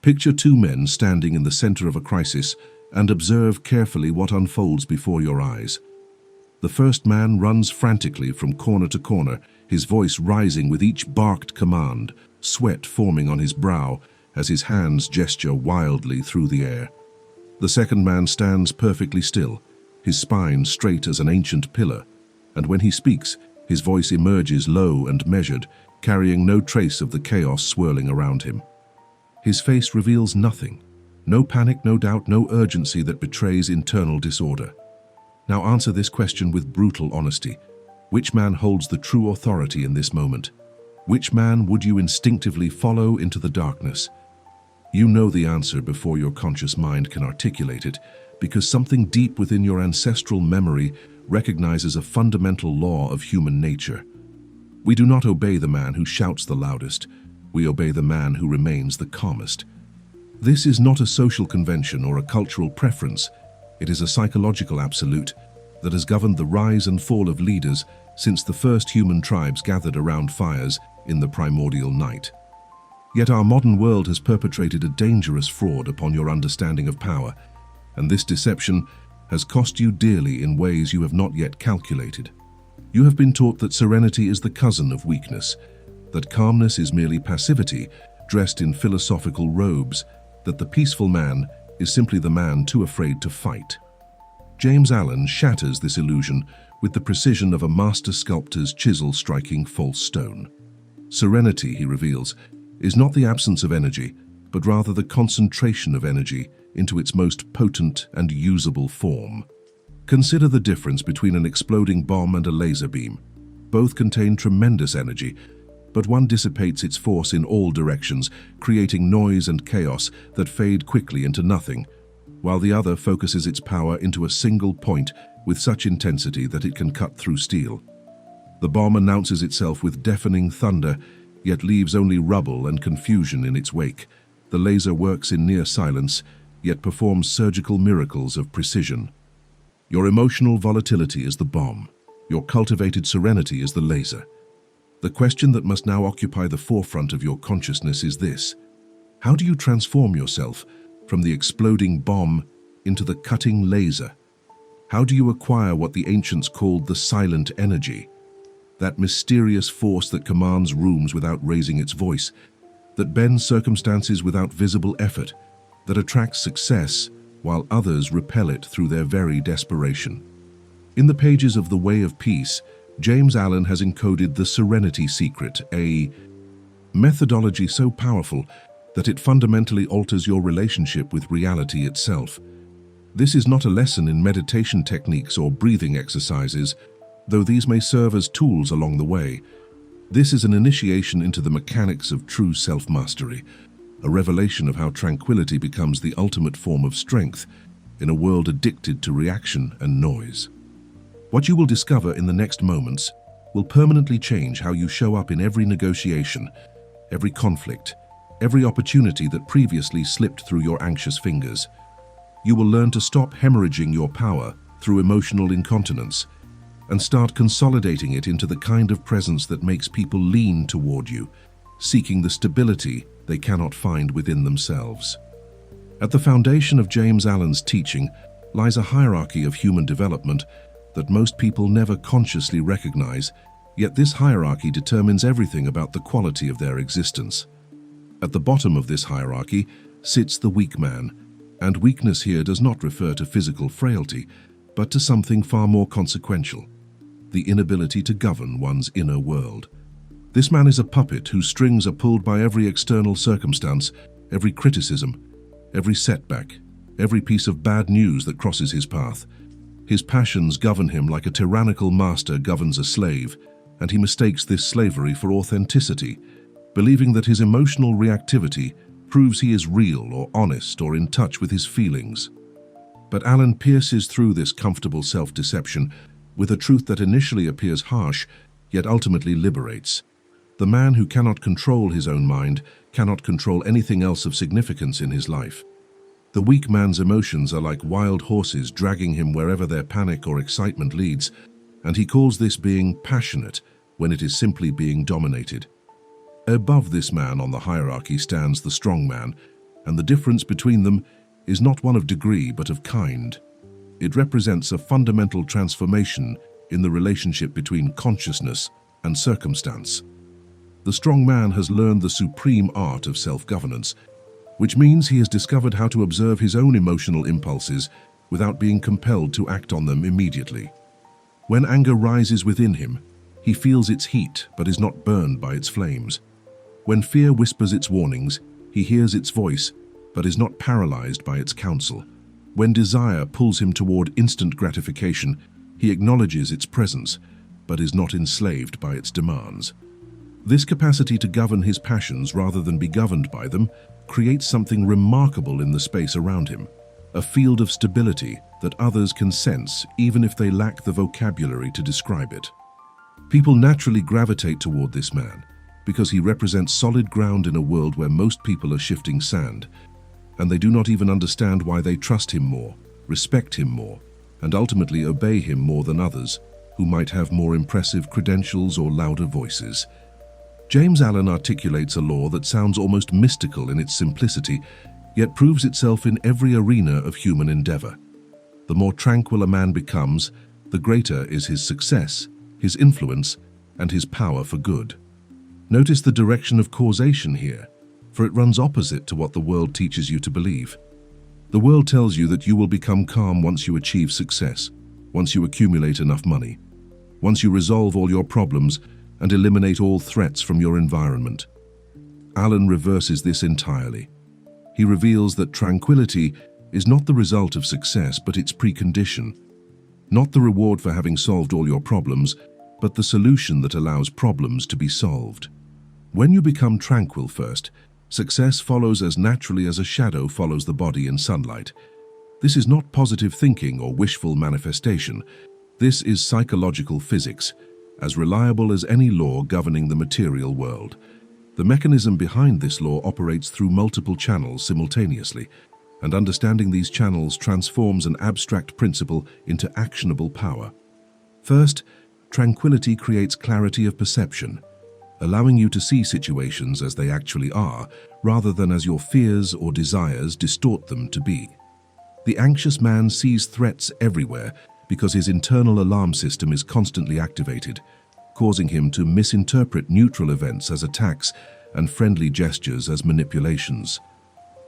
Picture two men standing in the center of a crisis and observe carefully what unfolds before your eyes. The first man runs frantically from corner to corner, his voice rising with each barked command, sweat forming on his brow as his hands gesture wildly through the air. The second man stands perfectly still, his spine straight as an ancient pillar, and when he speaks, his voice emerges low and measured, carrying no trace of the chaos swirling around him. His face reveals nothing, no panic, no doubt, no urgency that betrays internal disorder. Now answer this question with brutal honesty. Which man holds the true authority in this moment? Which man would you instinctively follow into the darkness? You know the answer before your conscious mind can articulate it, because something deep within your ancestral memory recognizes a fundamental law of human nature. We do not obey the man who shouts the loudest. We obey the man who remains the calmest. This is not a social convention or a cultural preference. It is a psychological absolute that has governed the rise and fall of leaders since the first human tribes gathered around fires in the primordial night. Yet our modern world has perpetrated a dangerous fraud upon your understanding of power, and this deception has cost you dearly in ways you have not yet calculated. You have been taught that serenity is the cousin of weakness, that calmness is merely passivity dressed in philosophical robes, that the peaceful man is simply the man too afraid to fight. James Allen shatters this illusion with the precision of a master sculptor's chisel striking false stone. Serenity, he reveals, is not the absence of energy, but rather the concentration of energy into its most potent and usable form. Consider the difference between an exploding bomb and a laser beam. Both contain tremendous energy, but one dissipates its force in all directions, creating noise and chaos that fade quickly into nothing, while the other focuses its power into a single point with such intensity that it can cut through steel. The bomb announces itself with deafening thunder, yet leaves only rubble and confusion in its wake. The laser works in near silence, yet performs surgical miracles of precision. Your emotional volatility is the bomb. Your cultivated serenity is the laser. The question that must now occupy the forefront of your consciousness is this: how do you transform yourself from the exploding bomb into the cutting laser? How do you acquire what the ancients called the silent energy? That mysterious force that commands rooms without raising its voice, that bends circumstances without visible effort, that attracts success while others repel it through their very desperation. In the pages of The Way of Peace, James Allen has encoded the Serenity secret, a methodology so powerful that it fundamentally alters your relationship with reality itself. This is not a lesson in meditation techniques or breathing exercises, though these may serve as tools along the way. This is an initiation into the mechanics of true self-mastery, a revelation of how tranquility becomes the ultimate form of strength in a world addicted to reaction and noise. What you will discover in the next moments will permanently change how you show up in every negotiation, every conflict, every opportunity that previously slipped through your anxious fingers. You will learn to stop hemorrhaging your power through emotional incontinence and start consolidating it into the kind of presence that makes people lean toward you, seeking the stability they cannot find within themselves. At the foundation of James Allen's teaching lies a hierarchy of human development that most people never consciously recognize, yet this hierarchy determines everything about the quality of their existence. At the bottom of this hierarchy sits the weak man, and weakness here does not refer to physical frailty, but to something far more consequential: the inability to govern one's inner world. This man is a puppet whose strings are pulled by every external circumstance, every criticism, every setback, every piece of bad news that crosses his path. His passions govern him like a tyrannical master governs a slave, and he mistakes this slavery for authenticity, believing that his emotional reactivity proves he is real or honest or in touch with his feelings. But Allen pierces through this comfortable self-deception with a truth that initially appears harsh, yet ultimately liberates. The man who cannot control his own mind cannot control anything else of significance in his life. The weak man's emotions are like wild horses dragging him wherever their panic or excitement leads, and he calls this being passionate when it is simply being dominated. Above this man on the hierarchy stands the strong man, and the difference between them is not one of degree but of kind. It represents a fundamental transformation in the relationship between consciousness and circumstance. The strong man has learned the supreme art of self-governance, which means he has discovered how to observe his own emotional impulses without being compelled to act on them immediately. When anger rises within him, he feels its heat but is not burned by its flames. When fear whispers its warnings, he hears its voice but is not paralyzed by its counsel. When desire pulls him toward instant gratification, he acknowledges its presence but is not enslaved by its demands. This capacity to govern his passions rather than be governed by them creates something remarkable in the space around him, a field of stability that others can sense even if they lack the vocabulary to describe it. People naturally gravitate toward this man because he represents solid ground in a world where most people are shifting sand, and they do not even understand why they trust him more, respect him more, and ultimately obey him more than others who might have more impressive credentials or louder voices. James Allen articulates a law that sounds almost mystical in its simplicity, yet proves itself in every arena of human endeavor. The more tranquil a man becomes, the greater is his success, his influence, and his power for good. Notice the direction of causation here, for it runs opposite to what the world teaches you to believe. The world tells you that you will become calm once you achieve success, once you accumulate enough money, once you resolve all your problems and eliminate all threats from your environment. Allen reverses this entirely. He reveals that tranquility is not the result of success, but its precondition. Not the reward for having solved all your problems, but the solution that allows problems to be solved. When you become tranquil first, success follows as naturally as a shadow follows the body in sunlight. This is not positive thinking or wishful manifestation. This is psychological physics, as reliable as any law governing the material world. The mechanism behind this law operates through multiple channels simultaneously, and understanding these channels transforms an abstract principle into actionable power. First, tranquility creates clarity of perception, allowing you to see situations as they actually are, rather than as your fears or desires distort them to be. The anxious man sees threats everywhere because his internal alarm system is constantly activated, causing him to misinterpret neutral events as attacks and friendly gestures as manipulations.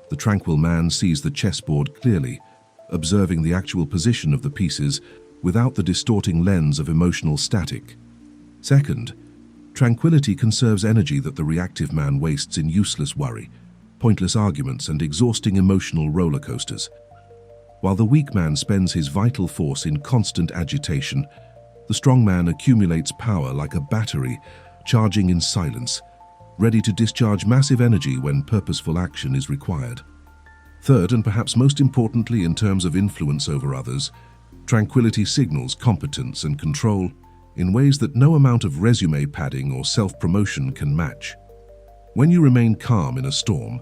The tranquil man sees the chessboard clearly, observing the actual position of the pieces without the distorting lens of emotional static. Second, tranquility conserves energy that the reactive man wastes in useless worry, pointless arguments, and exhausting emotional roller coasters. While the weak man spends his vital force in constant agitation, the strong man accumulates power like a battery, charging in silence, ready to discharge massive energy when purposeful action is required. Third, and perhaps most importantly in terms of influence over others, tranquility signals competence and control in ways that no amount of resume padding or self-promotion can match. When you remain calm in a storm,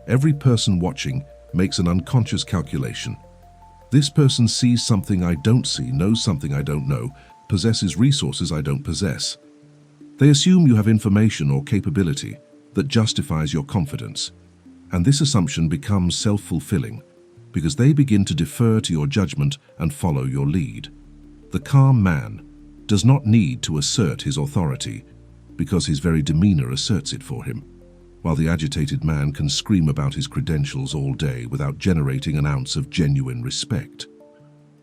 every person watching makes an unconscious calculation. This person sees something I don't see, knows something I don't know, possesses resources I don't possess. They assume you have information or capability that justifies your confidence, and this assumption becomes self-fulfilling because they begin to defer to your judgment and follow your lead. The calm man does not need to assert his authority because his very demeanor asserts it for him, while the agitated man can scream about his credentials all day without generating an ounce of genuine respect.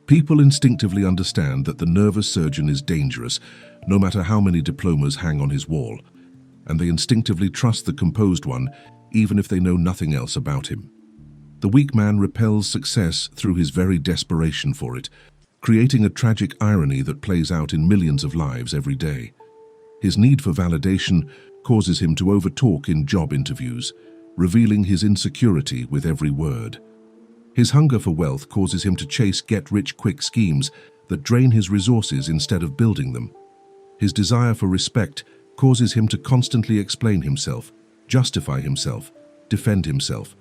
People instinctively understand that the nervous surgeon is dangerous, no matter how many diplomas hang on his wall, and they instinctively trust the composed one, even if they know nothing else about him. The weak man repels success through his very desperation for it, creating a tragic irony that plays out in millions of lives every day. His need for validation causes him to overtalk in job interviews, revealing his insecurity with every word. His hunger for wealth causes him to chase get-rich-quick schemes that drain his resources instead of building them. His desire for respect causes him to constantly explain himself, justify himself, defend himself,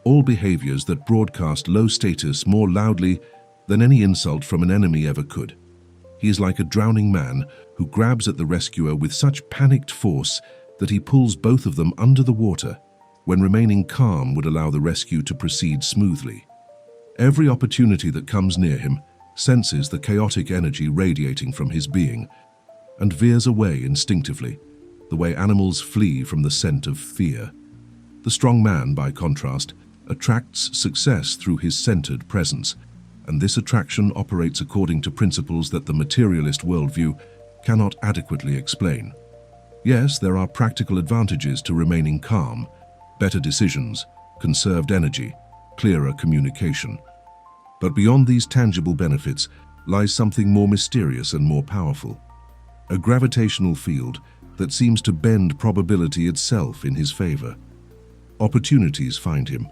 all behaviors that broadcast low status more loudly than any insult from an enemy ever could. He is like a drowning man who grabs at the rescuer with such panicked force that he pulls both of them under the water, when remaining calm would allow the rescue to proceed smoothly. Every opportunity that comes near him senses the chaotic energy radiating from his being and veers away instinctively, the way animals flee from the scent of fear. The strong man, by contrast, attracts success through his centered presence, and this attraction operates according to principles that the materialist worldview cannot adequately explain. Yes, there are practical advantages to remaining calm: better decisions, conserved energy, clearer communication. But beyond these tangible benefits lies something more mysterious and more powerful: a gravitational field that seems to bend probability itself in his favor. Opportunities find him.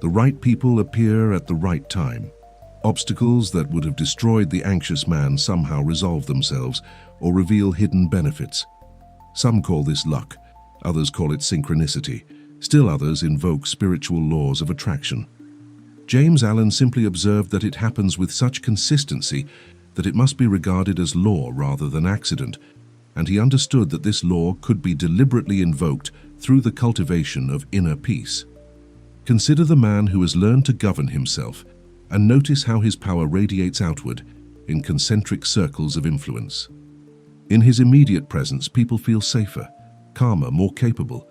The right people appear at the right time. Obstacles that would have destroyed the anxious man somehow resolve themselves or reveal hidden benefits. Some call this luck, others call it synchronicity, still others invoke spiritual laws of attraction. James Allen simply observed that it happens with such consistency that it must be regarded as law rather than accident, and he understood that this law could be deliberately invoked through the cultivation of inner peace. Consider the man who has learned to govern himself, and notice how his power radiates outward in concentric circles of influence. In his immediate presence, people feel safer, calmer, more capable.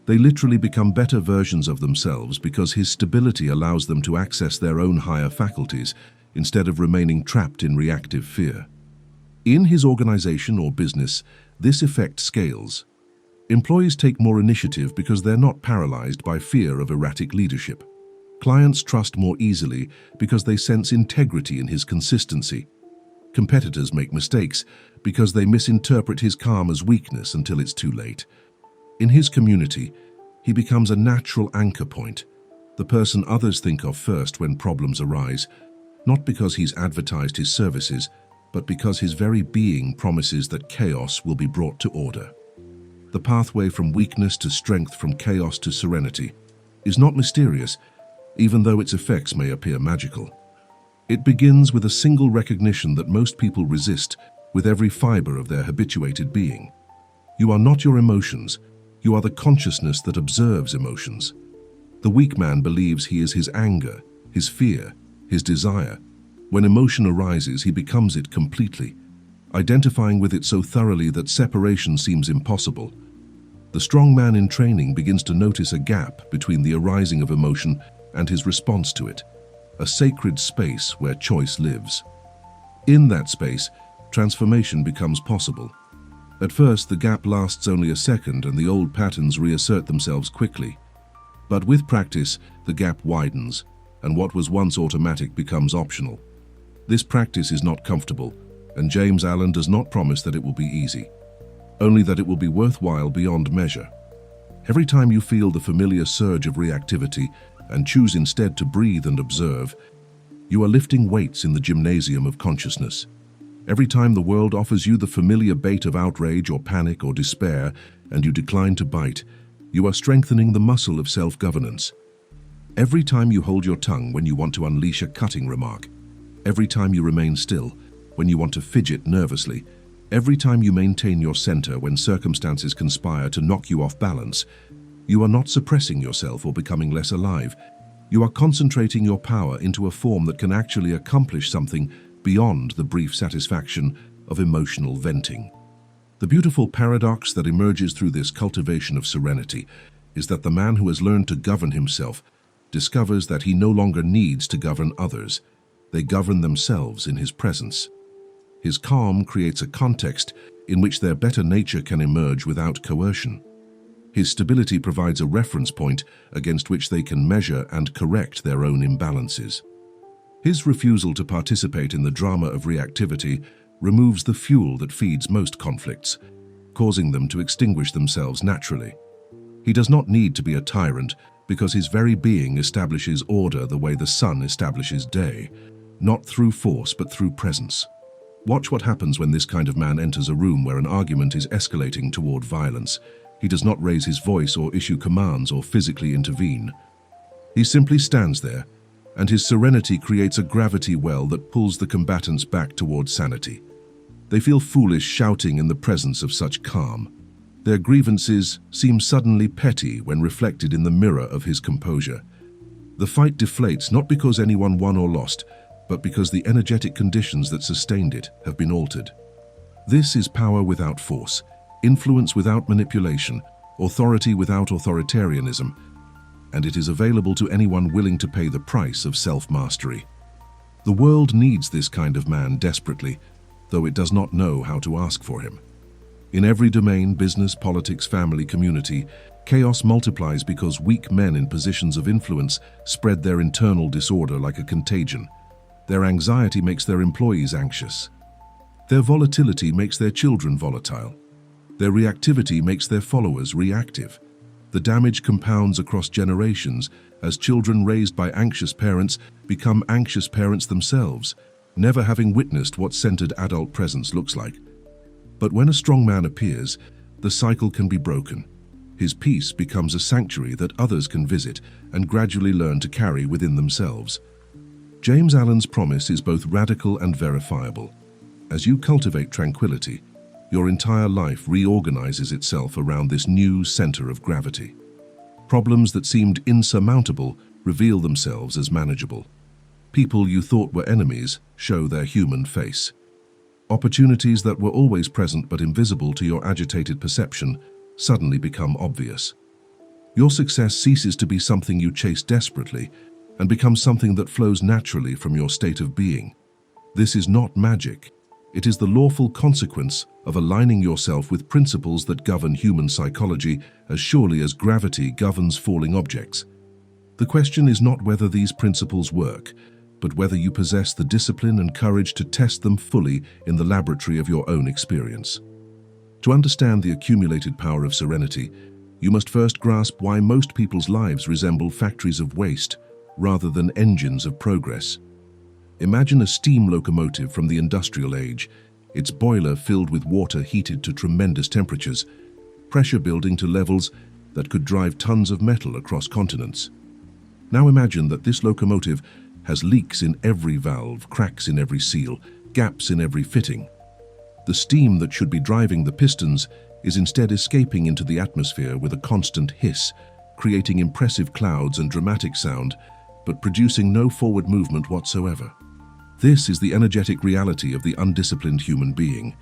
They literally become better versions of themselves because his stability allows them to access their own higher faculties instead of remaining trapped in reactive fear. In his organization or business, this effect scales. Employees take more initiative because they're not paralyzed by fear of erratic leadership. Clients trust more easily because they sense integrity in his consistency. Competitors make mistakes because they misinterpret his calm as weakness until it's too late. In his community, he becomes a natural anchor point, the person others think of first when problems arise, not because he's advertised his services, but because his very being promises that chaos will be brought to order. The pathway from weakness to strength, from chaos to serenity, is not mysterious, even though its effects may appear magical. It begins with a single recognition that most people resist with every fiber of their habituated being. You are not your emotions, you are the consciousness that observes emotions. The weak man believes he is his anger, his fear, his desire. When emotion arises, he becomes it completely, identifying with it so thoroughly that separation seems impossible. The strong man in training begins to notice a gap between the arising of emotion and his response to it, a sacred space where choice lives. In that space, transformation becomes possible. At first, the gap lasts only a second and the old patterns reassert themselves quickly. But with practice, the gap widens, and what was once automatic becomes optional. This practice is not comfortable, and James Allen does not promise that it will be easy, only that it will be worthwhile beyond measure. Every time you feel the familiar surge of reactivity and choose instead to breathe and observe, you are lifting weights in the gymnasium of consciousness. Every time the world offers you the familiar bait of outrage or panic or despair, and you decline to bite, you are strengthening the muscle of self-governance. Every time you hold your tongue when you want to unleash a cutting remark, every time you remain still when you want to fidget nervously, every time you maintain your center when circumstances conspire to knock you off balance, you are not suppressing yourself or becoming less alive. You are concentrating your power into a form that can actually accomplish something beyond the brief satisfaction of emotional venting. The beautiful paradox that emerges through this cultivation of serenity is that the man who has learned to govern himself discovers that he no longer needs to govern others. They govern themselves in his presence. His calm creates a context in which their better nature can emerge without coercion. His stability provides a reference point against which they can measure and correct their own imbalances. His refusal to participate in the drama of reactivity removes the fuel that feeds most conflicts, causing them to extinguish themselves naturally. He does not need to be a tyrant because his very being establishes order the way the sun establishes day, not through force but through presence. Watch what happens when this kind of man enters a room where an argument is escalating toward violence. He does not raise his voice or issue commands or physically intervene. He simply stands there, and his serenity creates a gravity well that pulls the combatants back toward sanity. They feel foolish shouting in the presence of such calm. Their grievances seem suddenly petty when reflected in the mirror of his composure. The fight deflates not because anyone won or lost, but because the energetic conditions that sustained it have been altered. This is power without force, influence without manipulation, authority without authoritarianism, and it is available to anyone willing to pay the price of self-mastery. The world needs this kind of man desperately, though it does not know how to ask for him. In every domain, business, politics, family, community, chaos multiplies because weak men in positions of influence spread their internal disorder like a contagion. Their anxiety makes their employees anxious. Their volatility makes their children volatile. Their reactivity makes their followers reactive. The damage compounds across generations as children raised by anxious parents become anxious parents themselves, never having witnessed what centered adult presence looks like. But when a strong man appears, the cycle can be broken. His peace becomes a sanctuary that others can visit and gradually learn to carry within themselves. James Allen's promise is both radical and verifiable. As you cultivate tranquility, your entire life reorganizes itself around this new center of gravity. Problems that seemed insurmountable reveal themselves as manageable. People you thought were enemies show their human face. Opportunities that were always present but invisible to your agitated perception suddenly become obvious. Your success ceases to be something you chase desperately and becomes something that flows naturally from your state of being. This is not magic. It is the lawful consequence of aligning yourself with principles that govern human psychology as surely as gravity governs falling objects. The question is not whether these principles work, but whether you possess the discipline and courage to test them fully in the laboratory of your own experience. To understand the accumulated power of serenity, you must first grasp why most people's lives resemble factories of waste rather than engines of progress. Imagine a steam locomotive from the industrial age, its boiler filled with water heated to tremendous temperatures, pressure building to levels that could drive tons of metal across continents. Now imagine that this locomotive has leaks in every valve, cracks in every seal, gaps in every fitting. The steam that should be driving the pistons is instead escaping into the atmosphere with a constant hiss, creating impressive clouds and dramatic sound, but producing no forward movement whatsoever. This is the energetic reality of the undisciplined human being,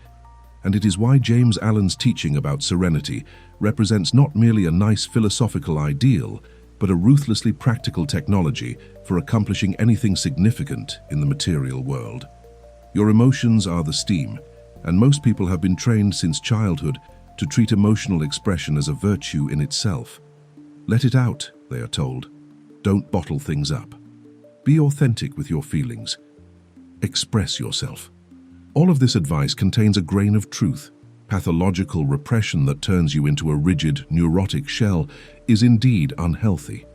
and it is why James Allen's teaching about serenity represents not merely a nice philosophical ideal, but a ruthlessly practical technology for accomplishing anything significant in the material world. Your emotions are the steam, and most people have been trained since childhood to treat emotional expression as a virtue in itself. Let it out, they are told. Don't bottle things up. Be authentic with your feelings. Express yourself. All of this advice contains a grain of truth. Pathological repression that turns you into a rigid, neurotic shell is indeed unhealthy.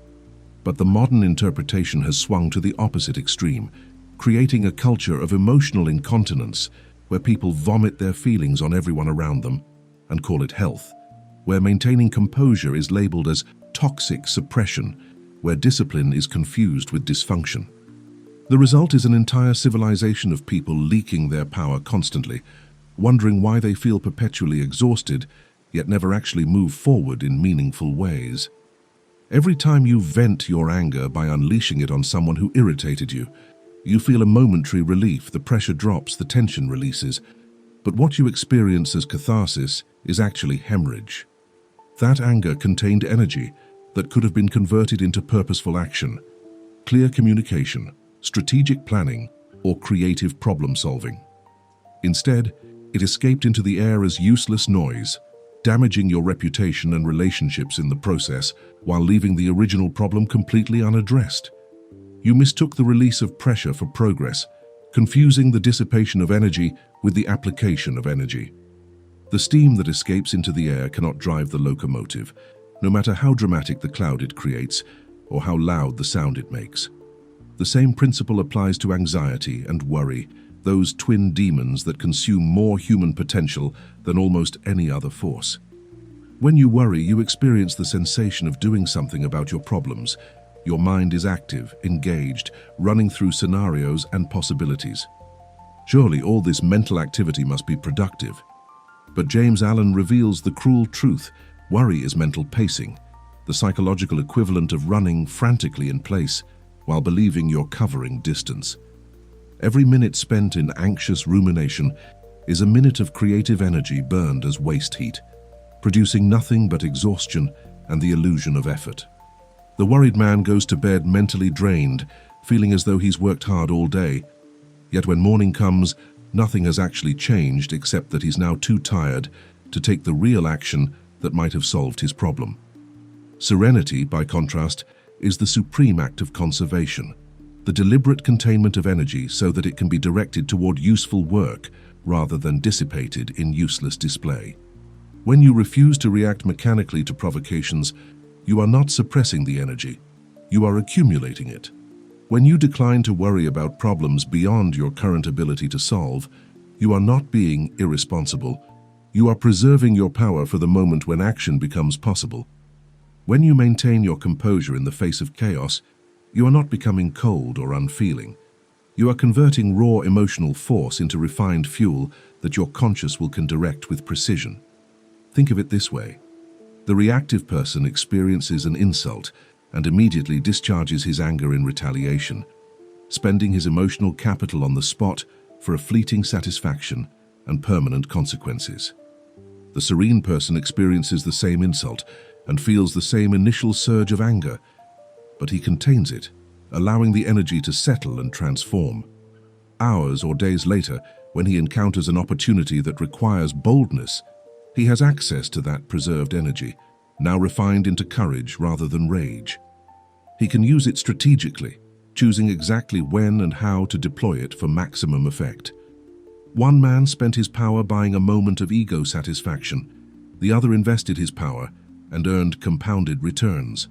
But the modern interpretation has swung to the opposite extreme, creating a culture of emotional incontinence where people vomit their feelings on everyone around them and call it health, where maintaining composure is labeled as toxic suppression, where discipline is confused with dysfunction. The result is an entire civilization of people leaking their power constantly, wondering why they feel perpetually exhausted, yet never actually move forward in meaningful ways. Every time you vent your anger by unleashing it on someone who irritated you, you feel a momentary relief, the pressure drops, the tension releases. But what you experience as catharsis is actually hemorrhage. That anger contained energy that could have been converted into purposeful action, clear communication, strategic planning, or creative problem solving. Instead, it escaped into the air as useless noise, damaging your reputation and relationships in the process while leaving the original problem completely unaddressed. You mistook the release of pressure for progress, confusing the dissipation of energy with the application of energy. The steam that escapes into the air cannot drive the locomotive, no matter how dramatic the cloud it creates or how loud the sound it makes. The same principle applies to anxiety and worry, those twin demons that consume more human potential than almost any other force. When you worry, you experience the sensation of doing something about your problems. Your mind is active, engaged, running through scenarios and possibilities. Surely all this mental activity must be productive. But James Allen reveals the cruel truth: worry is mental pacing, the psychological equivalent of running frantically in place while believing you're covering distance. Every minute spent in anxious rumination is a minute of creative energy burned as waste heat, producing nothing but exhaustion and the illusion of effort. The worried man goes to bed mentally drained, feeling as though he's worked hard all day. Yet when morning comes, nothing has actually changed except that he's now too tired to take the real action that might have solved his problem. Serenity, by contrast, is the supreme act of conservation, the deliberate containment of energy so that it can be directed toward useful work rather than dissipated in useless display. When you refuse to react mechanically to provocations, you are not suppressing the energy, you are accumulating it. When you decline to worry about problems beyond your current ability to solve, you are not being irresponsible, you are preserving your power for the moment when action becomes possible. When you maintain your composure in the face of chaos, you are not becoming cold or unfeeling. You are converting raw emotional force into refined fuel that your conscious will can direct with precision. Think of it this way. The reactive person experiences an insult and immediately discharges his anger in retaliation, spending his emotional capital on the spot for a fleeting satisfaction and permanent consequences. The serene person experiences the same insult and feels the same initial surge of anger, but he contains it, allowing the energy to settle and transform. Hours or days later, when he encounters an opportunity that requires boldness, he has access to that preserved energy, now refined into courage rather than rage. He can use it strategically, choosing exactly when and how to deploy it for maximum effect. One man spent his power buying a moment of ego satisfaction. The other invested his power and earned compounded returns.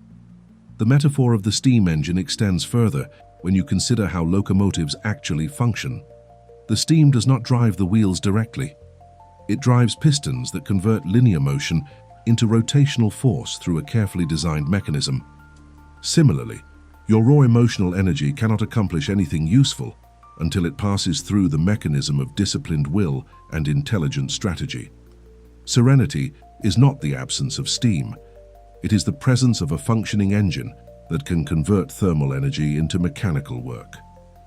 The metaphor of the steam engine extends further when you consider how locomotives actually function. The steam does not drive the wheels directly. It drives pistons that convert linear motion into rotational force through a carefully designed mechanism. Similarly, your raw emotional energy cannot accomplish anything useful until it passes through the mechanism of disciplined will and intelligent strategy. Serenity is not the absence of steam. It is the presence of a functioning engine that can convert thermal energy into mechanical work.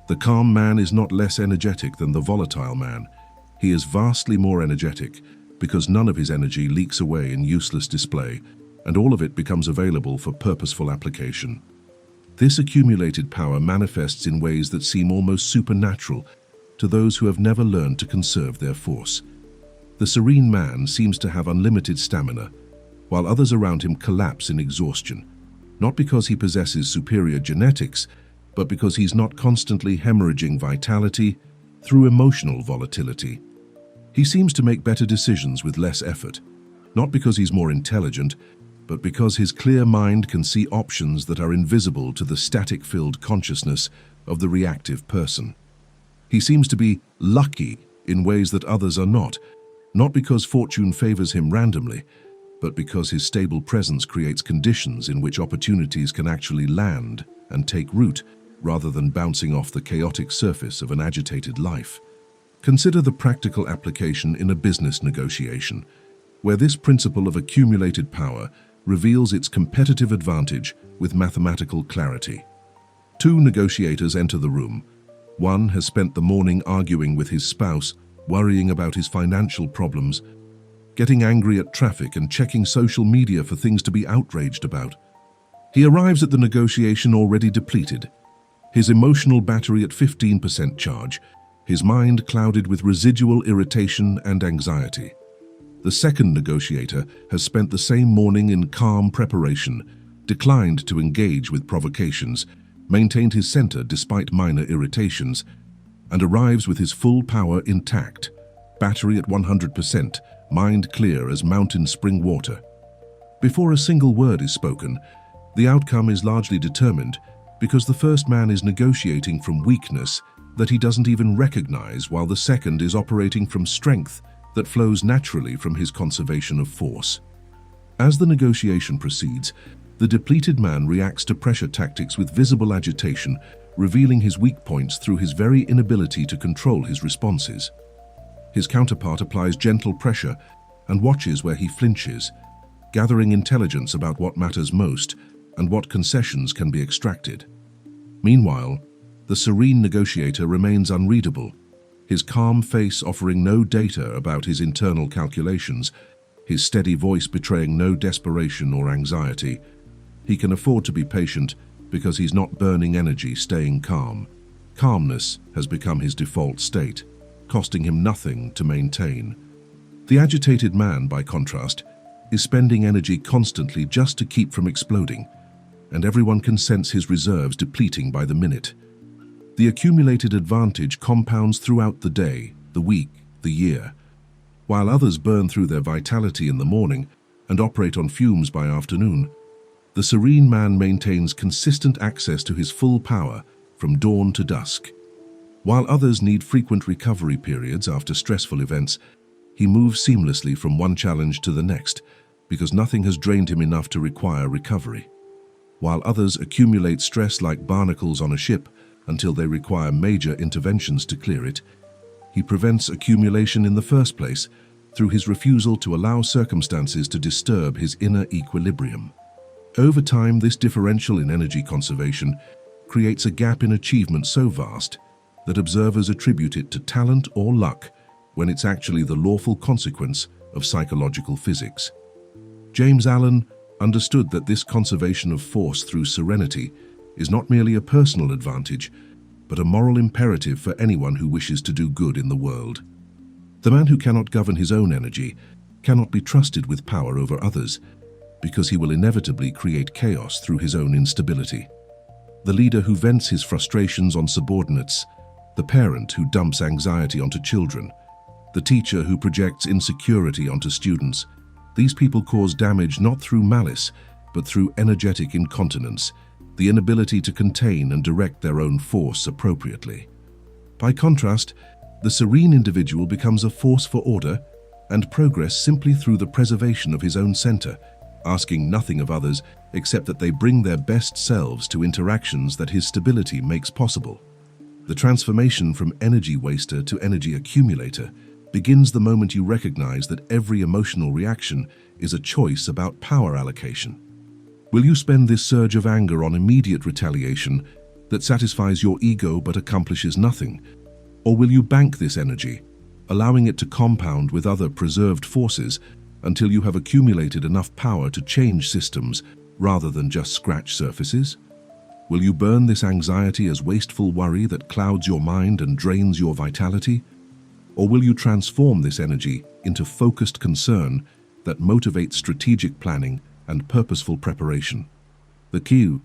The calm man is not less energetic than the volatile man. He is vastly more energetic because none of his energy leaks away in useless display, and all of it becomes available for purposeful application. This accumulated power manifests in ways that seem almost supernatural to those who have never learned to conserve their force. The serene man seems to have unlimited stamina, while others around him collapse in exhaustion, not because he possesses superior genetics, but because he's not constantly hemorrhaging vitality through emotional volatility. He seems to make better decisions with less effort, not because he's more intelligent, but because his clear mind can see options that are invisible to the static-filled consciousness of the reactive person. He seems to be lucky in ways that others are not because fortune favors him randomly, but because his stable presence creates conditions in which opportunities can actually land and take root, rather than bouncing off the chaotic surface of an agitated life. Consider the practical application in a business negotiation, where this principle of accumulated power reveals its competitive advantage with mathematical clarity. Two negotiators enter the room. One has spent the morning arguing with his spouse, worrying about his financial problems, getting angry at traffic and checking social media for things to be outraged about. He arrives at the negotiation already depleted, his emotional battery at 15% charge, his mind clouded with residual irritation and anxiety. The second negotiator has spent the same morning in calm preparation, declined to engage with provocations, maintained his center despite minor irritations, and arrives with his full power intact, battery at 100%, mind clear as mountain spring water. Before a single word is spoken, the outcome is largely determined because the first man is negotiating from weakness that he doesn't even recognize, while the second is operating from strength that flows naturally from his conservation of force. As the negotiation proceeds, the depleted man reacts to pressure tactics with visible agitation, revealing his weak points through his very inability to control his responses. His counterpart applies gentle pressure, and watches where he flinches, gathering intelligence about what matters most and what concessions can be extracted. Meanwhile, the serene negotiator remains unreadable, his calm face offering no data about his internal calculations, his steady voice betraying no desperation or anxiety. He can afford to be patient because he's not burning energy staying calm. Calmness has become his default state, costing him nothing to maintain. The agitated man, by contrast, is spending energy constantly just to keep from exploding, and everyone can sense his reserves depleting by the minute. The accumulated advantage compounds throughout the day, the week, the year. While others burn through their vitality in the morning and operate on fumes by afternoon, the serene man maintains consistent access to his full power from dawn to dusk. While others need frequent recovery periods after stressful events, he moves seamlessly from one challenge to the next because nothing has drained him enough to require recovery. While others accumulate stress like barnacles on a ship until they require major interventions to clear it, he prevents accumulation in the first place through his refusal to allow circumstances to disturb his inner equilibrium. Over time, this differential in energy conservation creates a gap in achievement so vast that observers attribute it to talent or luck when it's actually the lawful consequence of psychological physics. James Allen understood that this conservation of force through serenity is not merely a personal advantage, but a moral imperative for anyone who wishes to do good in the world. The man who cannot govern his own energy cannot be trusted with power over others, because he will inevitably create chaos through his own instability. The leader who vents his frustrations on subordinates, the parent who dumps anxiety onto children, the teacher who projects insecurity onto students, these people cause damage not through malice, but through energetic incontinence, the inability to contain and direct their own force appropriately. By contrast, the serene individual becomes a force for order and progress simply through the preservation of his own center, asking nothing of others except that they bring their best selves to interactions that his stability makes possible. The transformation from energy waster to energy accumulator begins the moment you recognize that every emotional reaction is a choice about power allocation. Will you spend this surge of anger on immediate retaliation that satisfies your ego but accomplishes nothing? Or will you bank this energy, allowing it to compound with other preserved forces until you have accumulated enough power to change systems rather than just scratch surfaces? Will you burn this anxiety as wasteful worry that clouds your mind and drains your vitality? Or will you transform this energy into focused concern that motivates strategic planning and purposeful preparation? The cue: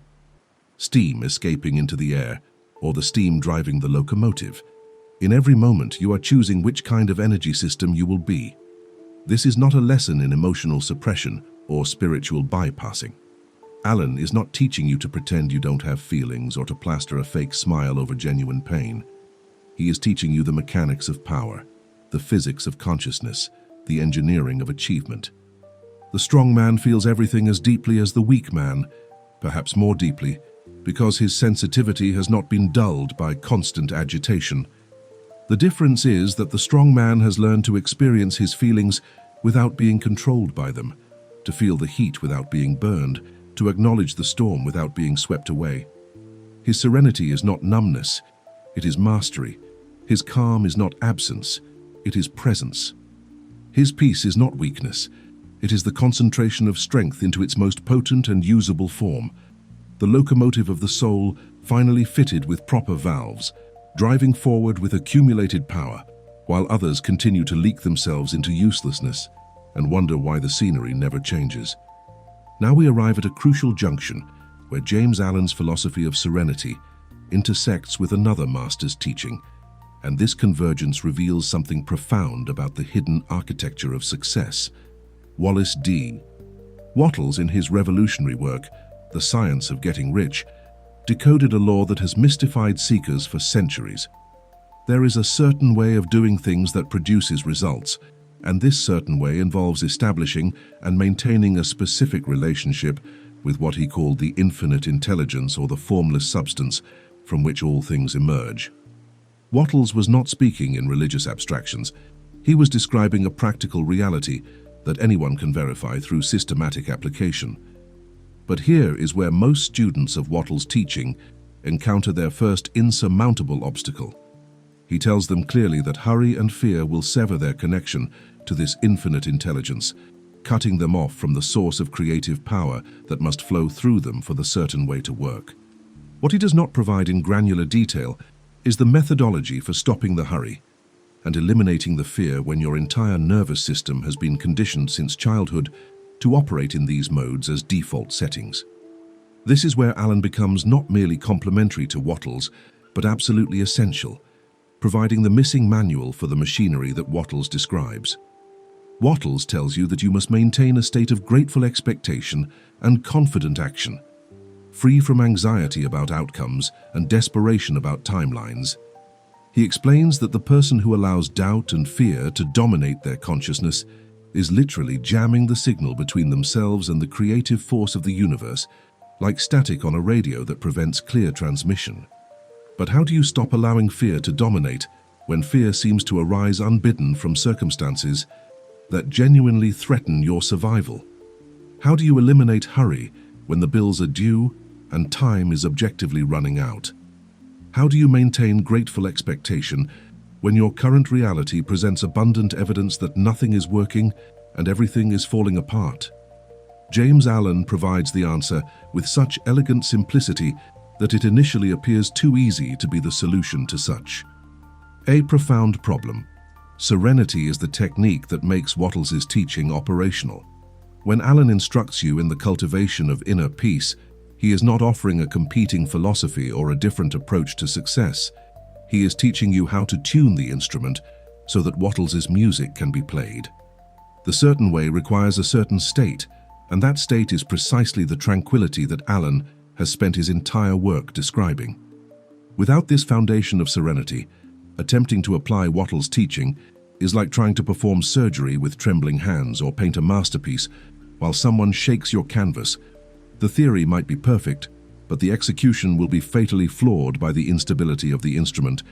steam escaping into the air, or the steam driving the locomotive. In every moment, you are choosing which kind of energy system you will be. This is not a lesson in emotional suppression or spiritual bypassing. Allen is not teaching you to pretend you don't have feelings or to plaster a fake smile over genuine pain. He is teaching you the mechanics of power, the physics of consciousness, the engineering of achievement. The strong man feels everything as deeply as the weak man, perhaps more deeply, because his sensitivity has not been dulled by constant agitation. The difference is that the strong man has learned to experience his feelings without being controlled by them, to feel the heat without being burned, to acknowledge the storm without being swept away. His serenity is not numbness, it is mastery. His calm is not absence, it is presence. His peace is not weakness, it is the concentration of strength into its most potent and usable form, the locomotive of the soul finally fitted with proper valves, driving forward with accumulated power, while others continue to leak themselves into uselessness and wonder why the scenery never changes. Now we arrive at a crucial junction where James Allen's philosophy of serenity intersects with another master's teaching, and this convergence reveals something profound about the hidden architecture of success. Wallace Wattles, in his revolutionary work, The Science of Getting Rich, decoded a law that has mystified seekers for centuries. There is a certain way of doing things that produces results, and this certain way involves establishing and maintaining a specific relationship with what he called the infinite intelligence, or the formless substance from which all things emerge. Wattles was not speaking in religious abstractions. He was describing a practical reality that anyone can verify through systematic application. But here is where most students of Wattles' teaching encounter their first insurmountable obstacle. He tells them clearly that hurry and fear will sever their connection to this infinite intelligence, cutting them off from the source of creative power that must flow through them for the certain way to work. What he does not provide in granular detail is the methodology for stopping the hurry and eliminating the fear when your entire nervous system has been conditioned since childhood to operate in these modes as default settings. This is where Alan becomes not merely complementary to Wattles, but absolutely essential, providing the missing manual for the machinery that Wattles describes. Wattles tells you that you must maintain a state of grateful expectation and confident action, free from anxiety about outcomes and desperation about timelines. He explains that the person who allows doubt and fear to dominate their consciousness is literally jamming the signal between themselves and the creative force of the universe, like static on a radio that prevents clear transmission. But how do you stop allowing fear to dominate when fear seems to arise unbidden from circumstances that genuinely threaten your survival? How do you eliminate hurry when the bills are due and time is objectively running out? How do you maintain grateful expectation when your current reality presents abundant evidence that nothing is working and everything is falling apart? James Allen provides the answer with such elegant simplicity that it initially appears too easy to be the solution to such a profound problem. Serenity is the technique that makes Wattles' teaching operational. When Allen instructs you in the cultivation of inner peace, he is not offering a competing philosophy or a different approach to success. He is teaching you how to tune the instrument so that Wattles' music can be played. The certain way requires a certain state, and that state is precisely the tranquility that Allen has spent his entire work describing. Without this foundation of serenity, attempting to apply Wattles' teaching is like trying to perform surgery with trembling hands or paint a masterpiece while someone shakes your canvas. The theory might be perfect, but the execution will be fatally flawed by the instability of the instrument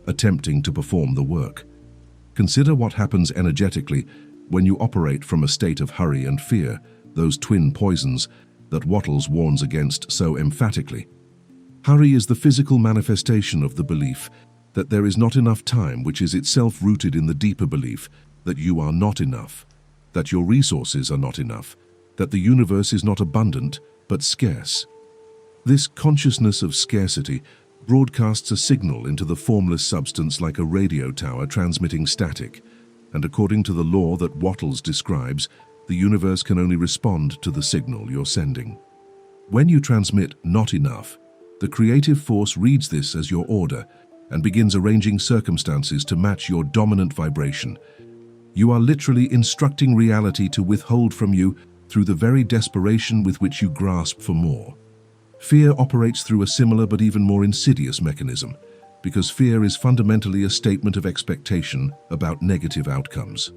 attempting to perform the work. Consider what happens energetically when you operate from a state of hurry and fear, those twin poisons that Wattles warns against so emphatically. Hurry is the physical manifestation of the belief that there is not enough time, which is itself rooted in the deeper belief that you are not enough, that your resources are not enough, that the universe is not abundant, but scarce. This consciousness of scarcity broadcasts a signal into the formless substance like a radio tower transmitting static, and according to the law that Wattles describes, the universe can only respond to the signal you're sending. When you transmit not enough, the creative force reads this as your order and begins arranging circumstances to match your dominant vibration. You are literally instructing reality to withhold from you through the very desperation with which you grasp for more. Fear operates through a similar but even more insidious mechanism, because fear is fundamentally a statement of expectation about negative outcomes.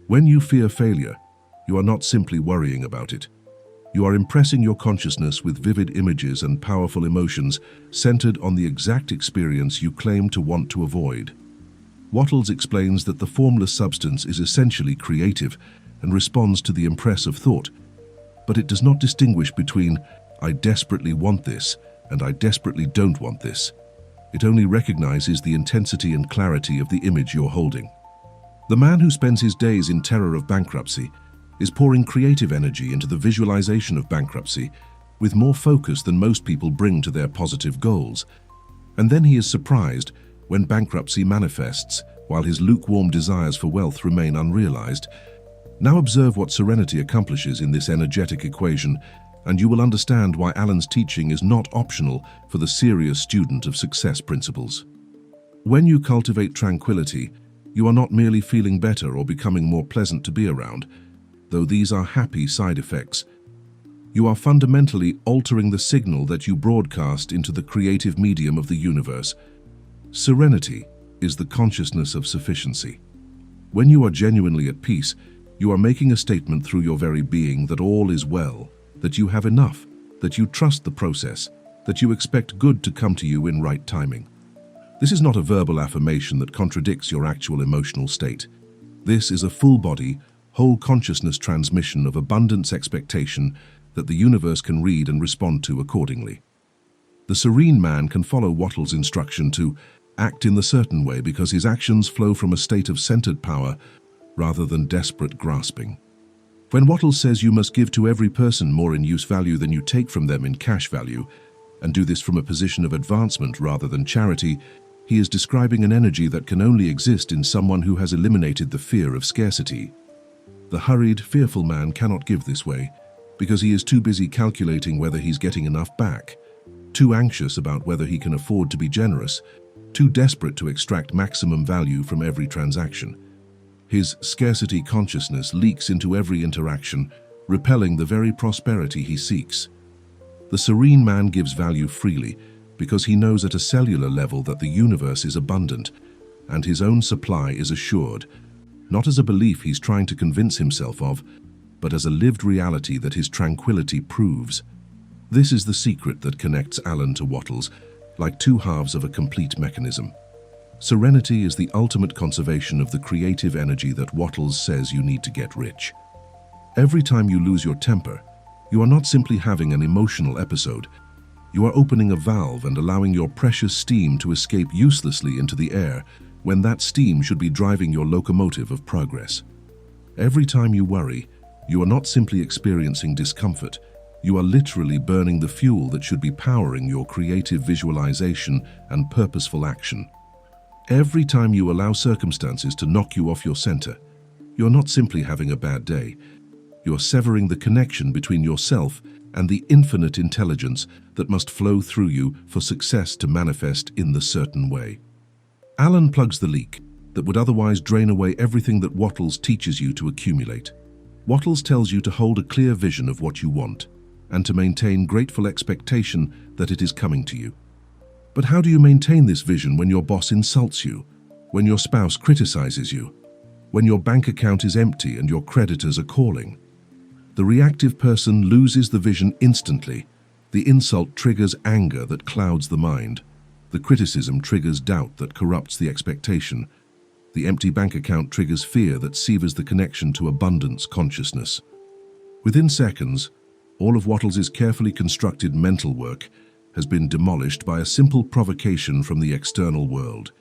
When you fear failure, you are not simply worrying about it. You are impressing your consciousness with vivid images and powerful emotions centered on the exact experience you claim to want to avoid. Wattles explains that the formless substance is essentially creative and responds to the impress of thought, but it does not distinguish between "I desperately want this" and "I desperately don't want this." It only recognizes the intensity and clarity of the image you're holding. The man who spends his days in terror of bankruptcy is pouring creative energy into the visualization of bankruptcy with more focus than most people bring to their positive goals. And then he is surprised when bankruptcy manifests while his lukewarm desires for wealth remain unrealized. Now observe what serenity accomplishes in this energetic equation, and you will understand why Alan's teaching is not optional for the serious student of success principles. When you cultivate tranquility, you are not merely feeling better or becoming more pleasant to be around, though these are happy side effects. You are fundamentally altering the signal that you broadcast into the creative medium of the universe. Serenity is the consciousness of sufficiency. When you are genuinely at peace, you are making a statement through your very being that all is well, that you have enough, that you trust the process, that you expect good to come to you in right timing. This is not a verbal affirmation that contradicts your actual emotional state. This is a full-body, whole consciousness transmission of abundance expectation that the universe can read and respond to accordingly. The serene man can follow Wattles' instruction to act in the certain way because his actions flow from a state of centered power rather than desperate grasping. When Wattles says you must give to every person more in use value than you take from them in cash value, and do this from a position of advancement rather than charity, he is describing an energy that can only exist in someone who has eliminated the fear of scarcity. The hurried, fearful man cannot give this way because he is too busy calculating whether he's getting enough back, too anxious about whether he can afford to be generous, too desperate to extract maximum value from every transaction. His scarcity consciousness leaks into every interaction, repelling the very prosperity he seeks. The serene man gives value freely because he knows at a cellular level that the universe is abundant and his own supply is assured, not as a belief he's trying to convince himself of, but as a lived reality that his tranquility proves. This is the secret that connects Alan to Wattles, like two halves of a complete mechanism. Serenity is the ultimate conservation of the creative energy that Wattles says you need to get rich. Every time you lose your temper, you are not simply having an emotional episode. You are opening a valve and allowing your precious steam to escape uselessly into the air when that steam should be driving your locomotive of progress. Every time you worry, you are not simply experiencing discomfort. You are literally burning the fuel that should be powering your creative visualization and purposeful action. Every time you allow circumstances to knock you off your center, you're not simply having a bad day. You're severing the connection between yourself and the infinite intelligence that must flow through you for success to manifest in the certain way. Alan plugs the leak that would otherwise drain away everything that Wattles teaches you to accumulate. Wattles tells you to hold a clear vision of what you want and to maintain grateful expectation that it is coming to you. But how do you maintain this vision when your boss insults you, when your spouse criticizes you, when your bank account is empty and your creditors are calling? The reactive person loses the vision instantly. The insult triggers anger that clouds the mind. The criticism triggers doubt that corrupts the expectation. The empty bank account triggers fear that severs the connection to abundance consciousness. Within seconds, all of Wattles' carefully constructed mental work has been demolished by a simple provocation from the external world.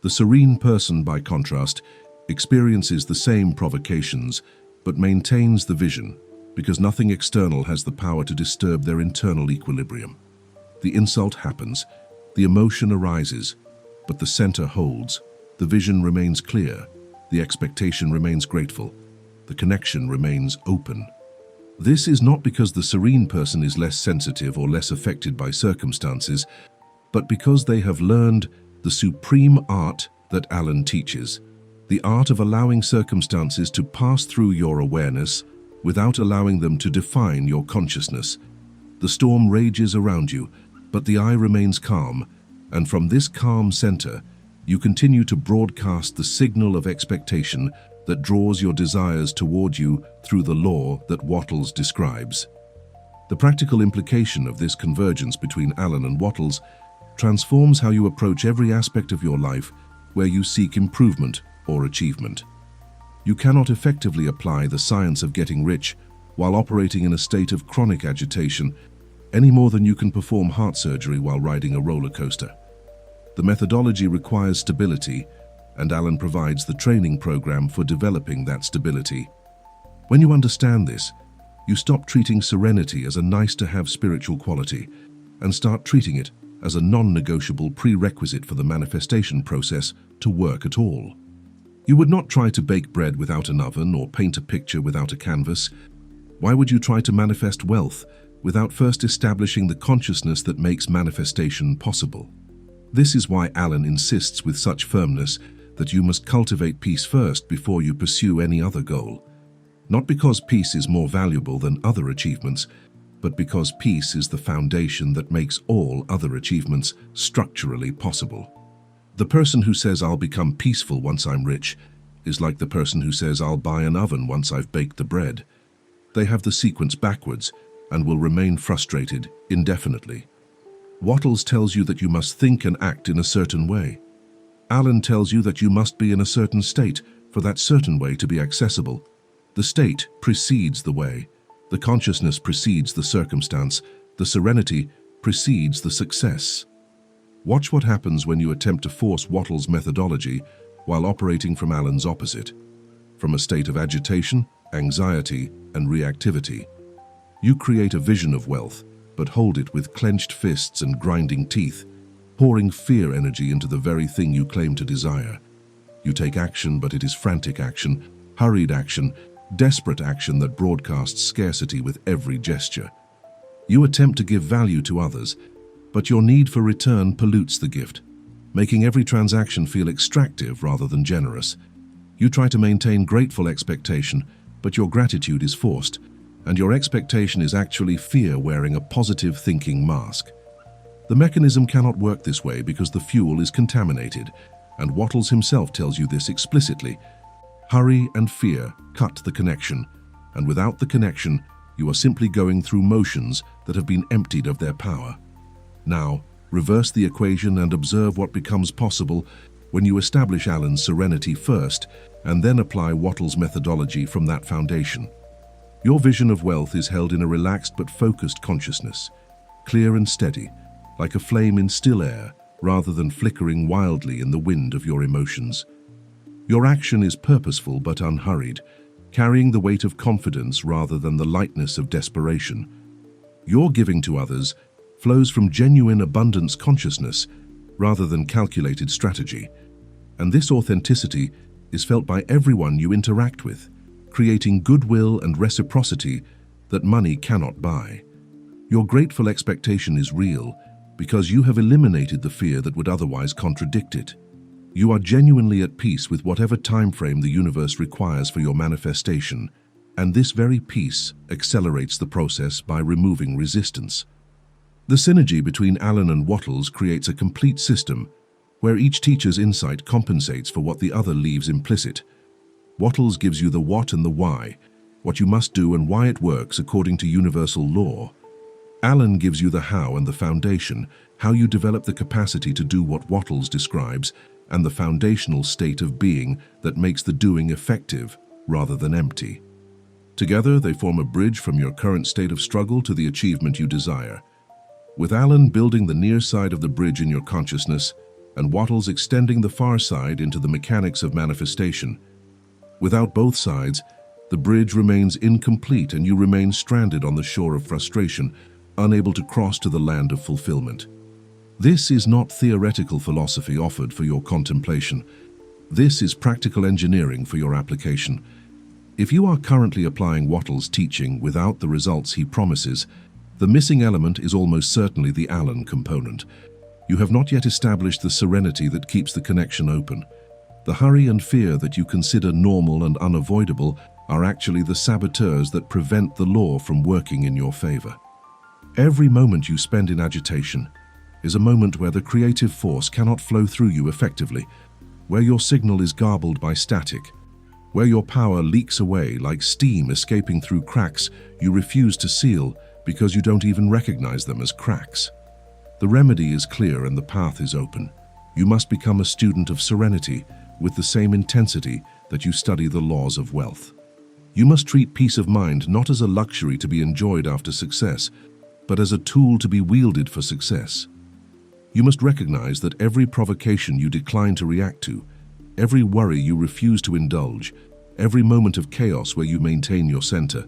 The serene person, by contrast, experiences the same provocations but maintains the vision because nothing external has the power to disturb their internal equilibrium. The insult happens, the emotion arises, but the center holds. The vision remains clear, the expectation remains grateful, the connection remains open. This is not because the serene person is less sensitive or less affected by circumstances, but because they have learned the supreme art that Alan teaches, the art of allowing circumstances to pass through your awareness without allowing them to define your consciousness. The storm rages around you, but the eye remains calm, and from this calm center, you continue to broadcast the signal of expectation that draws your desires toward you through the law that Wattles describes. The practical implication of this convergence between Alan and Wattles transforms how you approach every aspect of your life where you seek improvement or achievement. You cannot effectively apply the science of getting rich while operating in a state of chronic agitation any more than you can perform heart surgery while riding a roller coaster. The methodology requires stability, and Alan provides the training program for developing that stability. When you understand this, you stop treating serenity as a nice-to-have spiritual quality and start treating it as a non-negotiable prerequisite for the manifestation process to work at all. You would not try to bake bread without an oven or paint a picture without a canvas. Why would you try to manifest wealth without first establishing the consciousness that makes manifestation possible? This is why Alan insists with such firmness that you must cultivate peace first before you pursue any other goal. Not because peace is more valuable than other achievements, but because peace is the foundation that makes all other achievements structurally possible. The person who says I'll become peaceful once I'm rich is like the person who says I'll buy an oven once I've baked the bread. They have the sequence backwards and will remain frustrated indefinitely. Wattles tells you that you must think and act in a certain way. Alan tells you that you must be in a certain state for that certain way to be accessible. The state precedes the way. The consciousness precedes the circumstance. The serenity precedes the success. Watch what happens when you attempt to force Wattles' methodology while operating from Alan's opposite, from a state of agitation, anxiety, and reactivity. You create a vision of wealth, but hold it with clenched fists and grinding teeth, pouring fear energy into the very thing you claim to desire. You take action, but it is frantic action, hurried action, desperate action that broadcasts scarcity with every gesture. You attempt to give value to others, but your need for return pollutes the gift, making every transaction feel extractive rather than generous. You try to maintain grateful expectation, but your gratitude is forced, and your expectation is actually fear wearing a positive thinking mask. The mechanism cannot work this way because the fuel is contaminated, and Wattles himself tells you this explicitly. Hurry and fear cut the connection, and without the connection, you are simply going through motions that have been emptied of their power. Now, reverse the equation and observe what becomes possible when you establish Alan's serenity first and then apply Wattles' methodology from that foundation. Your vision of wealth is held in a relaxed but focused consciousness, clear and steady, like a flame in still air, rather than flickering wildly in the wind of your emotions. Your action is purposeful but unhurried, carrying the weight of confidence rather than the lightness of desperation. Your giving to others flows from genuine abundance consciousness rather than calculated strategy, and this authenticity is felt by everyone you interact with, creating goodwill and reciprocity that money cannot buy. Your grateful expectation is real because you have eliminated the fear that would otherwise contradict it. You are genuinely at peace with whatever time frame the universe requires for your manifestation, and this very peace accelerates the process by removing resistance. The synergy between Alan and Wattles creates a complete system where each teacher's insight compensates for what the other leaves implicit. Wattles gives you the what and the why, what you must do and why it works according to universal law. Alan gives you the how and the foundation, how you develop the capacity to do what Wattles describes, and the foundational state of being that makes the doing effective rather than empty. Together, they form a bridge from your current state of struggle to the achievement you desire. With Alan building the near side of the bridge in your consciousness, and Wattles extending the far side into the mechanics of manifestation. Without both sides, the bridge remains incomplete and you remain stranded on the shore of frustration, unable to cross to the land of fulfillment. This is not theoretical philosophy offered for your contemplation. This is practical engineering for your application. If you are currently applying Wattles' teaching without the results he promises, the missing element is almost certainly the Alan component. You have not yet established the serenity that keeps the connection open. The hurry and fear that you consider normal and unavoidable are actually the saboteurs that prevent the law from working in your favor. Every moment you spend in agitation is a moment where the creative force cannot flow through you effectively, where your signal is garbled by static, where your power leaks away like steam escaping through cracks you refuse to seal because you don't even recognize them as cracks. The remedy is clear and the path is open. You must become a student of serenity with the same intensity that you study the laws of wealth. You must treat peace of mind not as a luxury to be enjoyed after success, but as a tool to be wielded for success. You must recognize that every provocation you decline to react to, every worry you refuse to indulge, every moment of chaos where you maintain your center,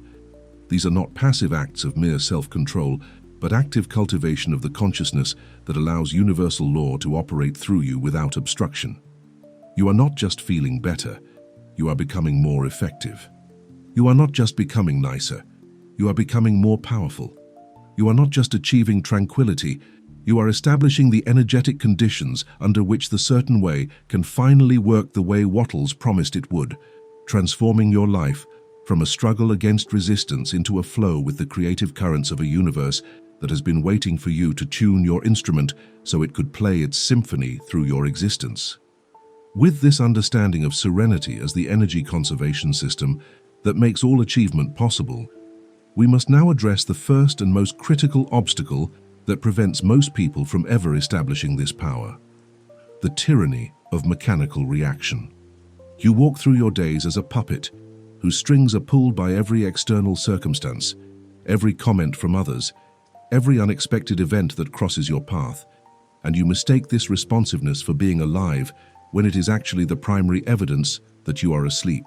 these are not passive acts of mere self-control, but active cultivation of the consciousness that allows universal law to operate through you without obstruction. You are not just feeling better, you are becoming more effective. You are not just becoming nicer, you are becoming more powerful. You are not just achieving tranquility, you are establishing the energetic conditions under which the certain way can finally work the way Wattles promised it would, transforming your life from a struggle against resistance into a flow with the creative currents of a universe that has been waiting for you to tune your instrument so it could play its symphony through your existence. With this understanding of serenity as the energy conservation system that makes all achievement possible, we must now address the first and most critical obstacle that prevents most people from ever establishing this power: the tyranny of mechanical reaction. You walk through your days as a puppet, whose strings are pulled by every external circumstance, every comment from others, every unexpected event that crosses your path, and you mistake this responsiveness for being alive when it is actually the primary evidence that you are asleep.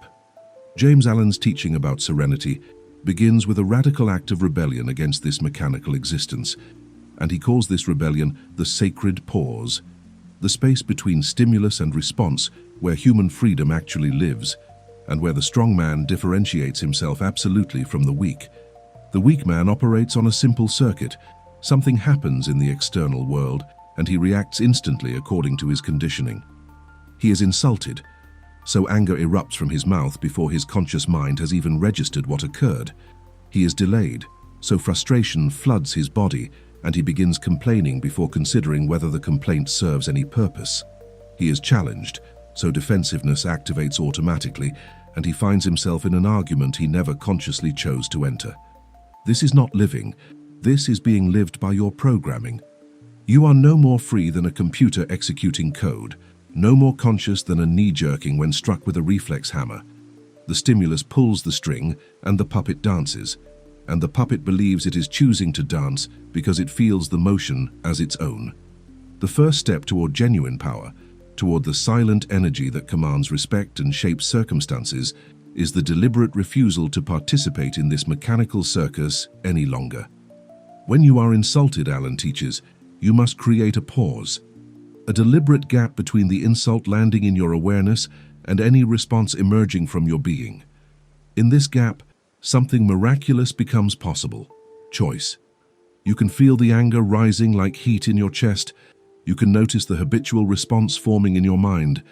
James Allen's teaching about serenity begins with a radical act of rebellion against this mechanical existence, and he calls this rebellion the sacred pause, the space between stimulus and response where human freedom actually lives, and where the strong man differentiates himself absolutely from the weak. The weak man operates on a simple circuit. Something happens in the external world, and he reacts instantly according to his conditioning. He is insulted, so anger erupts from his mouth before his conscious mind has even registered what occurred. He is delayed, so frustration floods his body, and he begins complaining before considering whether the complaint serves any purpose. He is challenged, so defensiveness activates automatically, and he finds himself in an argument he never consciously chose to enter. This is not living. This is being lived by your programming. You are no more free than a computer executing code, no more conscious than a knee-jerking when struck with a reflex hammer. The stimulus pulls the string, and the puppet dances, and the puppet believes it is choosing to dance because it feels the motion as its own. The first step toward genuine power, toward the silent energy that commands respect and shapes circumstances, is the deliberate refusal to participate in this mechanical circus any longer. When you are insulted, Allen teaches, you must create a pause, a deliberate gap between the insult landing in your awareness and any response emerging from your being. In this gap, something miraculous becomes possible: choice. You can feel the anger rising like heat in your chest. You can notice the habitual response forming in your mind,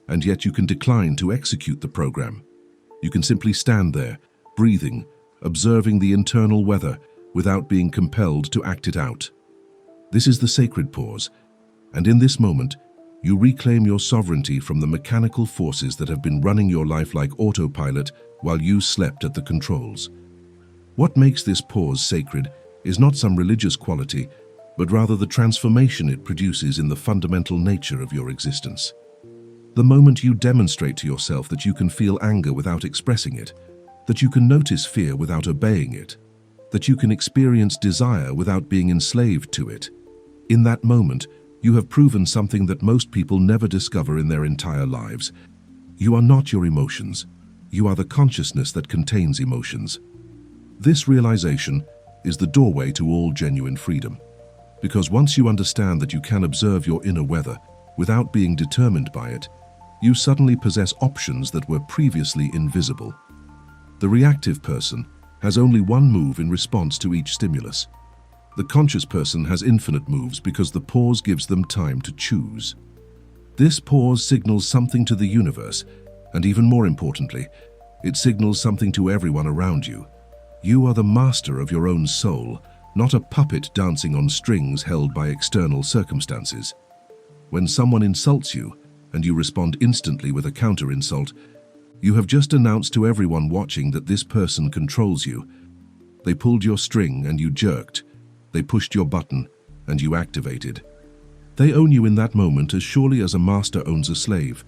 and yet you can decline to execute the program. You can simply stand there, breathing, observing the internal weather, without being compelled to act it out. This is the sacred pause, and in this moment, you reclaim your sovereignty from the mechanical forces that have been running your life like autopilot while you slept at the controls. What makes this pause sacred is not some religious quality, but rather the transformation it produces in the fundamental nature of your existence. The moment you demonstrate to yourself that you can feel anger without expressing it, that you can notice fear without obeying it, that you can experience desire without being enslaved to it, in that moment, you have proven something that most people never discover in their entire lives. You are not your emotions. You are the consciousness that contains emotions. This realization is the doorway to all genuine freedom. Because once you understand that you can observe your inner weather without being determined by it, you suddenly possess options that were previously invisible. The reactive person has only one move in response to each stimulus. The conscious person has infinite moves because the pause gives them time to choose. This pause signals something to the universe, and even more importantly, it signals something to everyone around you. You are the master of your own soul, not a puppet dancing on strings held by external circumstances. When someone insults you, and you respond instantly with a counter-insult, you have just announced to everyone watching that this person controls you. They pulled your string and you jerked. They pushed your button and you activated. They own you in that moment as surely as a master owns a slave,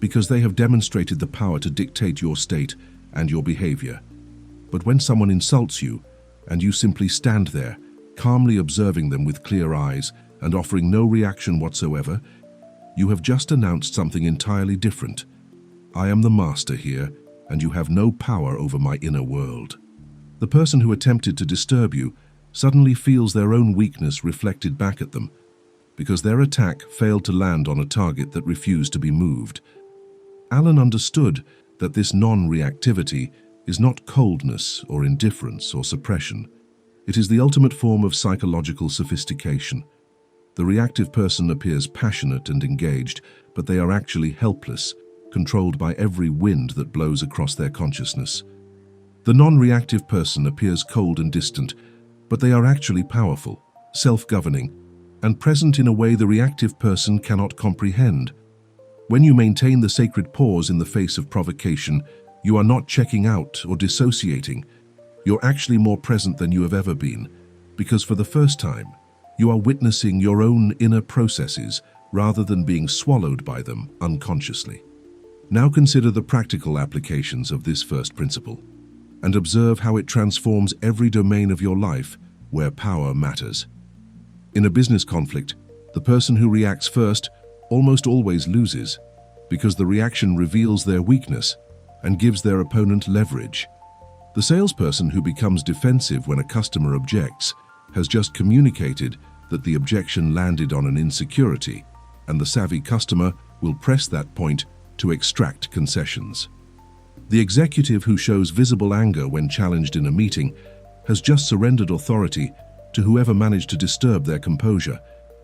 because they have demonstrated the power to dictate your state and your behavior. But when someone insults you, and you simply stand there, calmly observing them with clear eyes and offering no reaction whatsoever, you have just announced something entirely different. I am the master here, and you have no power over my inner world. The person who attempted to disturb you suddenly feels their own weakness reflected back at them, because their attack failed to land on a target that refused to be moved. Allen understood that this non-reactivity is not coldness or indifference or suppression. It is the ultimate form of psychological sophistication. The reactive person appears passionate and engaged, but they are actually helpless, controlled by every wind that blows across their consciousness. The non-reactive person appears cold and distant, but they are actually powerful, self-governing, and present in a way the reactive person cannot comprehend. When you maintain the sacred pause in the face of provocation, you are not checking out or dissociating. You're actually more present than you have ever been, because for the first time, you are witnessing your own inner processes rather than being swallowed by them unconsciously. Now consider the practical applications of this first principle, and observe how it transforms every domain of your life where power matters. In a business conflict, the person who reacts first almost always loses, because the reaction reveals their weakness and gives their opponent leverage. The salesperson who becomes defensive when a customer objects has just communicated that the objection landed on an insecurity, and the savvy customer will press that point to extract concessions. The executive who shows visible anger when challenged in a meeting has just surrendered authority to whoever managed to disturb their composure,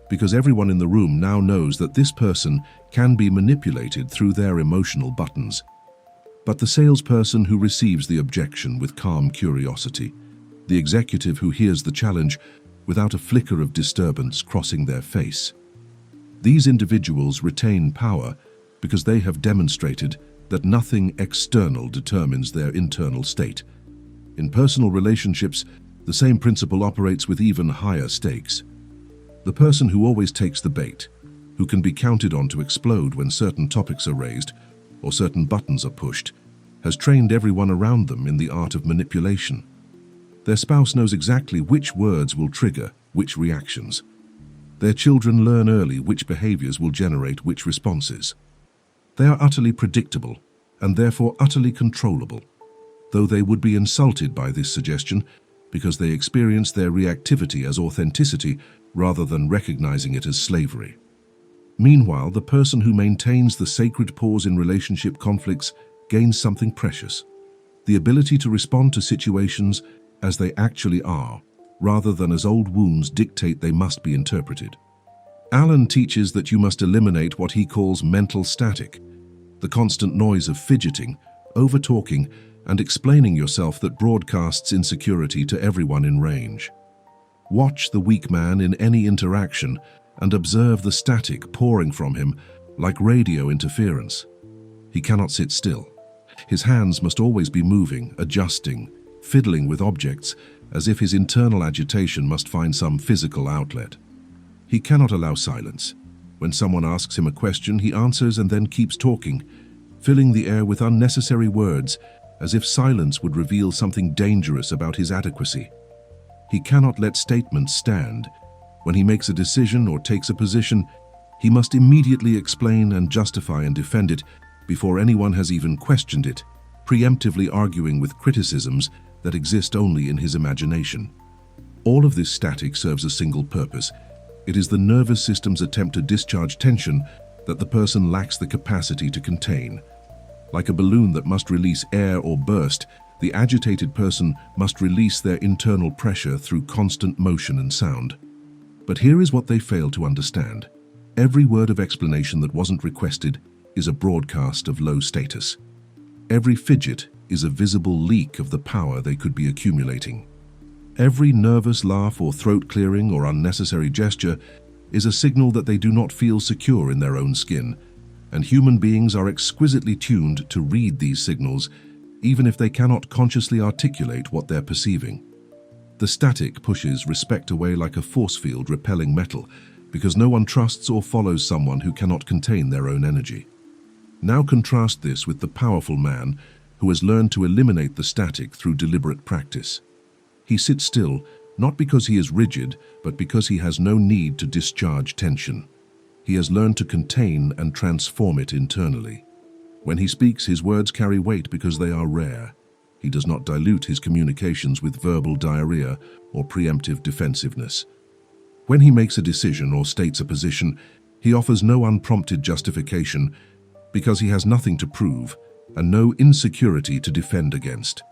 because everyone in the room now knows that this person can be manipulated through their emotional buttons. But the salesperson who receives the objection with calm curiosity, the executive who hears the challenge without a flicker of disturbance crossing their face. These individuals retain power because they have demonstrated that nothing external determines their internal state. In personal relationships, the same principle operates with even higher stakes. The person who always takes the bait, who can be counted on to explode when certain topics are raised or certain buttons are pushed, has trained everyone around them in the art of manipulation. Their spouse knows exactly which words will trigger which reactions. Their children learn early which behaviors will generate which responses. They are utterly predictable and therefore utterly controllable, though they would be insulted by this suggestion because they experience their reactivity as authenticity rather than recognizing it as slavery. Meanwhile, the person who maintains the sacred pause in relationship conflicts gains something precious: the ability to respond to situations as they actually are, rather than as old wounds dictate they must be interpreted. Alan teaches that you must eliminate what he calls mental static, the constant noise of fidgeting, over-talking, and explaining yourself that broadcasts insecurity to everyone in range. Watch the weak man in any interaction and observe the static pouring from him like radio interference. He cannot sit still. His hands must always be moving, adjusting, fiddling with objects, as if his internal agitation must find some physical outlet. He cannot allow silence. When someone asks him a question, he answers and then keeps talking, filling the air with unnecessary words, as if silence would reveal something dangerous about his adequacy. He cannot let statements stand. When he makes a decision or takes a position, he must immediately explain and justify and defend it before anyone has even questioned it, preemptively arguing with criticisms that exist only in his imagination. All of this static serves a single purpose. It is the nervous system's attempt to discharge tension that the person lacks the capacity to contain. Like a balloon that must release air or burst, the agitated person must release their internal pressure through constant motion and sound. But here is what they fail to understand. Every word of explanation that wasn't requested is a broadcast of low status. Every fidget is a visible leak of the power they could be accumulating. Every nervous laugh or throat clearing or unnecessary gesture is a signal that they do not feel secure in their own skin, and human beings are exquisitely tuned to read these signals, even if they cannot consciously articulate what they're perceiving. The static pushes respect away like a force field repelling metal, because no one trusts or follows someone who cannot contain their own energy. Now contrast this with the powerful man who has learned to eliminate the static through deliberate practice. He sits still, not because he is rigid, but because he has no need to discharge tension. He has learned to contain and transform it internally. When he speaks, his words carry weight because they are rare. He does not dilute his communications with verbal diarrhea or preemptive defensiveness. When he makes a decision or states a position, he offers no unprompted justification because he has nothing to prove and no insecurity to defend against.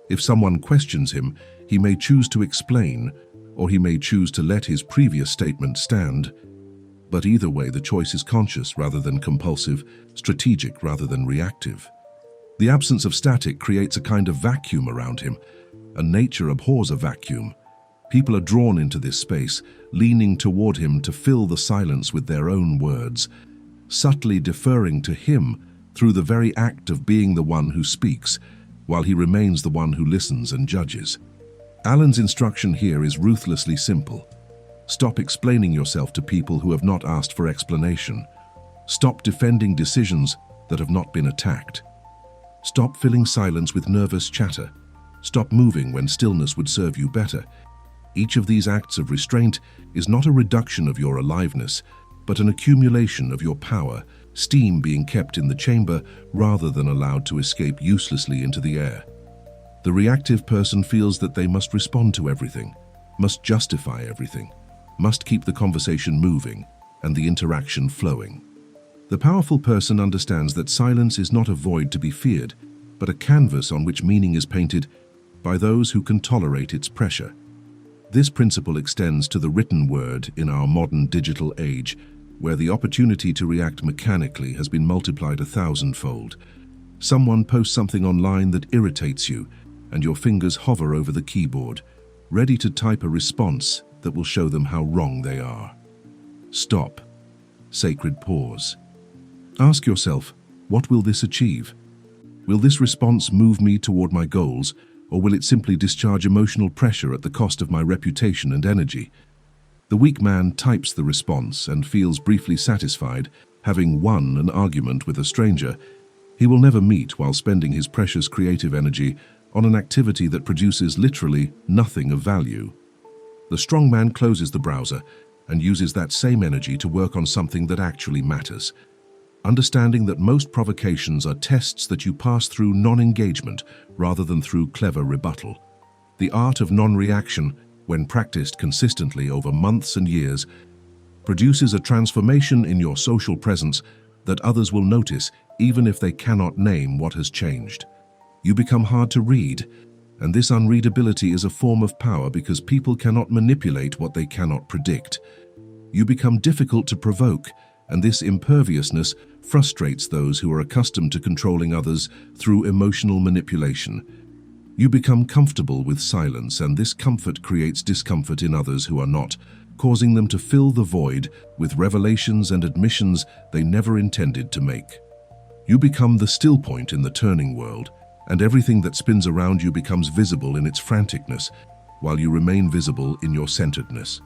If someone questions him, he may choose to explain, or he may choose to let his previous statement stand. But either way, the choice is conscious rather than compulsive, strategic rather than reactive. The absence of static creates a kind of vacuum around him, and nature abhors a vacuum. People are drawn into this space, leaning toward him to fill the silence with their own words, subtly deferring to him through the very act of being the one who speaks, while he remains the one who listens and judges. Alan's instruction here is ruthlessly simple. Stop explaining yourself to people who have not asked for explanation. Stop defending decisions that have not been attacked. Stop filling silence with nervous chatter. Stop moving when stillness would serve you better. Each of these acts of restraint is not a reduction of your aliveness, but an accumulation of your power, steam being kept in the chamber rather than allowed to escape uselessly into the air. The reactive person feels that they must respond to everything, must justify everything, must keep the conversation moving and the interaction flowing. The powerful person understands that silence is not a void to be feared, but a canvas on which meaning is painted by those who can tolerate its pressure. This principle extends to the written word in our modern digital age, where the opportunity to react mechanically has been multiplied 1,000-fold. Someone posts something online that irritates you, and your fingers hover over the keyboard, ready to type a response that will show them how wrong they are. Stop. Sacred pause. Ask yourself, what will this achieve? Will this response move me toward my goals, or will it simply discharge emotional pressure at the cost of my reputation and energy? The weak man types the response and feels briefly satisfied, having won an argument with a stranger. He will never meet while spending his precious creative energy on an activity that produces literally nothing of value. The strong man closes the browser and uses that same energy to work on something that actually matters. Understanding that most provocations are tests that you pass through non-engagement rather than through clever rebuttal. The art of non-reaction, when practiced consistently over months and years, produces a transformation in your social presence that others will notice even if they cannot name what has changed. You become hard to read, and this unreadability is a form of power because people cannot manipulate what they cannot predict. You become difficult to provoke, and this imperviousness frustrates those who are accustomed to controlling others through emotional manipulation. You become comfortable with silence, and this comfort creates discomfort in others who are not, causing them to fill the void with revelations and admissions they never intended to make. You become the still point in the turning world, and everything that spins around you becomes visible in its franticness, while you remain visible in your centeredness.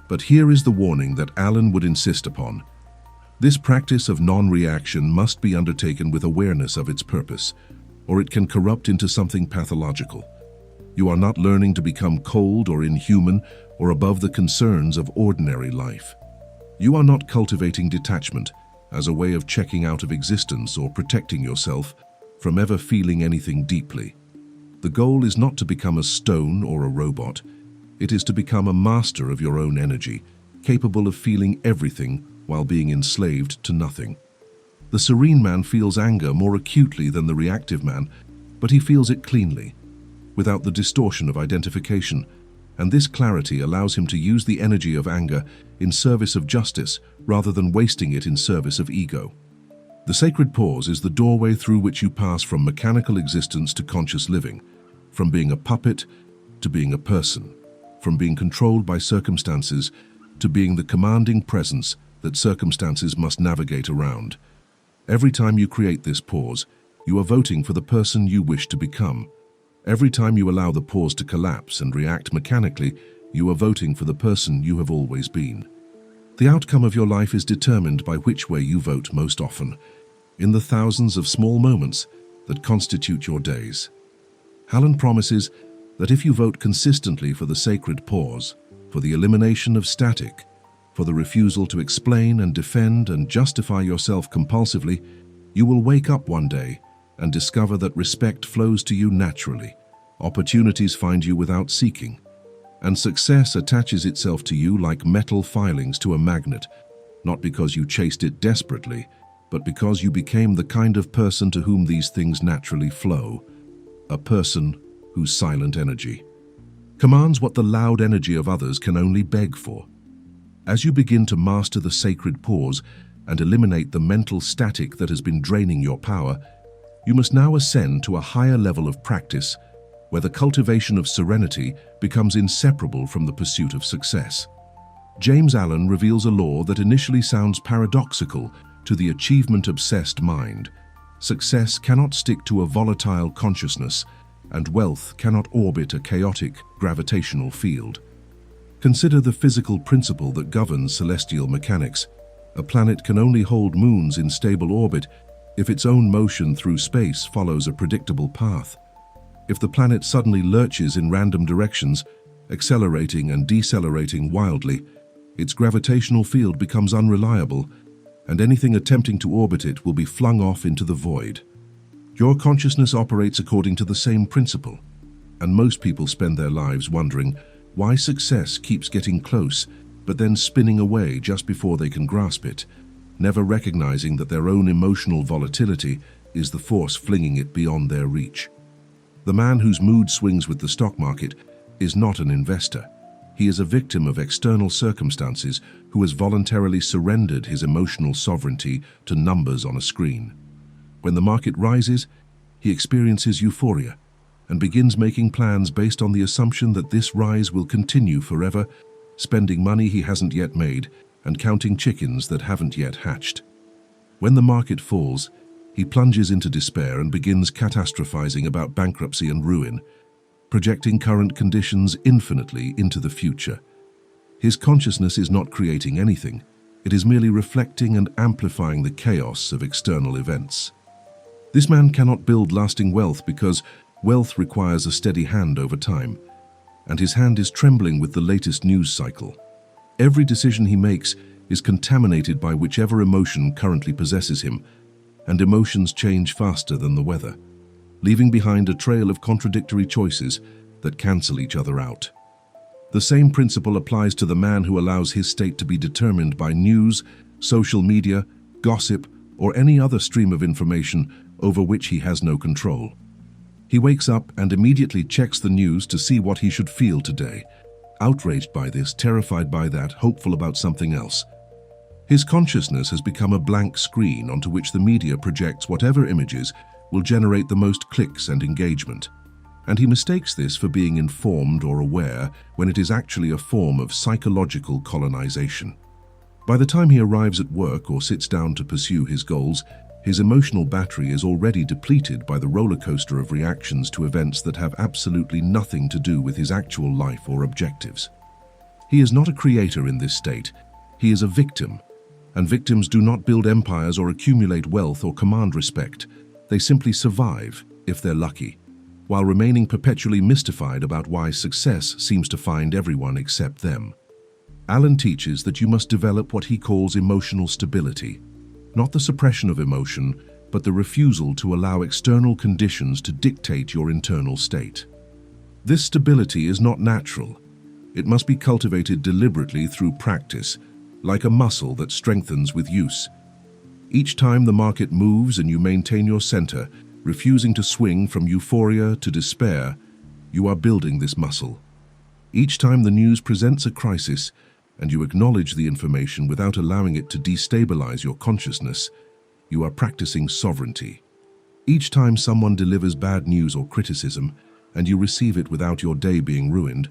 But here is the warning that Alan would insist upon. This practice of non-reaction must be undertaken with awareness of its purpose, or it can corrupt into something pathological. You are not learning to become cold or inhuman or above the concerns of ordinary life. You are not cultivating detachment as a way of checking out of existence or protecting yourself from ever feeling anything deeply. The goal is not to become a stone or a robot. It is to become a master of your own energy, capable of feeling everything while being enslaved to nothing. The serene man feels anger more acutely than the reactive man, but he feels it cleanly, without the distortion of identification, and this clarity allows him to use the energy of anger in service of justice rather than wasting it in service of ego. The sacred pause is the doorway through which you pass from mechanical existence to conscious living, from being a puppet to being a person, from being controlled by circumstances to being the commanding presence that circumstances must navigate around. Every time you create this pause, you are voting for the person you wish to become. Every time you allow the pause to collapse and react mechanically, you are voting for the person you have always been. The outcome of your life is determined by which way you vote most often, in the thousands of small moments that constitute your days. Alan promises that if you vote consistently for the sacred pause, for the elimination of static, for the refusal to explain and defend and justify yourself compulsively, you will wake up one day and discover that respect flows to you naturally, opportunities find you without seeking, and success attaches itself to you like metal filings to a magnet, not because you chased it desperately, but because you became the kind of person to whom these things naturally flow, a person whose silent energy commands what the loud energy of others can only beg for. As you begin to master the sacred pause and eliminate the mental static that has been draining your power, you must now ascend to a higher level of practice where the cultivation of serenity becomes inseparable from the pursuit of success. James Allen reveals a law that initially sounds paradoxical to the achievement-obsessed mind. Success cannot stick to a volatile consciousness, and wealth cannot orbit a chaotic gravitational field. Consider the physical principle that governs celestial mechanics. A planet can only hold moons in stable orbit if its own motion through space follows a predictable path, if the planet suddenly lurches in random directions, accelerating and decelerating wildly, its gravitational field becomes unreliable, and anything attempting to orbit it will be flung off into the void. Your consciousness operates according to the same principle, and most people spend their lives wondering why success keeps getting close, but then spinning away just before they can grasp it, never recognizing that their own emotional volatility is the force flinging it beyond their reach. The man whose mood swings with the stock market is not an investor. He is a victim of external circumstances who has voluntarily surrendered his emotional sovereignty to numbers on a screen. When the market rises, he experiences euphoria and begins making plans based on the assumption that this rise will continue forever, spending money he hasn't yet made and counting chickens that haven't yet hatched. When the market falls, he plunges into despair and begins catastrophizing about bankruptcy and ruin, projecting current conditions infinitely into the future. His consciousness is not creating anything. It is merely reflecting and amplifying the chaos of external events. This man cannot build lasting wealth because wealth requires a steady hand over time, and his hand is trembling with the latest news cycle. Every decision he makes is contaminated by whichever emotion currently possesses him, and emotions change faster than the weather, leaving behind a trail of contradictory choices that cancel each other out. The same principle applies to the man who allows his state to be determined by news, social media, gossip, or any other stream of information over which he has no control. He wakes up and immediately checks the news to see what he should feel today, outraged by this, terrified by that, hopeful about something else. His consciousness has become a blank screen onto which the media projects whatever images will generate the most clicks and engagement, and he mistakes this for being informed or aware when it is actually a form of psychological colonization. By the time he arrives at work or sits down to pursue his goals, his emotional battery is already depleted by the roller coaster of reactions to events that have absolutely nothing to do with his actual life or objectives. He is not a creator in this state, he is a victim, and victims do not build empires or accumulate wealth or command respect. They simply survive, if they're lucky, while remaining perpetually mystified about why success seems to find everyone except them. Alan teaches that you must develop what he calls emotional stability, not the suppression of emotion, but the refusal to allow external conditions to dictate your internal state. This stability is not natural. It must be cultivated deliberately through practice, like a muscle that strengthens with use. Each time the market moves and you maintain your center, refusing to swing from euphoria to despair, you are building this muscle. Each time the news presents a crisis, and you acknowledge the information without allowing it to destabilize your consciousness, you are practicing sovereignty. Each time someone delivers bad news or criticism, and you receive it without your day being ruined,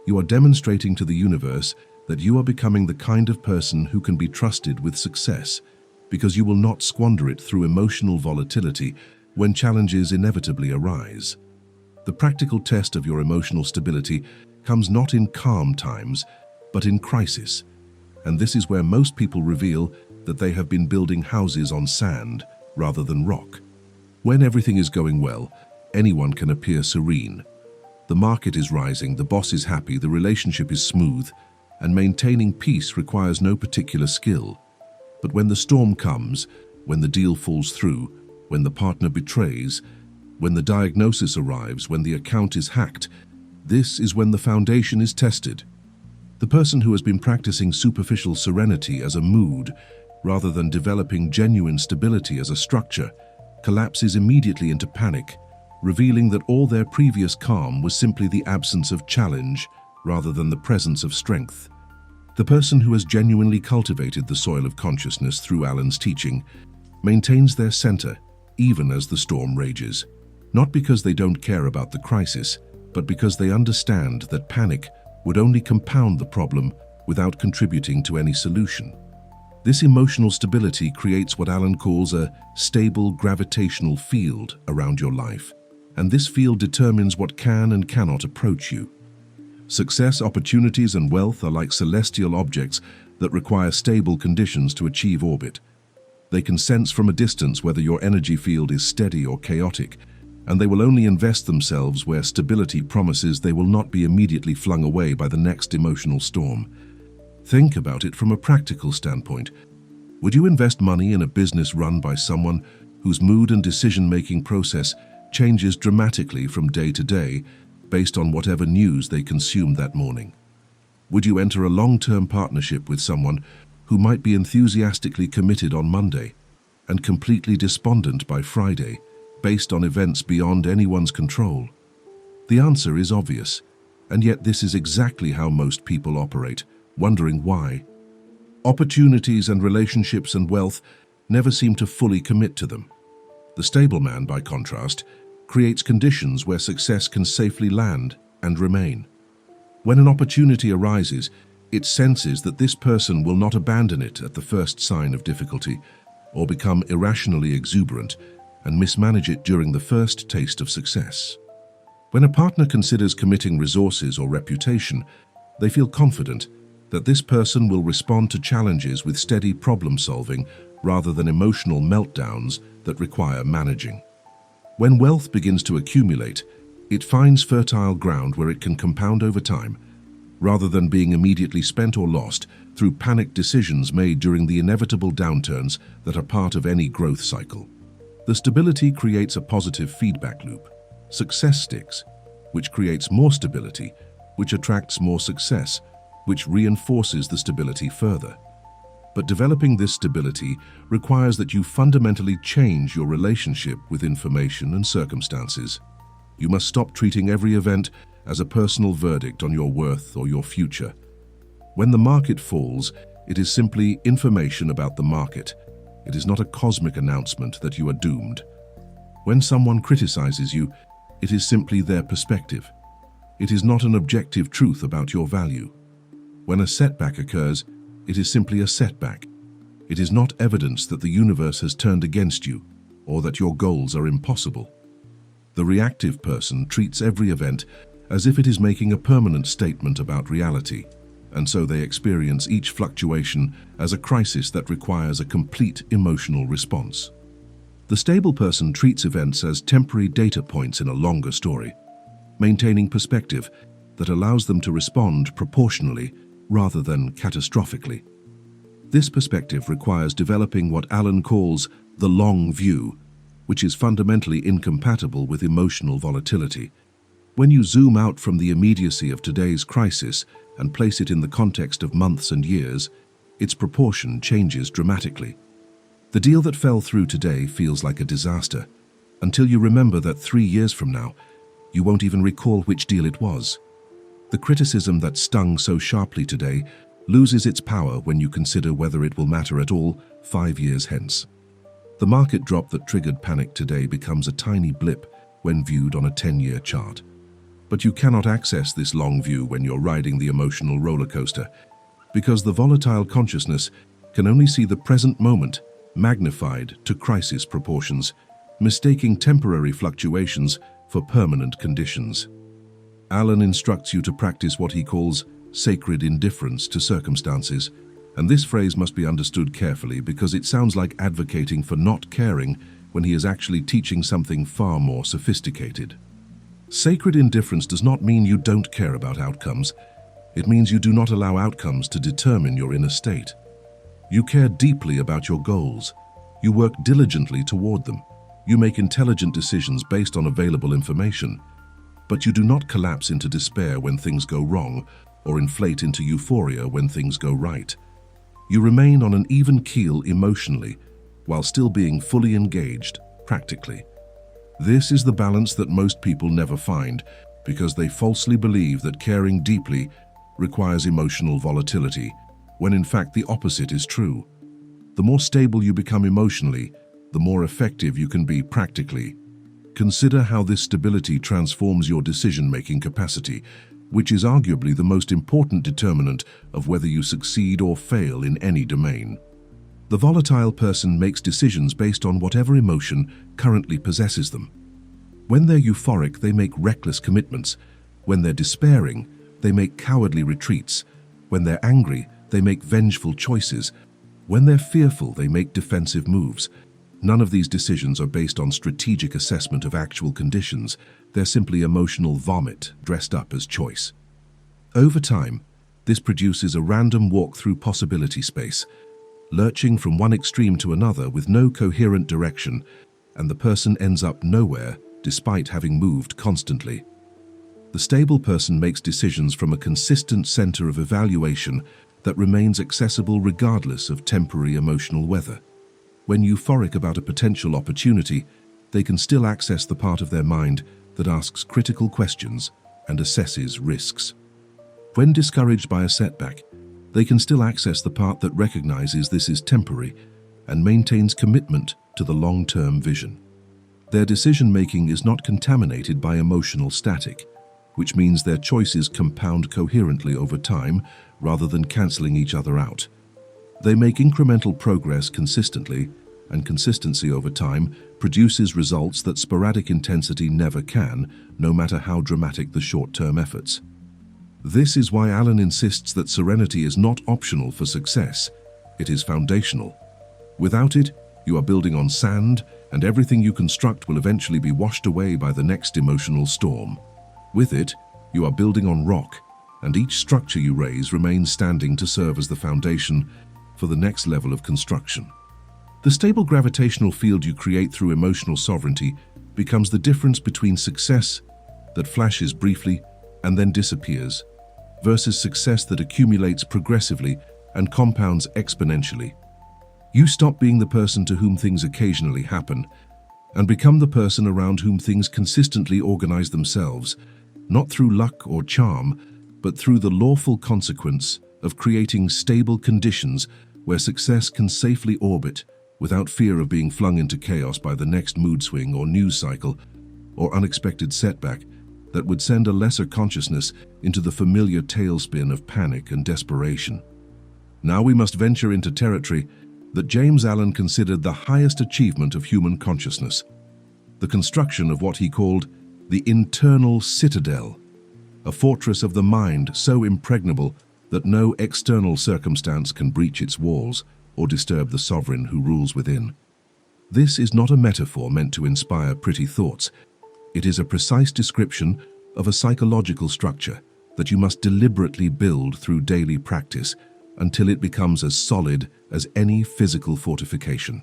you are demonstrating to the universe that you are becoming the kind of person who can be trusted with success, because you will not squander it through emotional volatility when challenges inevitably arise. The practical test of your emotional stability comes not in calm times, but in crisis, and this is where most people reveal that they have been building houses on sand rather than rock. When everything is going well, anyone can appear serene. The market is rising, the boss is happy, the relationship is smooth, and maintaining peace requires no particular skill. But when the storm comes, when the deal falls through, when the partner betrays, when the diagnosis arrives, when the account is hacked, this is when the foundation is tested. The person who has been practicing superficial serenity as a mood, rather than developing genuine stability as a structure, collapses immediately into panic, revealing that all their previous calm was simply the absence of challenge rather than the presence of strength. The person who has genuinely cultivated the soil of consciousness through Alan's teaching maintains their center even as the storm rages, not because they don't care about the crisis, but because they understand that panic would only compound the problem without contributing to any solution. This emotional stability creates what Alan calls a stable gravitational field around your life, and this field determines what can and cannot approach you. Success, opportunities, and wealth are like celestial objects that require stable conditions to achieve orbit. They can sense from a distance whether your energy field is steady or chaotic, and they will only invest themselves where stability promises they will not be immediately flung away by the next emotional storm. Think about it from a practical standpoint. Would you invest money in a business run by someone whose mood and decision-making process changes dramatically from day to day based on whatever news they consumed that morning? Would you enter a long-term partnership with someone who might be enthusiastically committed on Monday and completely despondent by Friday, based on events beyond anyone's control? The answer is obvious, and yet this is exactly how most people operate, wondering why. Opportunities and relationships and wealth never seem to fully commit to them. The stable man, by contrast, creates conditions where success can safely land and remain. When an opportunity arises, it senses that this person will not abandon it at the first sign of difficulty, or become irrationally exuberant and mismanage it during the first taste of success. When a partner considers committing resources or reputation, they feel confident that this person will respond to challenges with steady problem-solving rather than emotional meltdowns that require managing. When wealth begins to accumulate, it finds fertile ground where it can compound over time, rather than being immediately spent or lost through panicked decisions made during the inevitable downturns that are part of any growth cycle. The stability creates a positive feedback loop. Success sticks, which creates more stability, which attracts more success, which reinforces the stability further. But developing this stability requires that you fundamentally change your relationship with information and circumstances. You must stop treating every event as a personal verdict on your worth or your future. When the market falls, it is simply information about the market. It is not a cosmic announcement that you are doomed. When someone criticizes you, it is simply their perspective. It is not an objective truth about your value. When a setback occurs, it is simply a setback. It is not evidence that the universe has turned against you or that your goals are impossible. The reactive person treats every event as if it is making a permanent statement about reality, and so they experience each fluctuation as a crisis that requires a complete emotional response. The stable person treats events as temporary data points in a longer story, maintaining perspective that allows them to respond proportionally rather than catastrophically. This perspective requires developing what Alan calls the long view, which is fundamentally incompatible with emotional volatility. When you zoom out from the immediacy of today's crisis and place it in the context of months and years, its proportion changes dramatically. The deal that fell through today feels like a disaster, until you remember that 3 years from now, you won't even recall which deal it was. The criticism that stung so sharply today loses its power when you consider whether it will matter at all 5 years hence. The market drop that triggered panic today becomes a tiny blip when viewed on a 10-year chart. But you cannot access this long view when you're riding the emotional roller coaster, because the volatile consciousness can only see the present moment magnified to crisis proportions, mistaking temporary fluctuations for permanent conditions. Alan instructs you to practice what he calls sacred indifference to circumstances, and this phrase must be understood carefully because it sounds like advocating for not caring when he is actually teaching something far more sophisticated. Sacred indifference does not mean you don't care about outcomes. It means you do not allow outcomes to determine your inner state. You care deeply about your goals. You work diligently toward them. You make intelligent decisions based on available information. But you do not collapse into despair when things go wrong or inflate into euphoria when things go right. You remain on an even keel emotionally while still being fully engaged practically. This is the balance that most people never find because they falsely believe that caring deeply requires emotional volatility, when in fact the opposite is true. The more stable you become emotionally, the more effective you can be practically. Consider how this stability transforms your decision-making capacity, which is arguably the most important determinant of whether you succeed or fail in any domain. The volatile person makes decisions based on whatever emotion currently possesses them. When they're euphoric, they make reckless commitments. When they're despairing, they make cowardly retreats. When they're angry, they make vengeful choices. When they're fearful, they make defensive moves. None of these decisions are based on strategic assessment of actual conditions. They're simply emotional vomit dressed up as choice. Over time, this produces a random walk through possibility space, lurching from one extreme to another with no coherent direction, and the person ends up nowhere despite having moved constantly. The stable person makes decisions from a consistent center of evaluation that remains accessible regardless of temporary emotional weather. When euphoric about a potential opportunity, they can still access the part of their mind that asks critical questions and assesses risks. When discouraged by a setback, they can still access the part that recognizes this is temporary and maintains commitment to the long-term vision. Their decision-making is not contaminated by emotional static, which means their choices compound coherently over time rather than canceling each other out. They make incremental progress consistently, and consistency over time produces results that sporadic intensity never can, no matter how dramatic the short-term efforts. This is why Alan insists that serenity is not optional for success. It is foundational. Without it, you are building on sand, and everything you construct will eventually be washed away by the next emotional storm. With it, you are building on rock, and each structure you raise remains standing to serve as the foundation for the next level of construction. The stable gravitational field you create through emotional sovereignty becomes the difference between success that flashes briefly and then disappears, versus success that accumulates progressively and compounds exponentially. You stop being the person to whom things occasionally happen and become the person around whom things consistently organize themselves, not through luck or charm, but through the lawful consequence of creating stable conditions where success can safely orbit without fear of being flung into chaos by the next mood swing or news cycle or unexpected setback that would send a lesser consciousness into the familiar tailspin of panic and desperation. Now we must venture into territory that James Allen considered the highest achievement of human consciousness, the construction of what he called the internal citadel, a fortress of the mind so impregnable that no external circumstance can breach its walls or disturb the sovereign who rules within. This is not a metaphor meant to inspire pretty thoughts. It is a precise description of a psychological structure that you must deliberately build through daily practice until it becomes as solid as any physical fortification.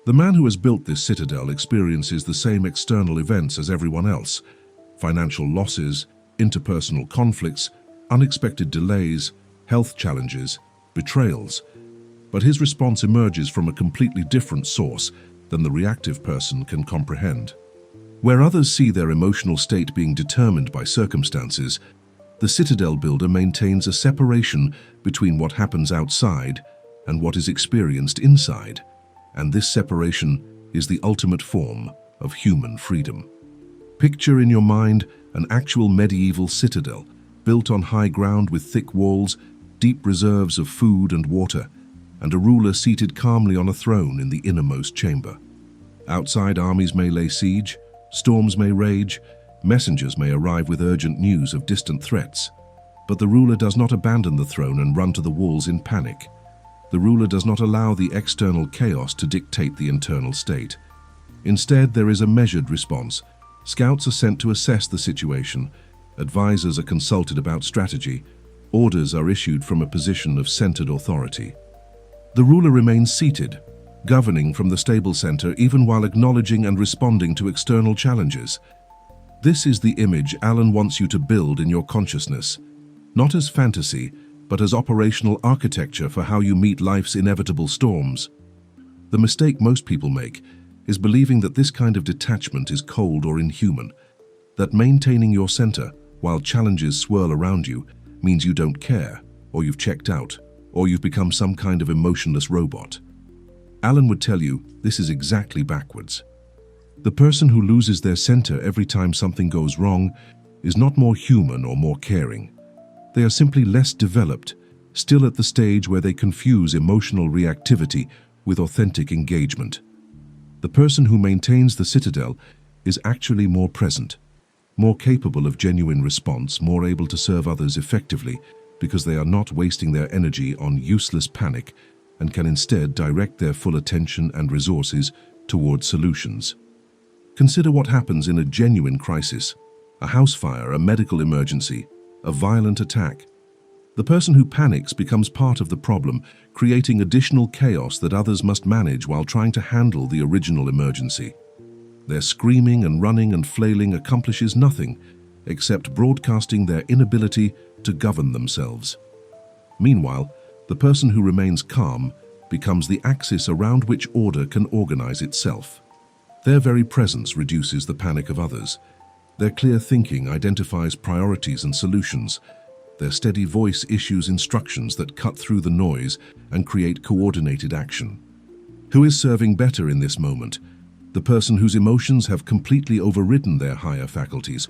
The man who has built this citadel experiences the same external events as everyone else: financial losses, interpersonal conflicts, unexpected delays, health challenges, betrayals. But his response emerges from a completely different source than the reactive person can comprehend. Where others see their emotional state being determined by circumstances, the citadel builder maintains a separation between what happens outside and what is experienced inside, and this separation is the ultimate form of human freedom. Picture in your mind an actual medieval citadel, built on high ground with thick walls, deep reserves of food and water, and a ruler seated calmly on a throne in the innermost chamber. Outside, armies may lay siege, storms may rage, messengers may arrive with urgent news of distant threats. But the ruler does not abandon the throne and run to the walls in panic. The ruler does not allow the external chaos to dictate the internal state. Instead, there is a measured response. Scouts are sent to assess the situation, advisors are consulted about strategy, orders are issued from a position of centered authority. The ruler remains seated, governing from the stable center even while acknowledging and responding to external challenges. This is the image Alan wants you to build in your consciousness, not as fantasy, but as operational architecture for how you meet life's inevitable storms. The mistake most people make is believing that this kind of detachment is cold or inhuman, that maintaining your center while challenges swirl around you means you don't care, or you've checked out, or you've become some kind of emotionless robot. Alan would tell you this is exactly backwards. The person who loses their center every time something goes wrong is not more human or more caring. They are simply less developed, still at the stage where they confuse emotional reactivity with authentic engagement. The person who maintains the citadel is actually more present, more capable of genuine response, more able to serve others effectively because they are not wasting their energy on useless panic and can instead direct their full attention and resources towards solutions. Consider what happens in a genuine crisis: a house fire, a medical emergency, a violent attack. The person who panics becomes part of the problem, creating additional chaos that others must manage while trying to handle the original emergency. Their screaming and running and flailing accomplishes nothing except broadcasting their inability to govern themselves. Meanwhile, the person who remains calm becomes the axis around which order can organize itself. Their very presence reduces the panic of others. Their clear thinking identifies priorities and solutions. Their steady voice issues instructions that cut through the noise and create coordinated action. Who is serving better in this moment? The person whose emotions have completely overridden their higher faculties,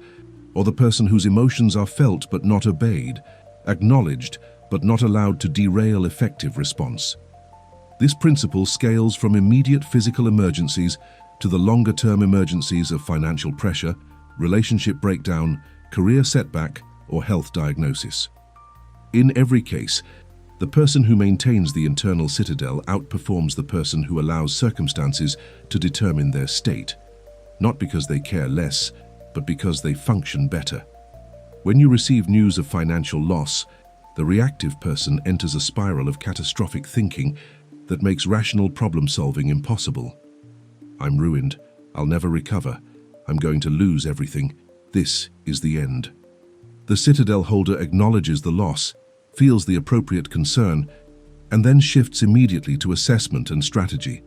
or the person whose emotions are felt but not obeyed, acknowledged but not allowed to derail effective response? This principle scales from immediate physical emergencies to the longer-term emergencies of financial pressure, relationship breakdown, career setback, or health diagnosis. In every case, the person who maintains the internal citadel outperforms the person who allows circumstances to determine their state, not because they care less, but because they function better. When you receive news of financial loss, the reactive person enters a spiral of catastrophic thinking that makes rational problem-solving impossible. I'm ruined. I'll never recover. I'm going to lose everything. This is the end. The citadel holder acknowledges the loss, feels the appropriate concern, and then shifts immediately to assessment and strategy.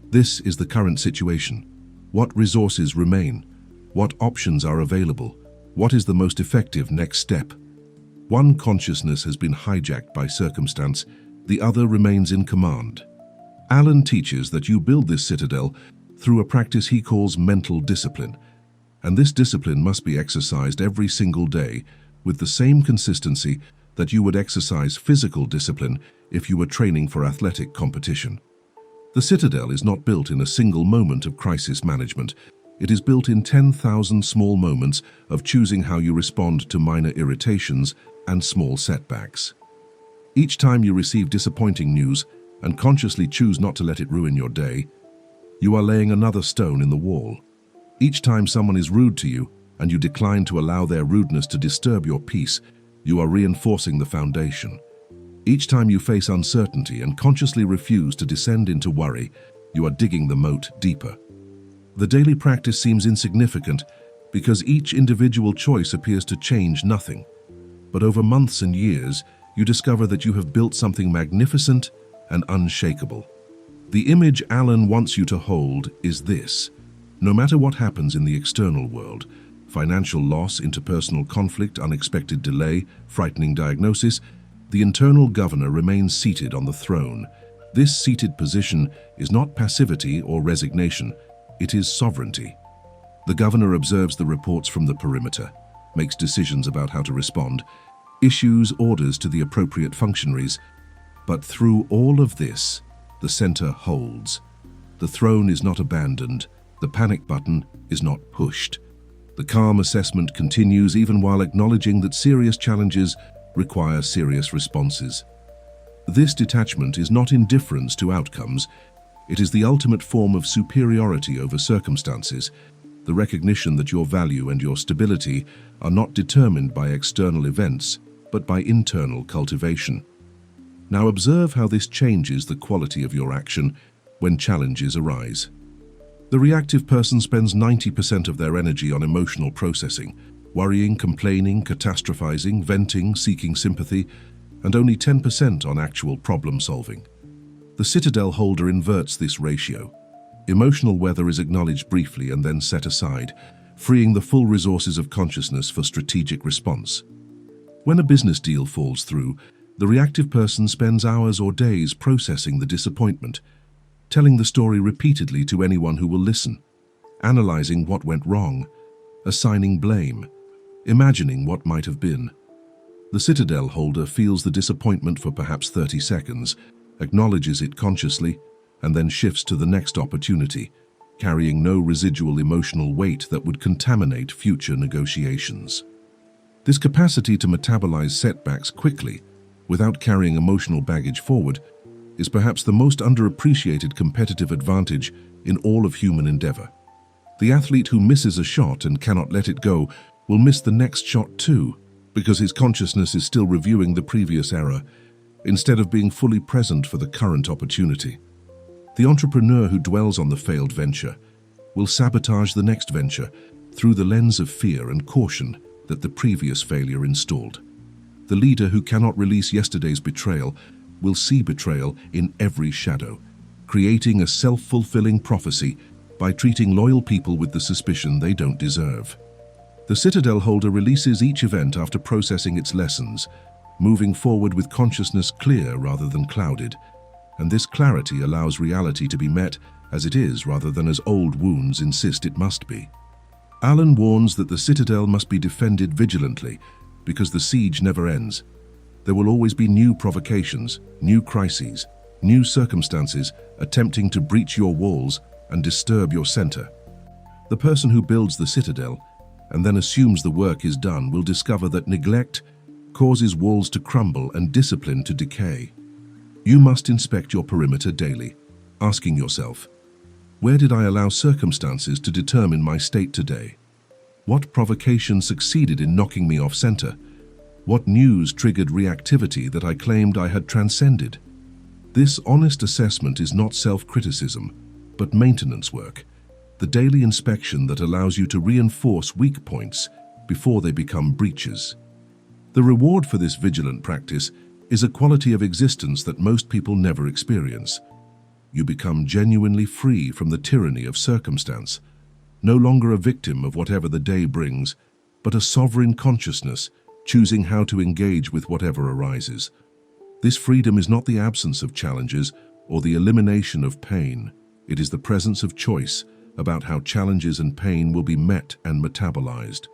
This is the current situation. What resources remain? What options are available? What is the most effective next step? One consciousness has been hijacked by circumstance, the other remains in command. Alan teaches that you build this citadel through a practice he calls mental discipline, and this discipline must be exercised every single day with the same consistency that you would exercise physical discipline if you were training for athletic competition. The citadel is not built in a single moment of crisis management. It is built in 10,000 small moments of choosing how you respond to minor irritations and small setbacks. Each time you receive disappointing news and consciously choose not to let it ruin your day, you are laying another stone in the wall. Each time someone is rude to you and you decline to allow their rudeness to disturb your peace, you are reinforcing the foundation. Each time you face uncertainty and consciously refuse to descend into worry, you are digging the moat deeper. The daily practice seems insignificant because each individual choice appears to change nothing. But over months and years, you discover that you have built something magnificent and unshakable. The image Alan wants you to hold is this: no matter what happens in the external world, financial loss, interpersonal conflict, unexpected delay, frightening diagnosis, the internal governor remains seated on the throne. This seated position is not passivity or resignation, it is sovereignty. The governor observes the reports from the perimeter, makes decisions about how to respond, issues orders to the appropriate functionaries. But through all of this, the center holds. The throne is not abandoned, the panic button is not pushed. The calm assessment continues even while acknowledging that serious challenges require serious responses. This detachment is not indifference to outcomes, it is the ultimate form of superiority over circumstances, the recognition that your value and your stability are not determined by external events, but by internal cultivation. Now observe how this changes the quality of your action when challenges arise. The reactive person spends 90% of their energy on emotional processing, worrying, complaining, catastrophizing, venting, seeking sympathy, and only 10% on actual problem solving. The citadel holder inverts this ratio. Emotional weather is acknowledged briefly and then set aside, freeing the full resources of consciousness for strategic response. When a business deal falls through, the reactive person spends hours or days processing the disappointment, telling the story repeatedly to anyone who will listen, analyzing what went wrong, assigning blame, imagining what might have been. The citadel holder feels the disappointment for perhaps 30 seconds, acknowledges it consciously, and then shifts to the next opportunity, carrying no residual emotional weight that would contaminate future negotiations. This capacity to metabolize setbacks quickly, without carrying emotional baggage forward, is perhaps the most underappreciated competitive advantage in all of human endeavor. The athlete who misses a shot and cannot let it go will miss the next shot too, because his consciousness is still reviewing the previous error, instead of being fully present for the current opportunity. The entrepreneur who dwells on the failed venture will sabotage the next venture through the lens of fear and caution that the previous failure installed. The leader who cannot release yesterday's betrayal will see betrayal in every shadow, creating a self-fulfilling prophecy by treating loyal people with the suspicion they don't deserve. The Citadel holder releases each event after processing its lessons, moving forward with consciousness clear rather than clouded, and this clarity allows reality to be met as it is rather than as old wounds insist it must be. Allen warns that the Citadel must be defended vigilantly because the siege never ends. There will always be new provocations, new crises, new circumstances attempting to breach your walls and disturb your center. The person who builds the Citadel and then assumes the work is done will discover that neglect causes walls to crumble and discipline to decay. You must inspect your perimeter daily, asking yourself, where did I allow circumstances to determine my state today? What provocation succeeded in knocking me off center? What news triggered reactivity that I claimed I had transcended? This honest assessment is not self-criticism, but maintenance work, the daily inspection that allows you to reinforce weak points before they become breaches. The reward for this vigilant practice is a quality of existence that most people never experience. You become genuinely free from the tyranny of circumstance, no longer a victim of whatever the day brings, but a sovereign consciousness choosing how to engage with whatever arises. This freedom is not the absence of challenges or the elimination of pain. It is the presence of choice about how challenges and pain will be met and metabolized.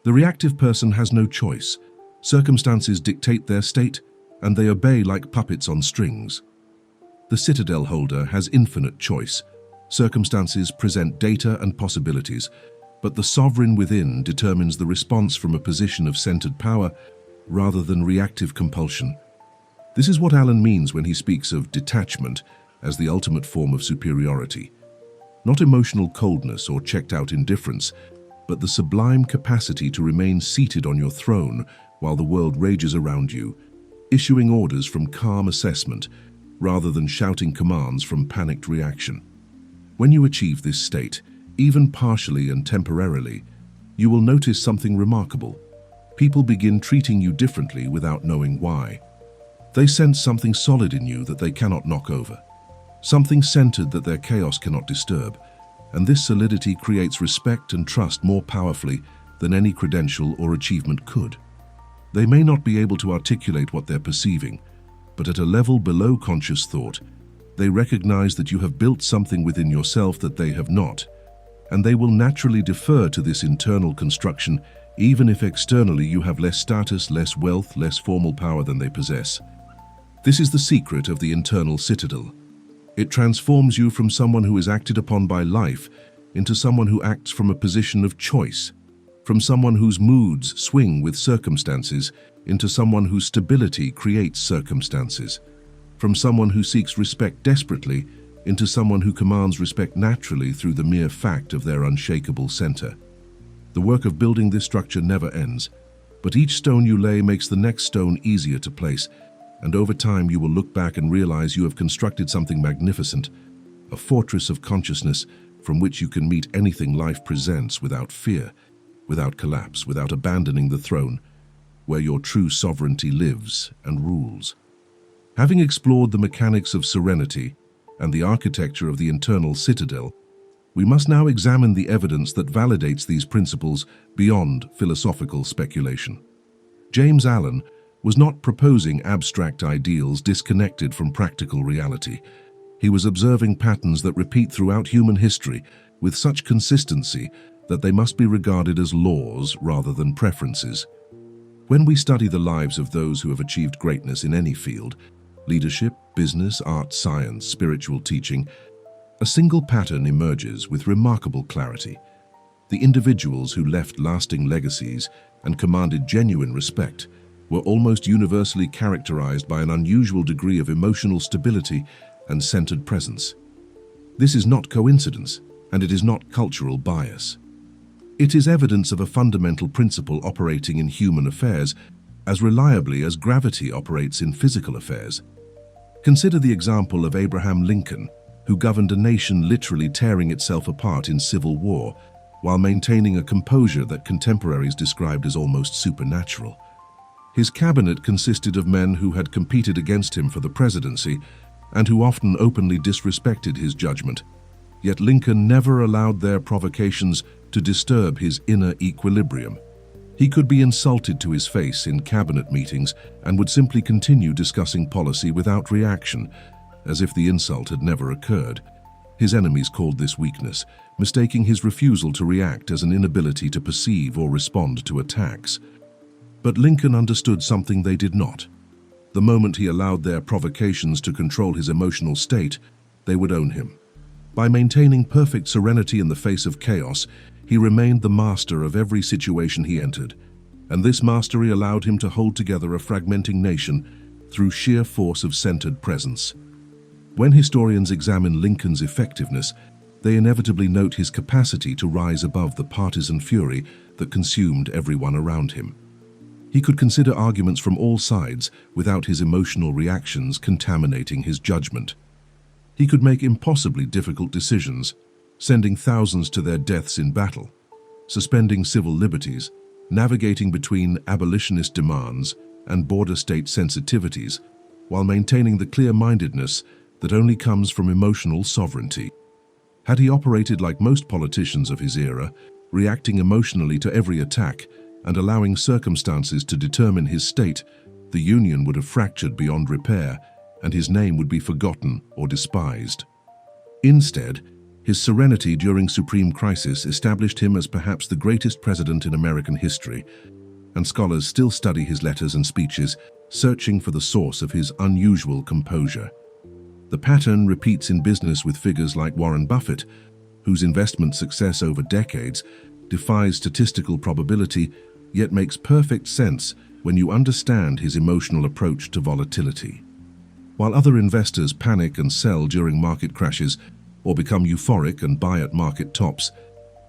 The reactive person has no choice. Circumstances dictate their state, and they obey like puppets on strings. The Citadel holder has infinite choice. Circumstances present data and possibilities, but the sovereign within determines the response from a position of centered power rather than reactive compulsion. This is what Allen means when he speaks of detachment as the ultimate form of superiority. Not emotional coldness or checked-out indifference, but the sublime capacity to remain seated on your throne while the world rages around you, issuing orders from calm assessment rather than shouting commands from panicked reaction. When you achieve this state, even partially and temporarily, you will notice something remarkable. People begin treating you differently without knowing why. They sense something solid in you that they cannot knock over, something centered that their chaos cannot disturb, and this solidity creates respect and trust more powerfully than any credential or achievement could. They may not be able to articulate what they're perceiving, but at a level below conscious thought, they recognize that you have built something within yourself that they have not, and they will naturally defer to this internal construction even if externally you have less status, less wealth, less formal power than they possess. This is the secret of the internal citadel. It transforms you from someone who is acted upon by life into someone who acts from a position of choice, from someone whose moods swing with circumstances into someone whose stability creates circumstances, from someone who seeks respect desperately into someone who commands respect naturally through the mere fact of their unshakable center. The work of building this structure never ends, but each stone you lay makes the next stone easier to place, and over time you will look back and realize you have constructed something magnificent, a fortress of consciousness from which you can meet anything life presents without fear, without collapse, without abandoning the throne, where your true sovereignty lives and rules. Having explored the mechanics of serenity and the architecture of the internal citadel, we must now examine the evidence that validates these principles beyond philosophical speculation. James Allen was not proposing abstract ideals disconnected from practical reality. He was observing patterns that repeat throughout human history with such consistency that they must be regarded as laws rather than preferences. When we study the lives of those who have achieved greatness in any field, leadership, business, art, science, spiritual teaching, a single pattern emerges with remarkable clarity. The individuals who left lasting legacies and commanded genuine respect were almost universally characterized by an unusual degree of emotional stability and centered presence. This is not coincidence, and it is not cultural bias. It is evidence of a fundamental principle operating in human affairs as reliably as gravity operates in physical affairs. Consider the example of Abraham Lincoln, who governed a nation literally tearing itself apart in civil war, while maintaining a composure that contemporaries described as almost supernatural. His cabinet consisted of men who had competed against him for the presidency and who often openly disrespected his judgment. Yet Lincoln never allowed their provocations to disturb his inner equilibrium. He could be insulted to his face in cabinet meetings and would simply continue discussing policy without reaction, as if the insult had never occurred. His enemies called this weakness, mistaking his refusal to react as an inability to perceive or respond to attacks. But Lincoln understood something they did not. The moment he allowed their provocations to control his emotional state, they would own him. By maintaining perfect serenity in the face of chaos, he remained the master of every situation he entered, and this mastery allowed him to hold together a fragmenting nation through sheer force of centered presence. When historians examine Lincoln's effectiveness, they inevitably note his capacity to rise above the partisan fury that consumed everyone around him. He could consider arguments from all sides without his emotional reactions contaminating his judgment. He could make impossibly difficult decisions, sending thousands to their deaths in battle, suspending civil liberties, navigating between abolitionist demands and border state sensitivities, while maintaining the clear-mindedness that only comes from emotional sovereignty. Had he operated like most politicians of his era, reacting emotionally to every attack and allowing circumstances to determine his state, the Union would have fractured beyond repair, and his name would be forgotten or despised. Instead, his serenity during supreme crisis established him as perhaps the greatest president in American history, and scholars still study his letters and speeches, searching for the source of his unusual composure. The pattern repeats in business with figures like Warren Buffett, whose investment success over decades defies statistical probability, yet makes perfect sense when you understand his emotional approach to volatility. While other investors panic and sell during market crashes or become euphoric and buy at market tops,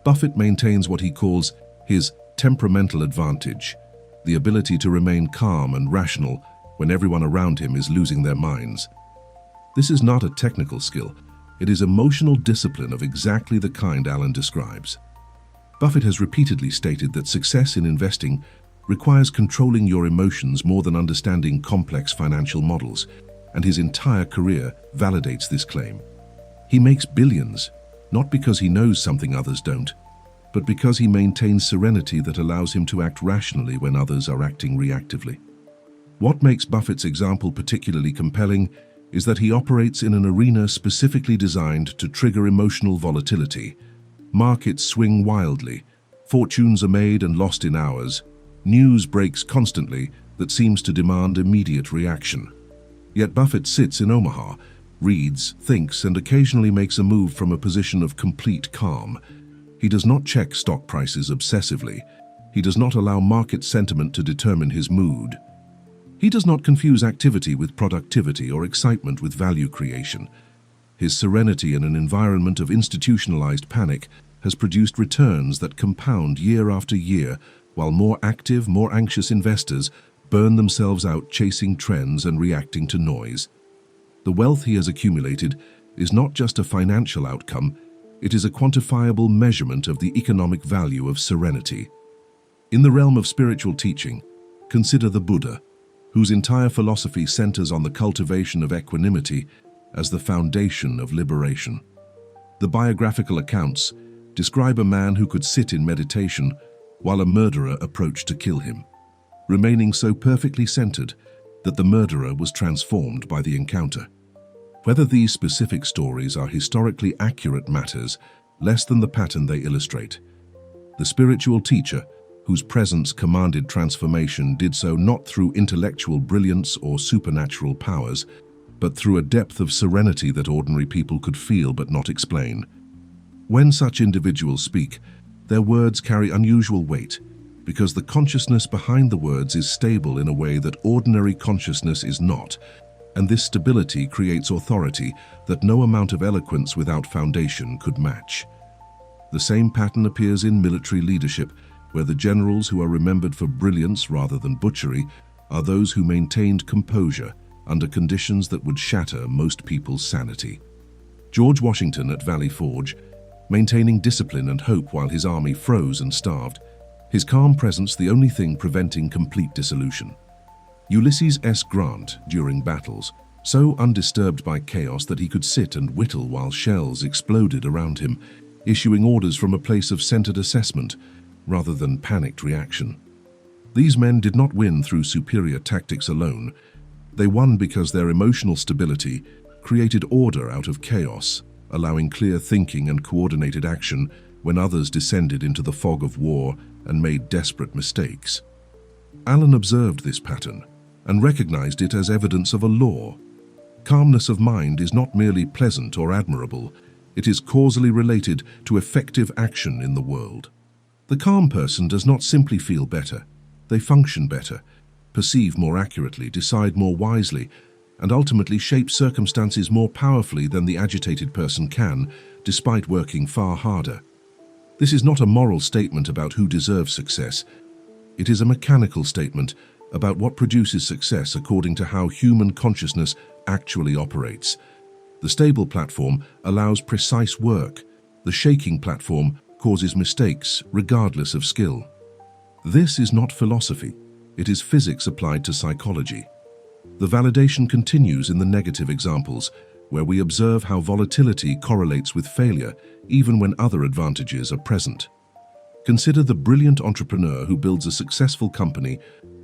Buffett maintains what he calls his temperamental advantage, the ability to remain calm and rational when everyone around him is losing their minds. This is not a technical skill, it is emotional discipline of exactly the kind Allen describes. Buffett has repeatedly stated that success in investing requires controlling your emotions more than understanding complex financial models, and his entire career validates this claim. He makes billions, not because he knows something others don't, but because he maintains serenity that allows him to act rationally when others are acting reactively. What makes Buffett's example particularly compelling is that he operates in an arena specifically designed to trigger emotional volatility. Markets swing wildly, fortunes are made and lost in hours, news breaks constantly that seems to demand immediate reaction. Yet Buffett sits in Omaha, reads, thinks, and occasionally makes a move from a position of complete calm. He does not check stock prices obsessively. He does not allow market sentiment to determine his mood. He does not confuse activity with productivity or excitement with value creation. His serenity in an environment of institutionalized panic has produced returns that compound year after year, while more active, more anxious investors burn themselves out chasing trends and reacting to noise. The wealth he has accumulated is not just a financial outcome, it is a quantifiable measurement of the economic value of serenity. In the realm of spiritual teaching, consider the Buddha, whose entire philosophy centers on the cultivation of equanimity as the foundation of liberation. The biographical accounts describe a man who could sit in meditation while a murderer approached to kill him, remaining so perfectly centered that the murderer was transformed by the encounter. Whether these specific stories are historically accurate matters less than the pattern they illustrate. The spiritual teacher, whose presence commanded transformation, did so not through intellectual brilliance or supernatural powers, but through a depth of serenity that ordinary people could feel but not explain. When such individuals speak, their words carry unusual weight, because the consciousness behind the words is stable in a way that ordinary consciousness is not, and this stability creates authority that no amount of eloquence without foundation could match. The same pattern appears in military leadership, where the generals who are remembered for brilliance rather than butchery are those who maintained composure under conditions that would shatter most people's sanity. George Washington at Valley Forge, maintaining discipline and hope while his army froze and starved, his calm presence the only thing preventing complete dissolution. Ulysses S. Grant during battles, so undisturbed by chaos that he could sit and whittle while shells exploded around him, issuing orders from a place of centered assessment rather than panicked reaction. These men did not win through superior tactics alone. They won because their emotional stability created order out of chaos, allowing clear thinking and coordinated action when others descended into the fog of war and made desperate mistakes. Allen observed this pattern and recognized it as evidence of a law. Calmness of mind is not merely pleasant or admirable, it is causally related to effective action in the world. The calm person does not simply feel better, they function better, perceive more accurately, decide more wisely, and ultimately shape circumstances more powerfully than the agitated person can, despite working far harder. This is not a moral statement about who deserves success. It is a mechanical statement about what produces success according to how human consciousness actually operates. The stable platform allows precise work. The shaking platform causes mistakes regardless of skill. This is not philosophy. It is physics applied to psychology. The validation continues in the negative examples, where we observe how volatility correlates with failure even when other advantages are present. Consider the brilliant entrepreneur who builds a successful company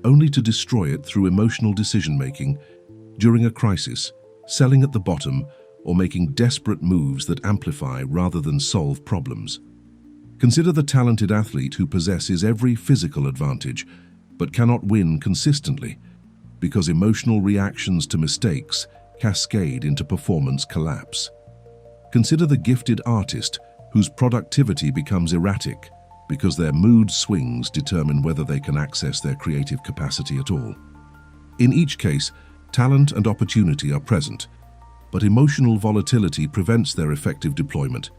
only to destroy it through emotional decision-making during a crisis, selling at the bottom, or making desperate moves that amplify rather than solve problems. Consider the talented athlete who possesses every physical advantage but cannot win consistently because emotional reactions to mistakes cascade into performance collapse. Consider the gifted artist whose productivity becomes erratic because their mood swings determine whether they can access their creative capacity at all. In each case, talent and opportunity are present, but emotional volatility prevents their effective deployment,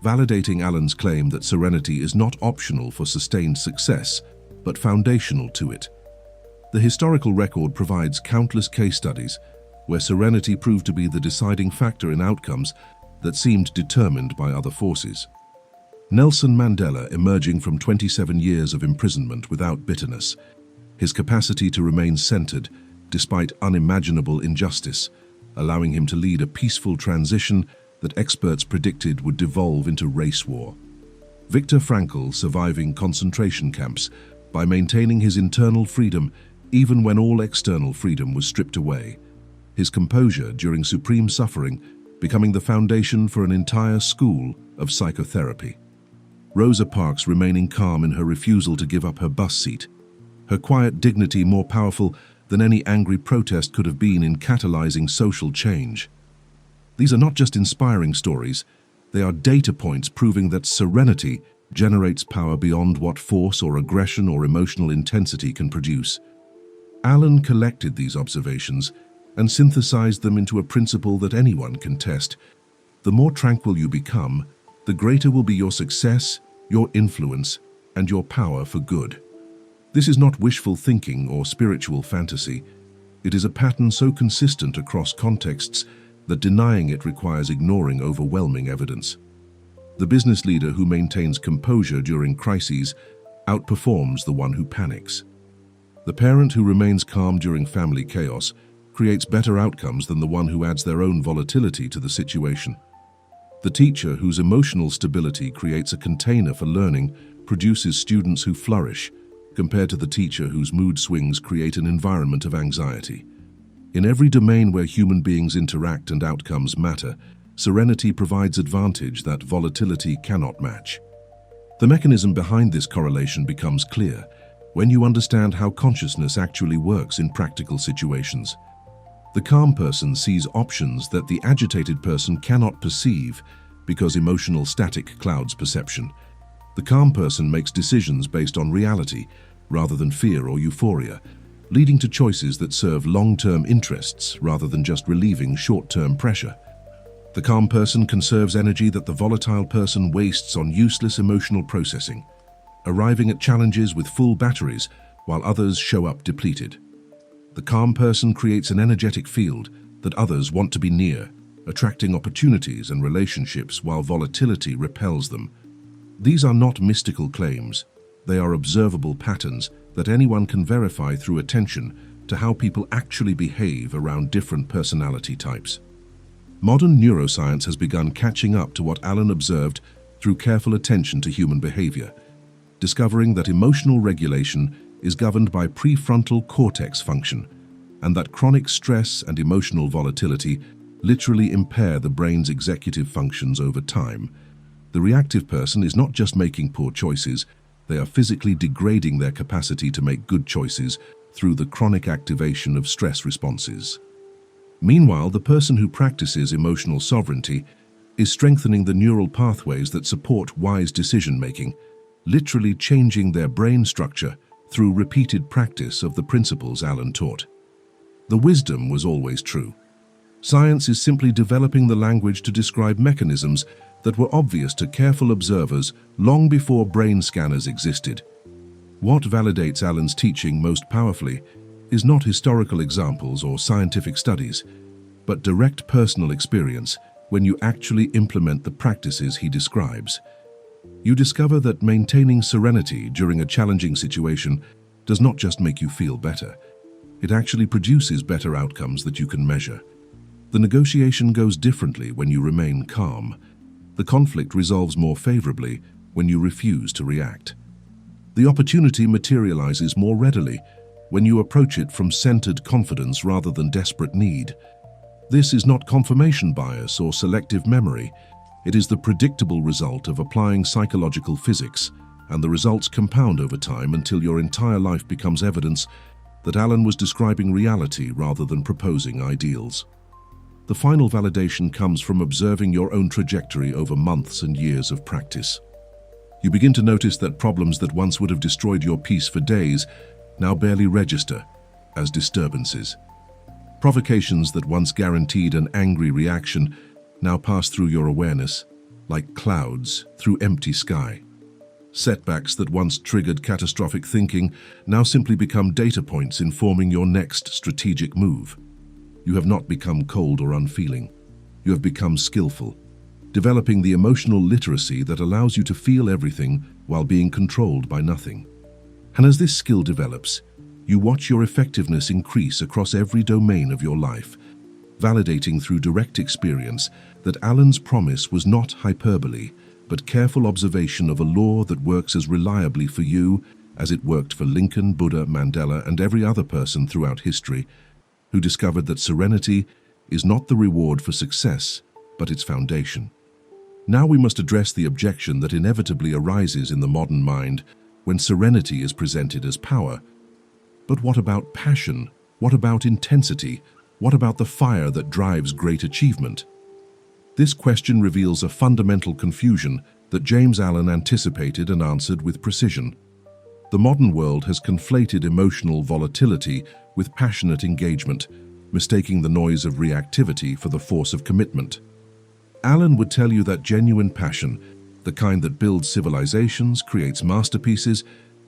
validating Allen's claim that serenity is not optional for sustained success, but foundational to it. The historical record provides countless case studies where serenity proved to be the deciding factor in outcomes that seemed determined by other forces. Nelson Mandela emerging from 27 years of imprisonment without bitterness, his capacity to remain centered despite unimaginable injustice, allowing him to lead a peaceful transition that experts predicted would devolve into race war. Viktor Frankl surviving concentration camps by maintaining his internal freedom even when all external freedom was stripped away, his composure during supreme suffering becoming the foundation for an entire school of psychotherapy. Rosa Parks remaining calm in her refusal to give up her bus seat, her quiet dignity more powerful than any angry protest could have been in catalyzing social change. These are not just inspiring stories, they are data points proving that serenity generates power beyond what force or aggression or emotional intensity can produce. Allen collected these observations and synthesized them into a principle that anyone can test. The more tranquil you become, the greater will be your success, your influence, and your power for good. This is not wishful thinking or spiritual fantasy. It is a pattern so consistent across contexts that denying it requires ignoring overwhelming evidence. The business leader who maintains composure during crises outperforms the one who panics. The parent who remains calm during family chaos creates better outcomes than the one who adds their own volatility to the situation. The teacher whose emotional stability creates a container for learning produces students who flourish, compared to the teacher whose mood swings create an environment of anxiety. In every domain where human beings interact and outcomes matter, serenity provides advantage that volatility cannot match. The mechanism behind this correlation becomes clear when you understand how consciousness actually works in practical situations. The calm person sees options that the agitated person cannot perceive because emotional static clouds perception. The calm person makes decisions based on reality, rather than fear or euphoria, leading to choices that serve long-term interests rather than just relieving short-term pressure. The calm person conserves energy that the volatile person wastes on useless emotional processing, arriving at challenges with full batteries while others show up depleted. The calm person creates an energetic field that others want to be near, attracting opportunities and relationships while volatility repels them. These are not mystical claims. They are observable patterns that anyone can verify through attention to how people actually behave around different personality types. Modern neuroscience has begun catching up to what Allen observed through careful attention to human behavior, discovering that emotional regulation is governed by prefrontal cortex function, and that chronic stress and emotional volatility literally impair the brain's executive functions over time. The reactive person is not just making poor choices, they are physically degrading their capacity to make good choices through the chronic activation of stress responses. Meanwhile, the person who practices emotional sovereignty is strengthening the neural pathways that support wise decision-making, literally changing their brain structure through repeated practice of the principles Allen taught. The wisdom was always true. Science is simply developing the language to describe mechanisms that were obvious to careful observers long before brain scanners existed. What validates Allen's teaching most powerfully is not historical examples or scientific studies, but direct personal experience when you actually implement the practices he describes. You discover that maintaining serenity during a challenging situation does not just make you feel better. It actually produces better outcomes that you can measure. The negotiation goes differently when you remain calm. The conflict resolves more favorably when you refuse to react. The opportunity materializes more readily when you approach it from centered confidence rather than desperate need. This is not confirmation bias or selective memory. It is the predictable result of applying psychological physics, and the results compound over time until your entire life becomes evidence that Allen was describing reality rather than proposing ideals. The final validation comes from observing your own trajectory over months and years of practice. You begin to notice that problems that once would have destroyed your peace for days now barely register as disturbances. Provocations that once guaranteed an angry reaction now pass through your awareness like clouds through empty sky. Setbacks that once triggered catastrophic thinking now simply become data points informing your next strategic move. You have not become cold or unfeeling. You have become skillful, developing the emotional literacy that allows you to feel everything while being controlled by nothing. And as this skill develops, you watch your effectiveness increase across every domain of your life, validating through direct experience that Allen's promise was not hyperbole, but careful observation of a law that works as reliably for you as it worked for Lincoln, Buddha, Mandela, and every other person throughout history who discovered that serenity is not the reward for success, but its foundation. Now we must address the objection that inevitably arises in the modern mind when serenity is presented as power. But what about passion? What about intensity? What about the fire that drives great achievement? This question reveals a fundamental confusion that James Allen anticipated and answered with precision. The modern world has conflated emotional volatility with passionate engagement, mistaking the noise of reactivity for the force of commitment. Allen would tell you that genuine passion, the kind that builds civilizations, creates masterpieces,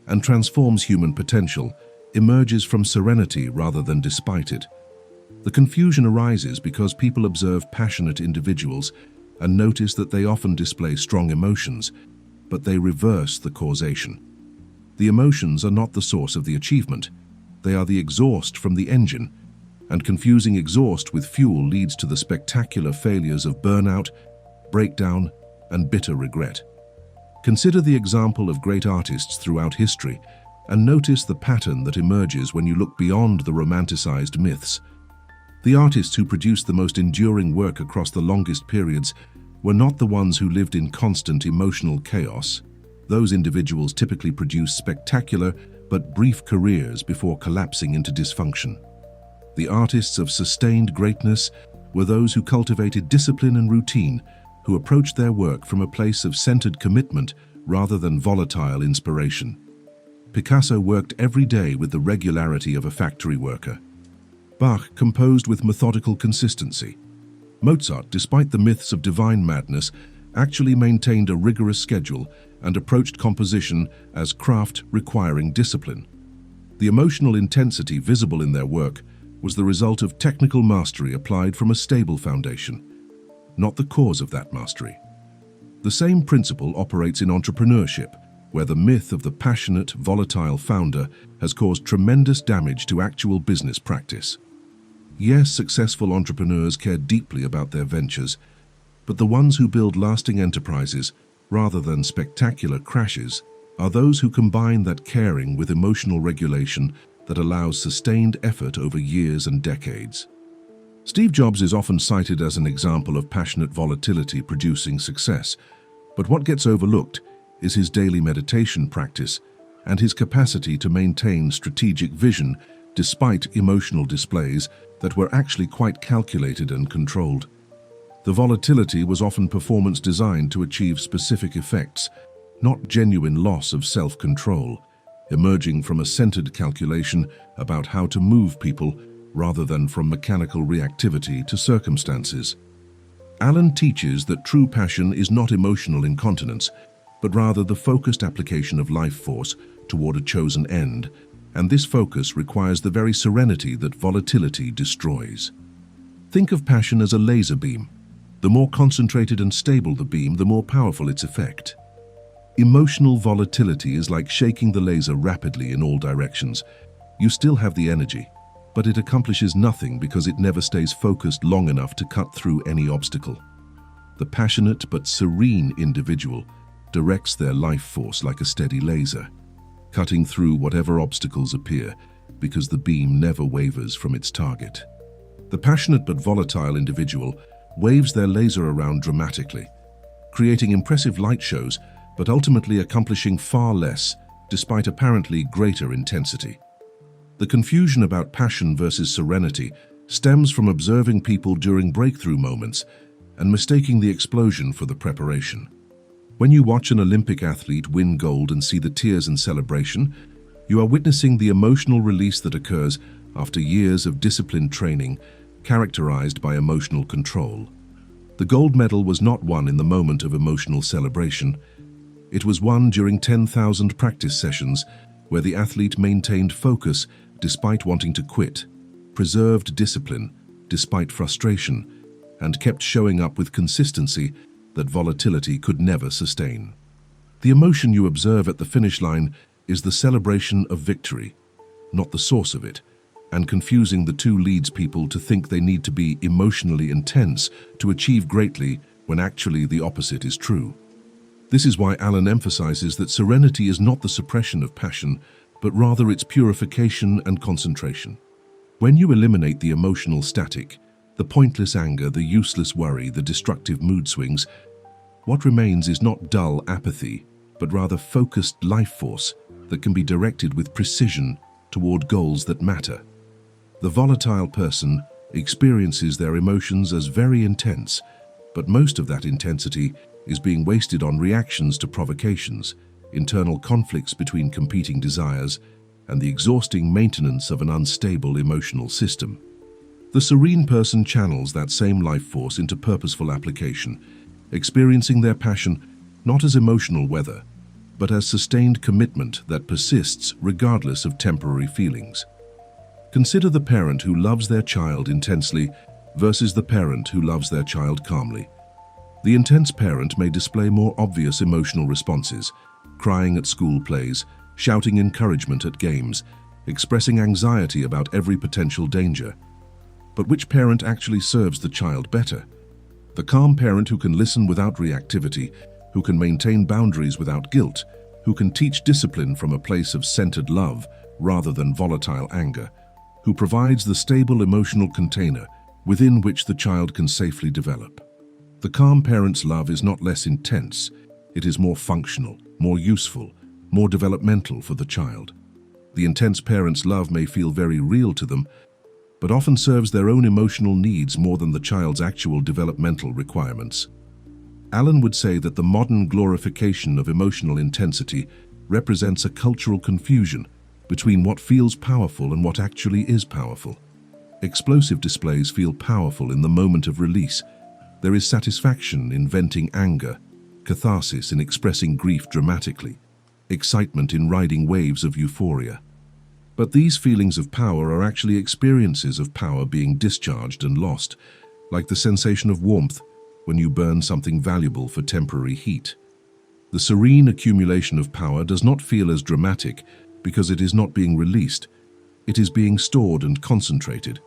and transforms human potential, emerges from serenity rather than despite it. The confusion arises because people observe passionate individuals and notice that they often display strong emotions, but they reverse the causation. The emotions are not the source of the achievement. They are the exhaust from the engine, and confusing exhaust with fuel leads to the spectacular failures of burnout, breakdown, and bitter regret. Consider the example of great artists throughout history and notice the pattern that emerges when you look beyond the romanticized myths. The artists who produced the most enduring work across the longest periods were not the ones who lived in constant emotional chaos. Those individuals typically produce spectacular but brief careers before collapsing into dysfunction. The artists of sustained greatness were those who cultivated discipline and routine, who approached their work from a place of centered commitment rather than volatile inspiration. Picasso worked every day with the regularity of a factory worker. Bach composed with methodical consistency. Mozart, despite the myths of divine madness, actually maintained a rigorous schedule and approached composition as craft requiring discipline. The emotional intensity visible in their work was the result of technical mastery applied from a stable foundation, not the cause of that mastery. The same principle operates in entrepreneurship, where the myth of the passionate, volatile founder has caused tremendous damage to actual business practice. Yes, successful entrepreneurs care deeply about their ventures, but the ones who build lasting enterprises, rather than spectacular crashes, are those who combine that caring with emotional regulation that allows sustained effort over years and decades. Steve Jobs is often cited as an example of passionate volatility producing success, but what gets overlooked is his daily meditation practice and his capacity to maintain strategic vision despite emotional displays that were actually quite calculated and controlled. The volatility was often performance designed to achieve specific effects, not genuine loss of self-control, emerging from a centered calculation about how to move people rather than from mechanical reactivity to circumstances. Alan teaches that true passion is not emotional incontinence, but rather the focused application of life force toward a chosen end, and this focus requires the very serenity that volatility destroys. Think of passion as a laser beam. The more concentrated and stable the beam, the more powerful its effect. Emotional volatility is like shaking the laser rapidly in all directions. You still have the energy, but it accomplishes nothing because it never stays focused long enough to cut through any obstacle. The passionate but serene individual directs their life force like a steady laser, cutting through whatever obstacles appear because the beam never wavers from its target. The passionate but volatile individual waves their laser around dramatically, creating impressive light shows but ultimately accomplishing far less despite apparently greater intensity. The confusion about passion versus serenity stems from observing people during breakthrough moments and mistaking the explosion for the preparation. When you watch an Olympic athlete win gold and see the tears and celebration, you are witnessing the emotional release that occurs after years of disciplined training characterized by emotional control. The gold medal was not won in the moment of emotional celebration. It was won during 10,000 practice sessions where the athlete maintained focus despite wanting to quit, preserved discipline despite frustration, and kept showing up with consistency that volatility could never sustain. The emotion you observe at the finish line is the celebration of victory, not the source of it, and confusing the two leads people to think they need to be emotionally intense to achieve greatly when actually the opposite is true. This is why Alan emphasizes that serenity is not the suppression of passion, but rather its purification and concentration. When you eliminate the emotional static, the pointless anger, the useless worry, the destructive mood swings, what remains is not dull apathy, but rather focused life force that can be directed with precision toward goals that matter. The volatile person experiences their emotions as very intense, but most of that intensity is being wasted on reactions to provocations, internal conflicts between competing desires, and the exhausting maintenance of an unstable emotional system. The serene person channels that same life force into purposeful application, experiencing their passion not as emotional weather, but as sustained commitment that persists regardless of temporary feelings. Consider the parent who loves their child intensely versus the parent who loves their child calmly. The intense parent may display more obvious emotional responses, crying at school plays, shouting encouragement at games, expressing anxiety about every potential danger. But which parent actually serves the child better? The calm parent who can listen without reactivity, who can maintain boundaries without guilt, who can teach discipline from a place of centered love rather than volatile anger, who provides the stable emotional container within which the child can safely develop. The calm parent's love is not less intense, it is more functional, more useful, more developmental for the child. The intense parent's love may feel very real to them, but often serves their own emotional needs more than the child's actual developmental requirements. Alan would say that the modern glorification of emotional intensity represents a cultural confusion between what feels powerful and what actually is powerful. Explosive displays feel powerful in the moment of release. There is satisfaction in venting anger, catharsis in expressing grief dramatically, excitement in riding waves of euphoria. But these feelings of power are actually experiences of power being discharged and lost, like the sensation of warmth when you burn something valuable for temporary heat. The serene accumulation of power does not feel as dramatic because it is not being released. It is being stored and concentrated,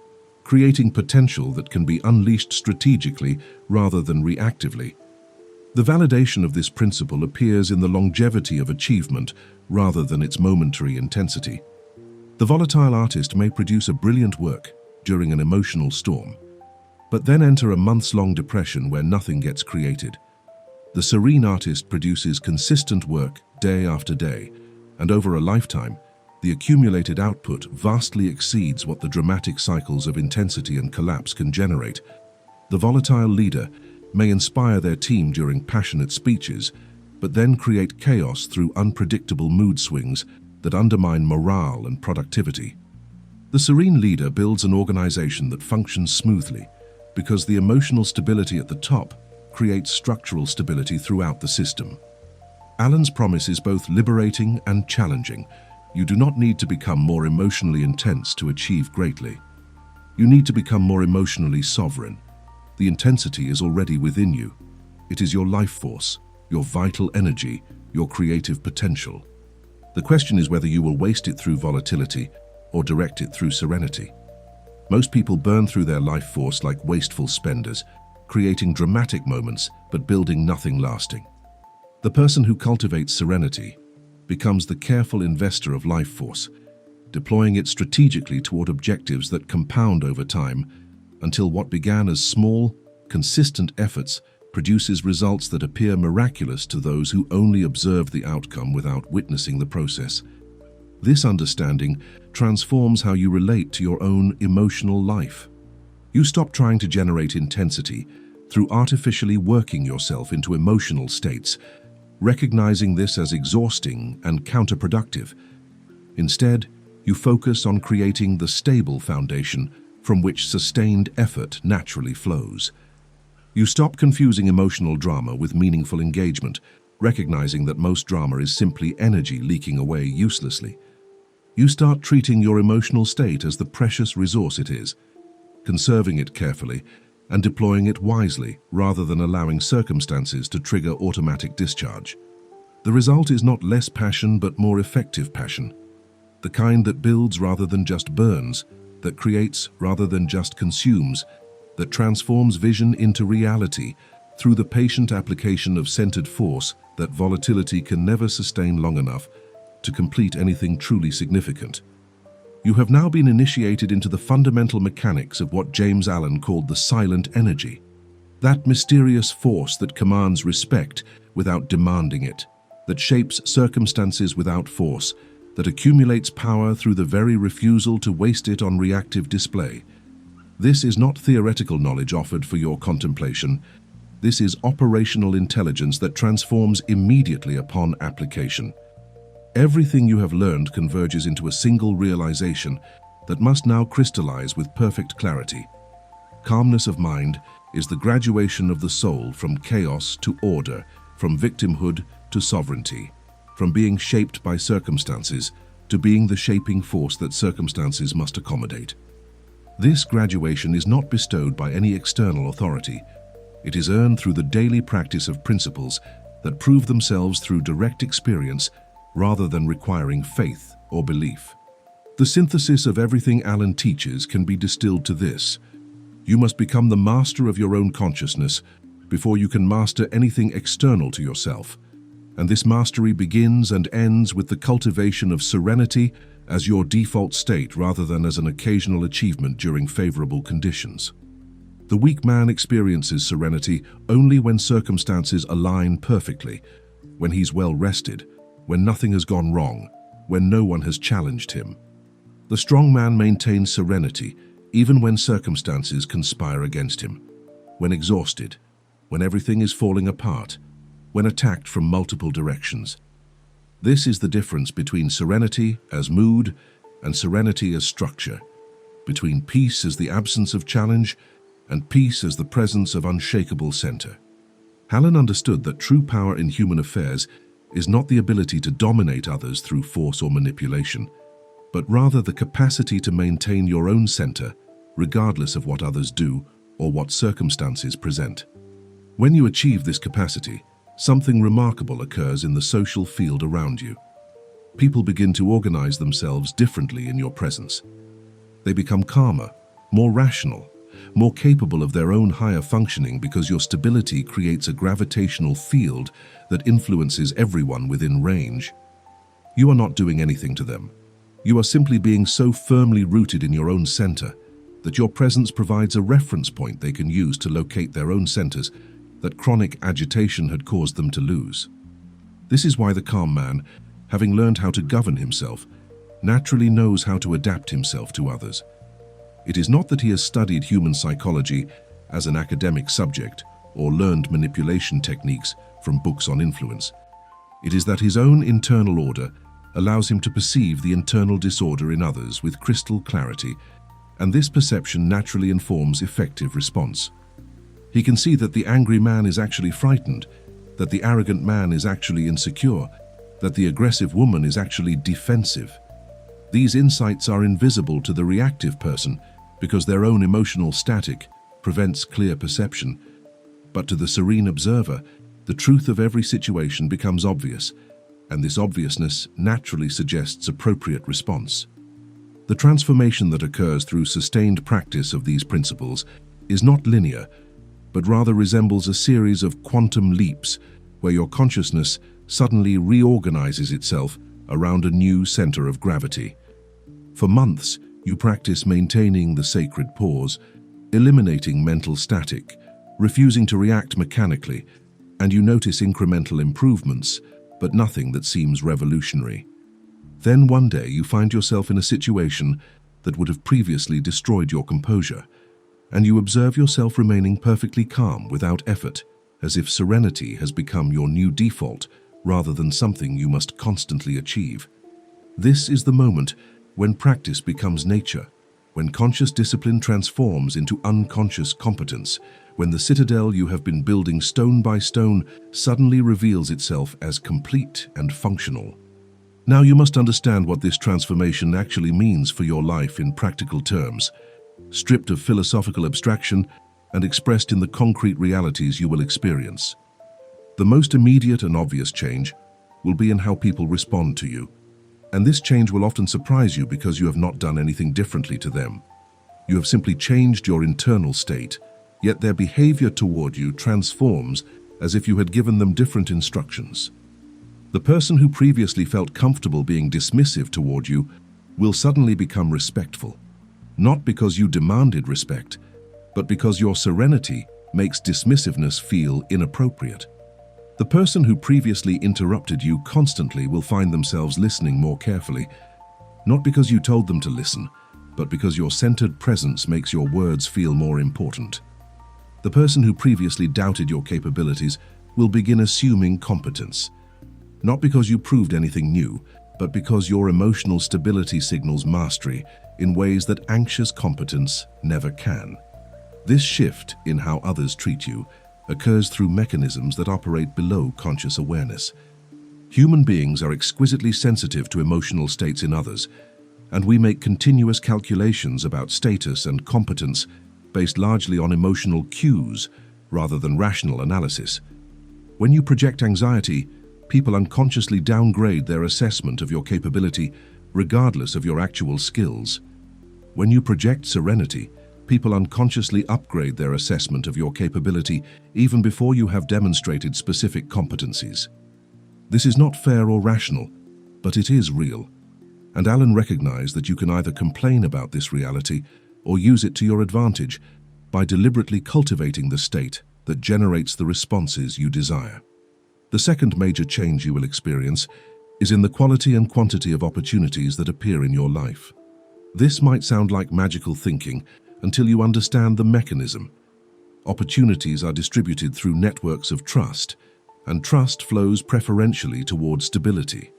creating potential that can be unleashed strategically rather than reactively. The validation of this principle appears in the longevity of achievement rather than its momentary intensity. The volatile artist may produce a brilliant work during an emotional storm, but then enter a months-long depression where nothing gets created. The serene artist produces consistent work day after day, and over a lifetime, the accumulated output vastly exceeds what the dramatic cycles of intensity and collapse can generate. The volatile leader may inspire their team during passionate speeches, but then create chaos through unpredictable mood swings that undermine morale and productivity. The serene leader builds an organization that functions smoothly because the emotional stability at the top creates structural stability throughout the system. Allen's promise is both liberating and challenging. You do not need to become more emotionally intense to achieve greatly. You need to become more emotionally sovereign. The intensity is already within you. It is your life force, your vital energy, your creative potential. The question is whether you will waste it through volatility or direct it through serenity. Most people burn through their life force like wasteful spenders, creating dramatic moments but building nothing lasting. The person who cultivates serenity becomes the careful investor of life force, deploying it strategically toward objectives that compound over time until what began as small, consistent efforts produces results that appear miraculous to those who only observe the outcome without witnessing the process. This understanding transforms how you relate to your own emotional life. You stop trying to generate intensity through artificially working yourself into emotional states, recognizing this as exhausting and counterproductive. Instead, you focus on creating the stable foundation from which sustained effort naturally flows. You stop confusing emotional drama with meaningful engagement, recognizing that most drama is simply energy leaking away uselessly. You start treating your emotional state as the precious resource it is, conserving it carefully and deploying it wisely rather than allowing circumstances to trigger automatic discharge. The result is not less passion but more effective passion, the kind that builds rather than just burns, that creates rather than just consumes, that transforms vision into reality through the patient application of centered force that volatility can never sustain long enough to complete anything truly significant. You have now been initiated into the fundamental mechanics of what James Allen called the silent energy, that mysterious force that commands respect without demanding it, that shapes circumstances without force, that accumulates power through the very refusal to waste it on reactive display. This is not theoretical knowledge offered for your contemplation. This is operational intelligence that transforms immediately upon application. Everything you have learned converges into a single realization that must now crystallize with perfect clarity. Calmness of mind is the graduation of the soul from chaos to order, from victimhood to sovereignty, from being shaped by circumstances to being the shaping force that circumstances must accommodate. This graduation is not bestowed by any external authority. It is earned through the daily practice of principles that prove themselves through direct experience rather than requiring faith or belief. The synthesis of everything Allen teaches can be distilled to this: you must become the master of your own consciousness before you can master anything external to yourself. And this mastery begins and ends with the cultivation of serenity as your default state rather than as an occasional achievement during favorable conditions. The weak man experiences serenity only when circumstances align perfectly, when he's well rested, when nothing has gone wrong, when no one has challenged him. The strong man maintains serenity even when circumstances conspire against him, when exhausted, when everything is falling apart, when attacked from multiple directions. This is the difference between serenity as mood and serenity as structure, between peace as the absence of challenge and peace as the presence of unshakable center. Hallen understood that true power in human affairs is not the ability to dominate others through force or manipulation, but rather the capacity to maintain your own center, regardless of what others do or what circumstances present. When you achieve this capacity, something remarkable occurs in the social field around you. People begin to organize themselves differently in your presence. They become calmer, more rational, more capable of their own higher functioning because your stability creates a gravitational field that influences everyone within range. You are not doing anything to them. You are simply being so firmly rooted in your own center that your presence provides a reference point they can use to locate their own centers that chronic agitation had caused them to lose. This is why the calm man, having learned how to govern himself, naturally knows how to adapt himself to others. It is not that he has studied human psychology as an academic subject or learned manipulation techniques from books on influence. It is that his own internal order allows him to perceive the internal disorder in others with crystal clarity, and this perception naturally informs effective response. He can see that the angry man is actually frightened, that the arrogant man is actually insecure, that the aggressive woman is actually defensive. These insights are invisible to the reactive person because their own emotional static prevents clear perception. But to the serene observer, the truth of every situation becomes obvious, and this obviousness naturally suggests appropriate response. The transformation that occurs through sustained practice of these principles is not linear, but rather resembles a series of quantum leaps where your consciousness suddenly reorganizes itself around a new center of gravity. For months, you practice maintaining the sacred pause, eliminating mental static, refusing to react mechanically, and you notice incremental improvements, but nothing that seems revolutionary. Then one day you find yourself in a situation that would have previously destroyed your composure, and you observe yourself remaining perfectly calm without effort, as if serenity has become your new default rather than something you must constantly achieve. This is the moment when practice becomes nature, when conscious discipline transforms into unconscious competence, when the citadel you have been building stone by stone suddenly reveals itself as complete and functional. Now you must understand what this transformation actually means for your life in practical terms, stripped of philosophical abstraction and expressed in the concrete realities you will experience. The most immediate and obvious change will be in how people respond to you. And this change will often surprise you because you have not done anything differently to them. You have simply changed your internal state, yet their behavior toward you transforms as if you had given them different instructions. The person who previously felt comfortable being dismissive toward you will suddenly become respectful, not because you demanded respect, but because your serenity makes dismissiveness feel inappropriate. The person who previously interrupted you constantly will find themselves listening more carefully, not because you told them to listen, but because your centered presence makes your words feel more important. The person who previously doubted your capabilities will begin assuming competence, not because you proved anything new, but because your emotional stability signals mastery in ways that anxious competence never can. This shift in how others treat you occurs through mechanisms that operate below conscious awareness. Human beings are exquisitely sensitive to emotional states in others, and we make continuous calculations about status and competence based largely on emotional cues rather than rational analysis. When you project anxiety, people unconsciously downgrade their assessment of your capability regardless of your actual skills. When you project serenity, people unconsciously upgrade their assessment of your capability even before you have demonstrated specific competencies. This is not fair or rational, but it is real. And Alan recognized that you can either complain about this reality or use it to your advantage by deliberately cultivating the state that generates the responses you desire. The second major change you will experience is in the quality and quantity of opportunities that appear in your life. This might sound like magical thinking until you understand the mechanism. Opportunities are distributed through networks of trust, and trust flows preferentially towards stability.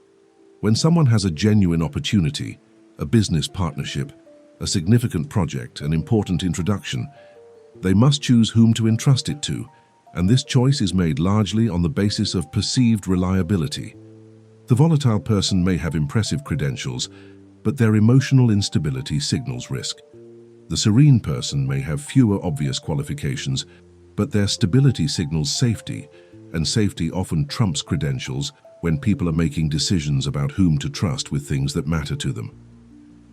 When someone has a genuine opportunity, a business partnership, a significant project, an important introduction, they must choose whom to entrust it to, and this choice is made largely on the basis of perceived reliability. The volatile person may have impressive credentials, but their emotional instability signals risk. The serene person may have fewer obvious qualifications, but their stability signals safety, and safety often trumps credentials when people are making decisions about whom to trust with things that matter to them.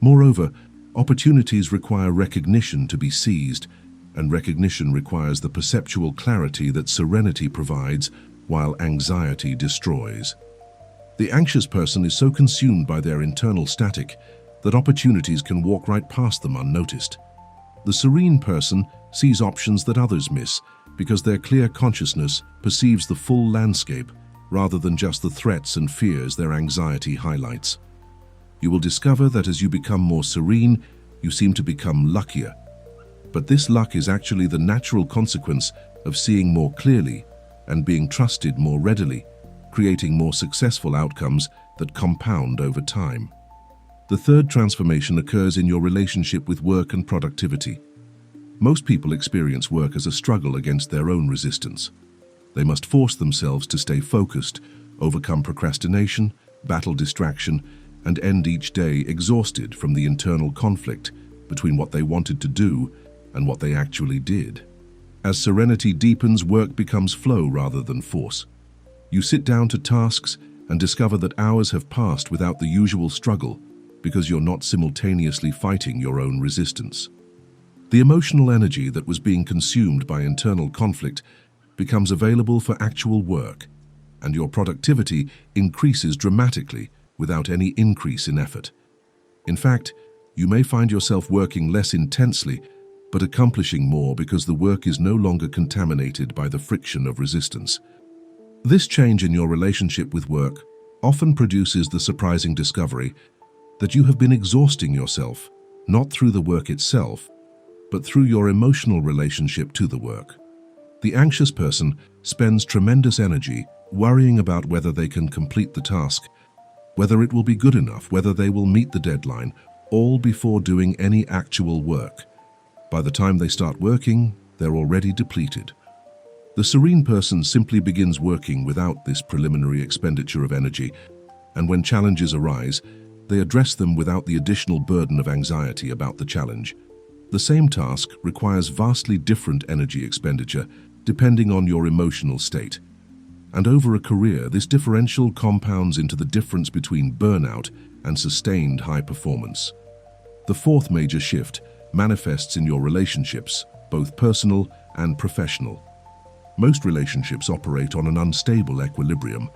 Moreover, opportunities require recognition to be seized, and recognition requires the perceptual clarity that serenity provides while anxiety destroys. The anxious person is so consumed by their internal static that opportunities can walk right past them unnoticed. The serene person sees options that others miss because their clear consciousness perceives the full landscape rather than just the threats and fears their anxiety highlights. You will discover that as you become more serene, you seem to become luckier. But this luck is actually the natural consequence of seeing more clearly and being trusted more readily, creating more successful outcomes that compound over time. The third transformation occurs in your relationship with work and productivity. Most people experience work as a struggle against their own resistance. They must force themselves to stay focused, overcome procrastination, battle distraction, and end each day exhausted from the internal conflict between what they wanted to do and what they actually did. As serenity deepens, work becomes flow rather than force. You sit down to tasks and discover that hours have passed without the usual struggle because you're not simultaneously fighting your own resistance. The emotional energy that was being consumed by internal conflict becomes available for actual work, and your productivity increases dramatically without any increase in effort. In fact, you may find yourself working less intensely but accomplishing more because the work is no longer contaminated by the friction of resistance. This change in your relationship with work often produces the surprising discovery that you have been exhausting yourself, not through the work itself, but through your emotional relationship to the work. The anxious person spends tremendous energy worrying about whether they can complete the task, whether it will be good enough, whether they will meet the deadline, all before doing any actual work. By the time they start working, they're already depleted. The serene person simply begins working without this preliminary expenditure of energy, and when challenges arise, they address them without the additional burden of anxiety about the challenge. The same task requires vastly different energy expenditure depending on your emotional state. And over a career, this differential compounds into the difference between burnout and sustained high performance. The fourth major shift manifests in your relationships, both personal and professional. Most relationships operate on an unstable equilibrium,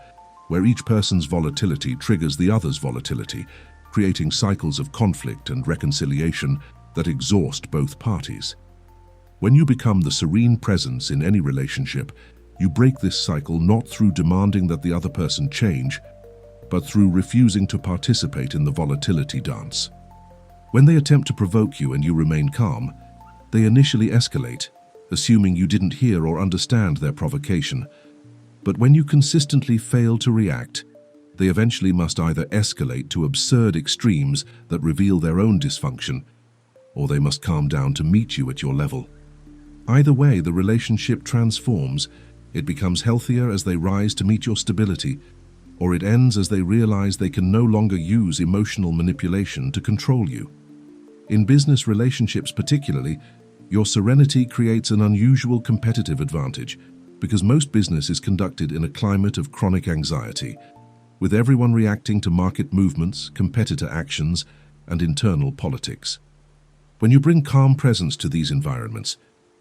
where each person's volatility triggers the other's volatility, creating cycles of conflict and reconciliation that exhaust both parties. When you become the serene presence in any relationship, you break this cycle not through demanding that the other person change, but through refusing to participate in the volatility dance. When they attempt to provoke you and you remain calm, they initially escalate, assuming you didn't hear or understand their provocation. But when you consistently fail to react, they eventually must either escalate to absurd extremes that reveal their own dysfunction, or they must calm down to meet you at your level. Either way, the relationship transforms. It becomes healthier as they rise to meet your stability, or it ends as they realize they can no longer use emotional manipulation to control you. In business relationships particularly, your serenity creates an unusual competitive advantage because most business is conducted in a climate of chronic anxiety, with everyone reacting to market movements, competitor actions, and internal politics. When you bring calm presence to these environments,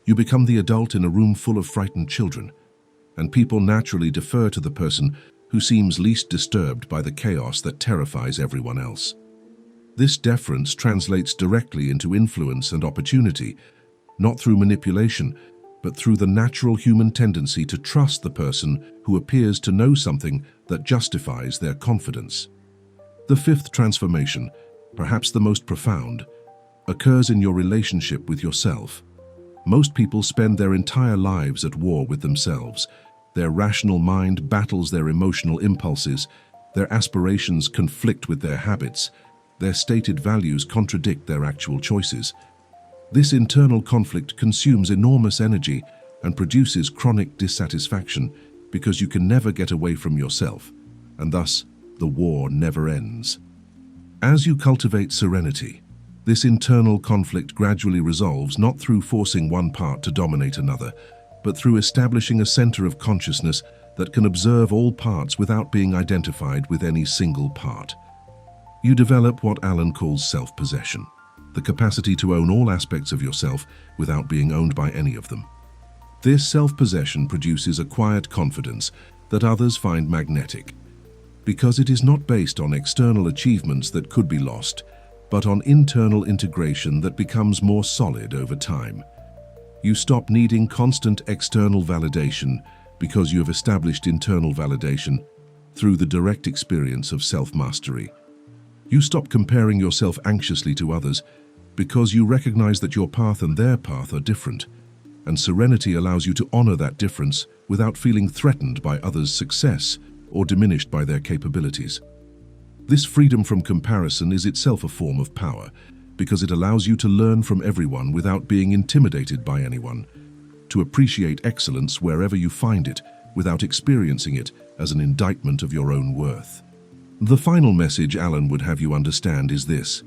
you become the adult in a room full of frightened children, and people naturally defer to the person who seems least disturbed by the chaos that terrifies everyone else. This deference translates directly into influence and opportunity, not through manipulation, but through the natural human tendency to trust the person who appears to know something that justifies their confidence. The fifth transformation, perhaps the most profound, occurs in your relationship with yourself. Most people spend their entire lives at war with themselves. Their rational mind battles their emotional impulses, Their aspirations conflict with their habits. Their stated values contradict their actual choices. This internal conflict consumes enormous energy and produces chronic dissatisfaction because you can never get away from yourself, and thus the war never ends. As you cultivate serenity, this internal conflict gradually resolves not through forcing one part to dominate another, but through establishing a center of consciousness that can observe all parts without being identified with any single part. You develop what Alan calls self-possession, the capacity to own all aspects of yourself without being owned by any of them. This self-possession produces a quiet confidence that others find magnetic, because it is not based on external achievements that could be lost, but on internal integration that becomes more solid over time. You stop needing constant external validation because you have established internal validation through the direct experience of self-mastery. You stop comparing yourself anxiously to others because you recognize that your path and their path are different, and serenity allows you to honor that difference without feeling threatened by others' success or diminished by their capabilities. This freedom from comparison is itself a form of power, because it allows you to learn from everyone without being intimidated by anyone, to appreciate excellence wherever you find it without experiencing it as an indictment of your own worth. The final message Alan would have you understand is this: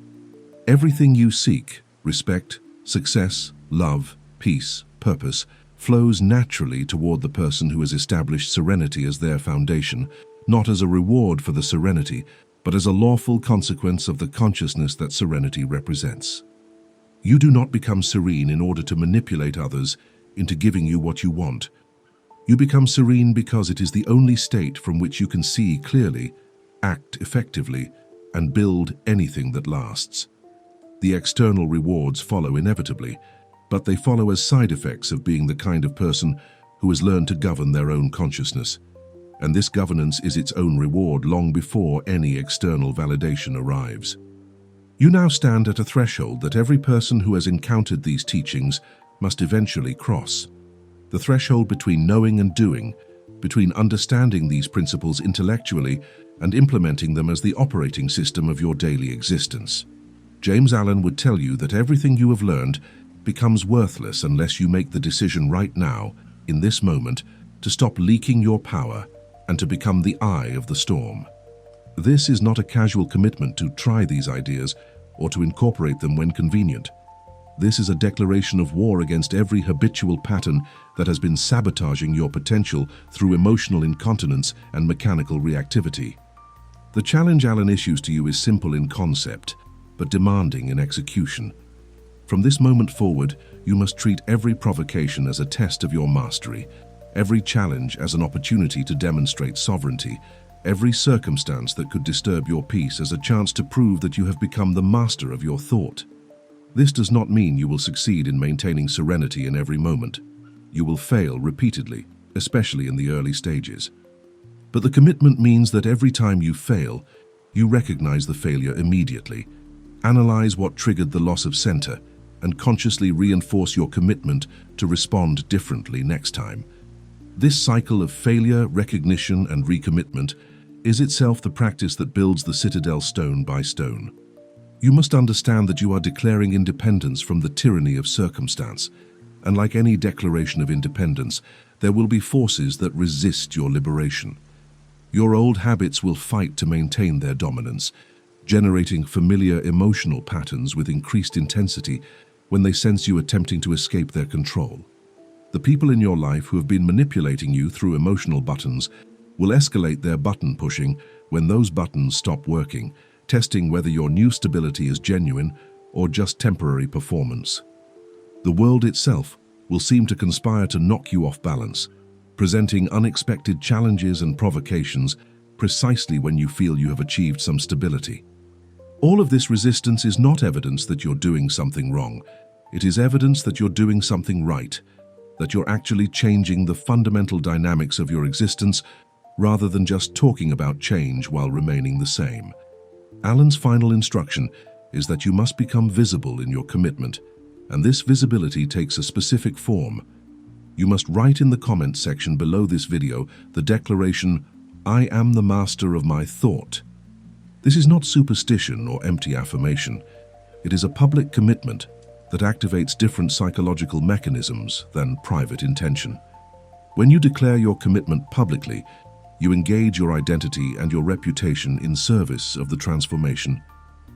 everything you seek, respect, success, love, peace, purpose, flows naturally toward the person who has established serenity as their foundation, not as a reward for the serenity, but as a lawful consequence of the consciousness that serenity represents. You do not become serene in order to manipulate others into giving you what you want. You become serene because it is the only state from which you can see clearly, act effectively, and build anything that lasts. The external rewards follow inevitably, but they follow as side effects of being the kind of person who has learned to govern their own consciousness. And this governance is its own reward long before any external validation arrives. You now stand at a threshold that every person who has encountered these teachings must eventually cross. The threshold between knowing and doing, between understanding these principles intellectually and implementing them as the operating system of your daily existence. James Allen would tell you that everything you have learned becomes worthless unless you make the decision right now, in this moment, to stop leaking your power and to become the eye of the storm. This is not a casual commitment to try these ideas or to incorporate them when convenient. This is a declaration of war against every habitual pattern that has been sabotaging your potential through emotional incontinence and mechanical reactivity. The challenge Alan issues to you is simple in concept, but demanding in execution. From this moment forward, you must treat every provocation as a test of your mastery, every challenge as an opportunity to demonstrate sovereignty, every circumstance that could disturb your peace as a chance to prove that you have become the master of your thought. This does not mean you will succeed in maintaining serenity in every moment. You will fail repeatedly, especially in the early stages. But the commitment means that every time you fail, you recognize the failure immediately, analyze what triggered the loss of center, and consciously reinforce your commitment to respond differently next time. This cycle of failure, recognition, and recommitment is itself the practice that builds the citadel stone by stone. You must understand that you are declaring independence from the tyranny of circumstance, and like any declaration of independence, there will be forces that resist your liberation. Your old habits will fight to maintain their dominance, generating familiar emotional patterns with increased intensity when they sense you attempting to escape their control. The people in your life who have been manipulating you through emotional buttons will escalate their button pushing when those buttons stop working, testing whether your new stability is genuine or just temporary performance. The world itself will seem to conspire to knock you off balance, presenting unexpected challenges and provocations precisely when you feel you have achieved some stability. All of this resistance is not evidence that you're doing something wrong. It is evidence that you're doing something right, that you're actually changing the fundamental dynamics of your existence rather than just talking about change while remaining the same. Alan's final instruction is that you must become visible in your commitment, and this visibility takes a specific form. You must write in the comments section below this video the declaration, I am the master of my thought. This is not superstition or empty affirmation. It is a public commitment that activates different psychological mechanisms than private intention. When you declare your commitment publicly, you engage your identity and your reputation in service of the transformation,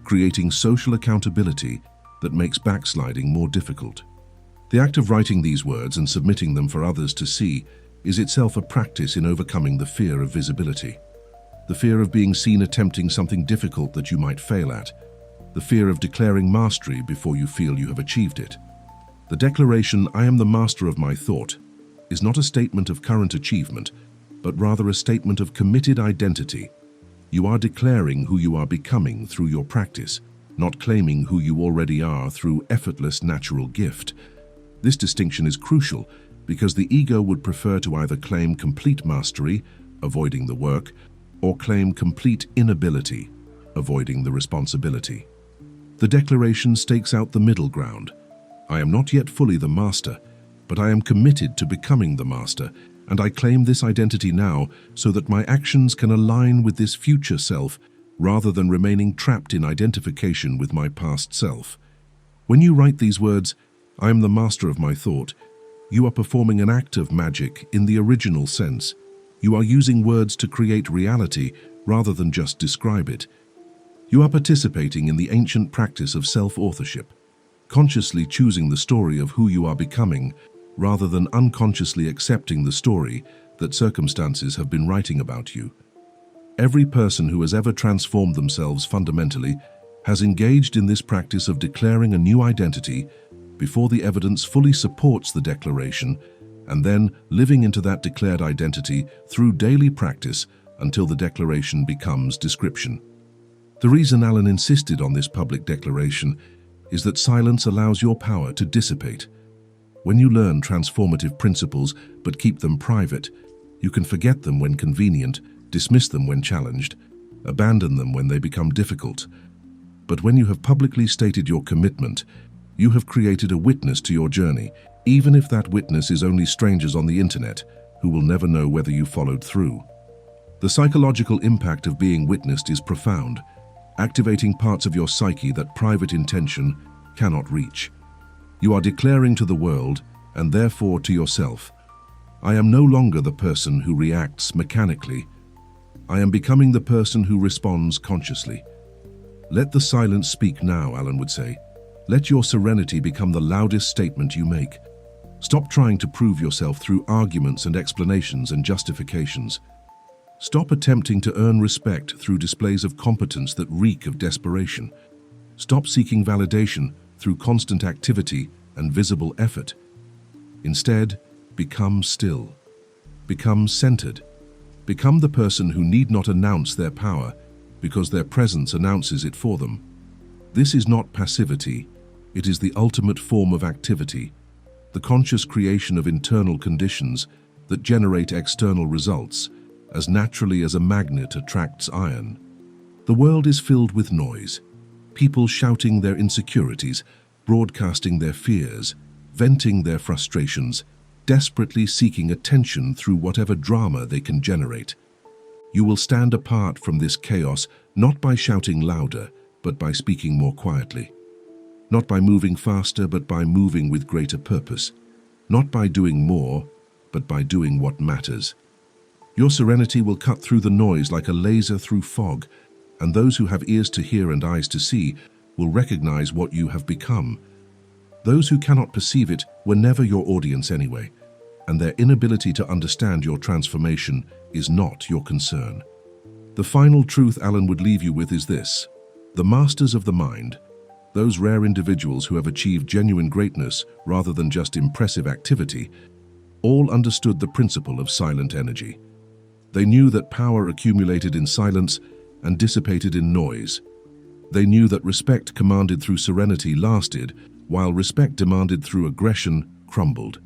creating social accountability that makes backsliding more difficult. The act of writing these words and submitting them for others to see is itself a practice in overcoming the fear of visibility. The fear of being seen attempting something difficult that you might fail at. The fear of declaring mastery before you feel you have achieved it. The declaration, "I am the master of my thought," is not a statement of current achievement, but rather a statement of committed identity. You are declaring who you are becoming through your practice, not claiming who you already are through effortless natural gift. This distinction is crucial because the ego would prefer to either claim complete mastery, avoiding the work, or claim complete inability, avoiding the responsibility. The declaration stakes out the middle ground. I am not yet fully the master, but I am committed to becoming the master, and I claim this identity now so that my actions can align with this future self rather than remaining trapped in identification with my past self. When you write these words, "I am the master of my thought," you are performing an act of magic in the original sense. You are using words to create reality rather than just describe it. You are participating in the ancient practice of self-authorship, consciously choosing the story of who you are becoming rather than unconsciously accepting the story that circumstances have been writing about you. Every person who has ever transformed themselves fundamentally has engaged in this practice of declaring a new identity before the evidence fully supports the declaration, and then living into that declared identity through daily practice until the declaration becomes description. The reason Alan insisted on this public declaration is that silence allows your power to dissipate. When you learn transformative principles but keep them private, you can forget them when convenient, dismiss them when challenged, abandon them when they become difficult. But when you have publicly stated your commitment, you have created a witness to your journey, even if that witness is only strangers on the internet who will never know whether you followed through. The psychological impact of being witnessed is profound, activating parts of your psyche that private intention cannot reach. You are declaring to the world, and therefore to yourself, I am no longer the person who reacts mechanically. I am becoming the person who responds consciously. Let the silence speak now, Alan would say. Let your serenity become the loudest statement you make. Stop trying to prove yourself through arguments and explanations and justifications. Stop attempting to earn respect through displays of competence that reek of desperation. Stop seeking validation through constant activity and visible effort. Instead, become still. Become centered. Become the person who need not announce their power because their presence announces it for them. This is not passivity. It is the ultimate form of activity, the conscious creation of internal conditions that generate external results, as naturally as a magnet attracts iron. The world is filled with noise, people shouting their insecurities, broadcasting their fears, venting their frustrations, desperately seeking attention through whatever drama they can generate. You will stand apart from this chaos not by shouting louder, but by speaking more quietly. Not by moving faster, but by moving with greater purpose. Not by doing more, but by doing what matters. Your serenity will cut through the noise like a laser through fog, and those who have ears to hear and eyes to see will recognize what you have become. Those who cannot perceive it were never your audience anyway, and their inability to understand your transformation is not your concern. The final truth Alan would leave you with is this: the masters of the mind, those rare individuals who have achieved genuine greatness rather than just impressive activity, all understood the principle of silent energy. They knew that power accumulated in silence and dissipated in noise. They knew that respect commanded through serenity lasted, while respect demanded through aggression crumbled.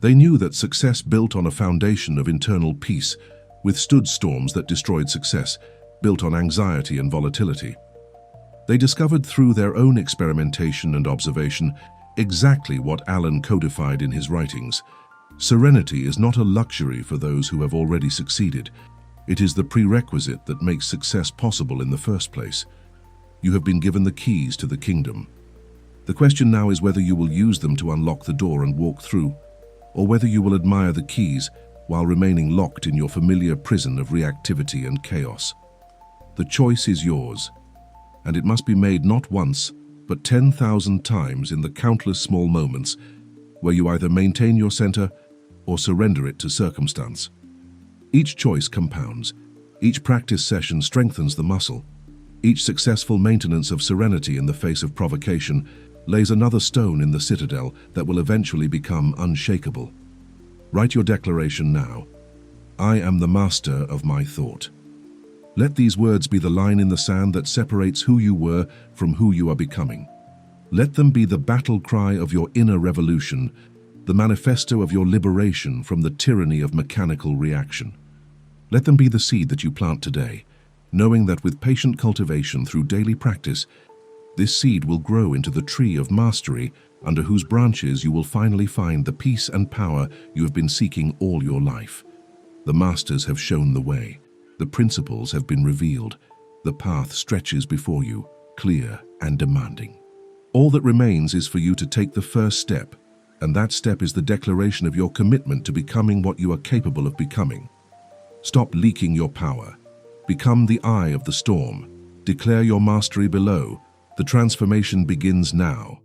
They knew that success built on a foundation of internal peace withstood storms that destroyed success, built on anxiety and volatility. They discovered through their own experimentation and observation exactly what Alan codified in his writings. Serenity is not a luxury for those who have already succeeded. It is the prerequisite that makes success possible in the first place. You have been given the keys to the kingdom. The question now is whether you will use them to unlock the door and walk through, or whether you will admire the keys while remaining locked in your familiar prison of reactivity and chaos. The choice is yours, and it must be made not once, but 10,000 times in the countless small moments where you either maintain your center or surrender it to circumstance. Each choice compounds. Each practice session strengthens the muscle. Each successful maintenance of serenity in the face of provocation lays another stone in the citadel that will eventually become unshakable. Write your declaration now. I am the master of my thought. Let these words be the line in the sand that separates who you were from who you are becoming. Let them be the battle cry of your inner revolution, the manifesto of your liberation from the tyranny of mechanical reaction. Let them be the seed that you plant today, knowing that with patient cultivation through daily practice, this seed will grow into the tree of mastery under whose branches you will finally find the peace and power you have been seeking all your life. The masters have shown the way. The principles have been revealed. The path stretches before you, clear and demanding. All that remains is for you to take the first step, and that step is the declaration of your commitment to becoming what you are capable of becoming. Stop leaking your power. Become the eye of the storm. Declare your mastery below. The transformation begins now.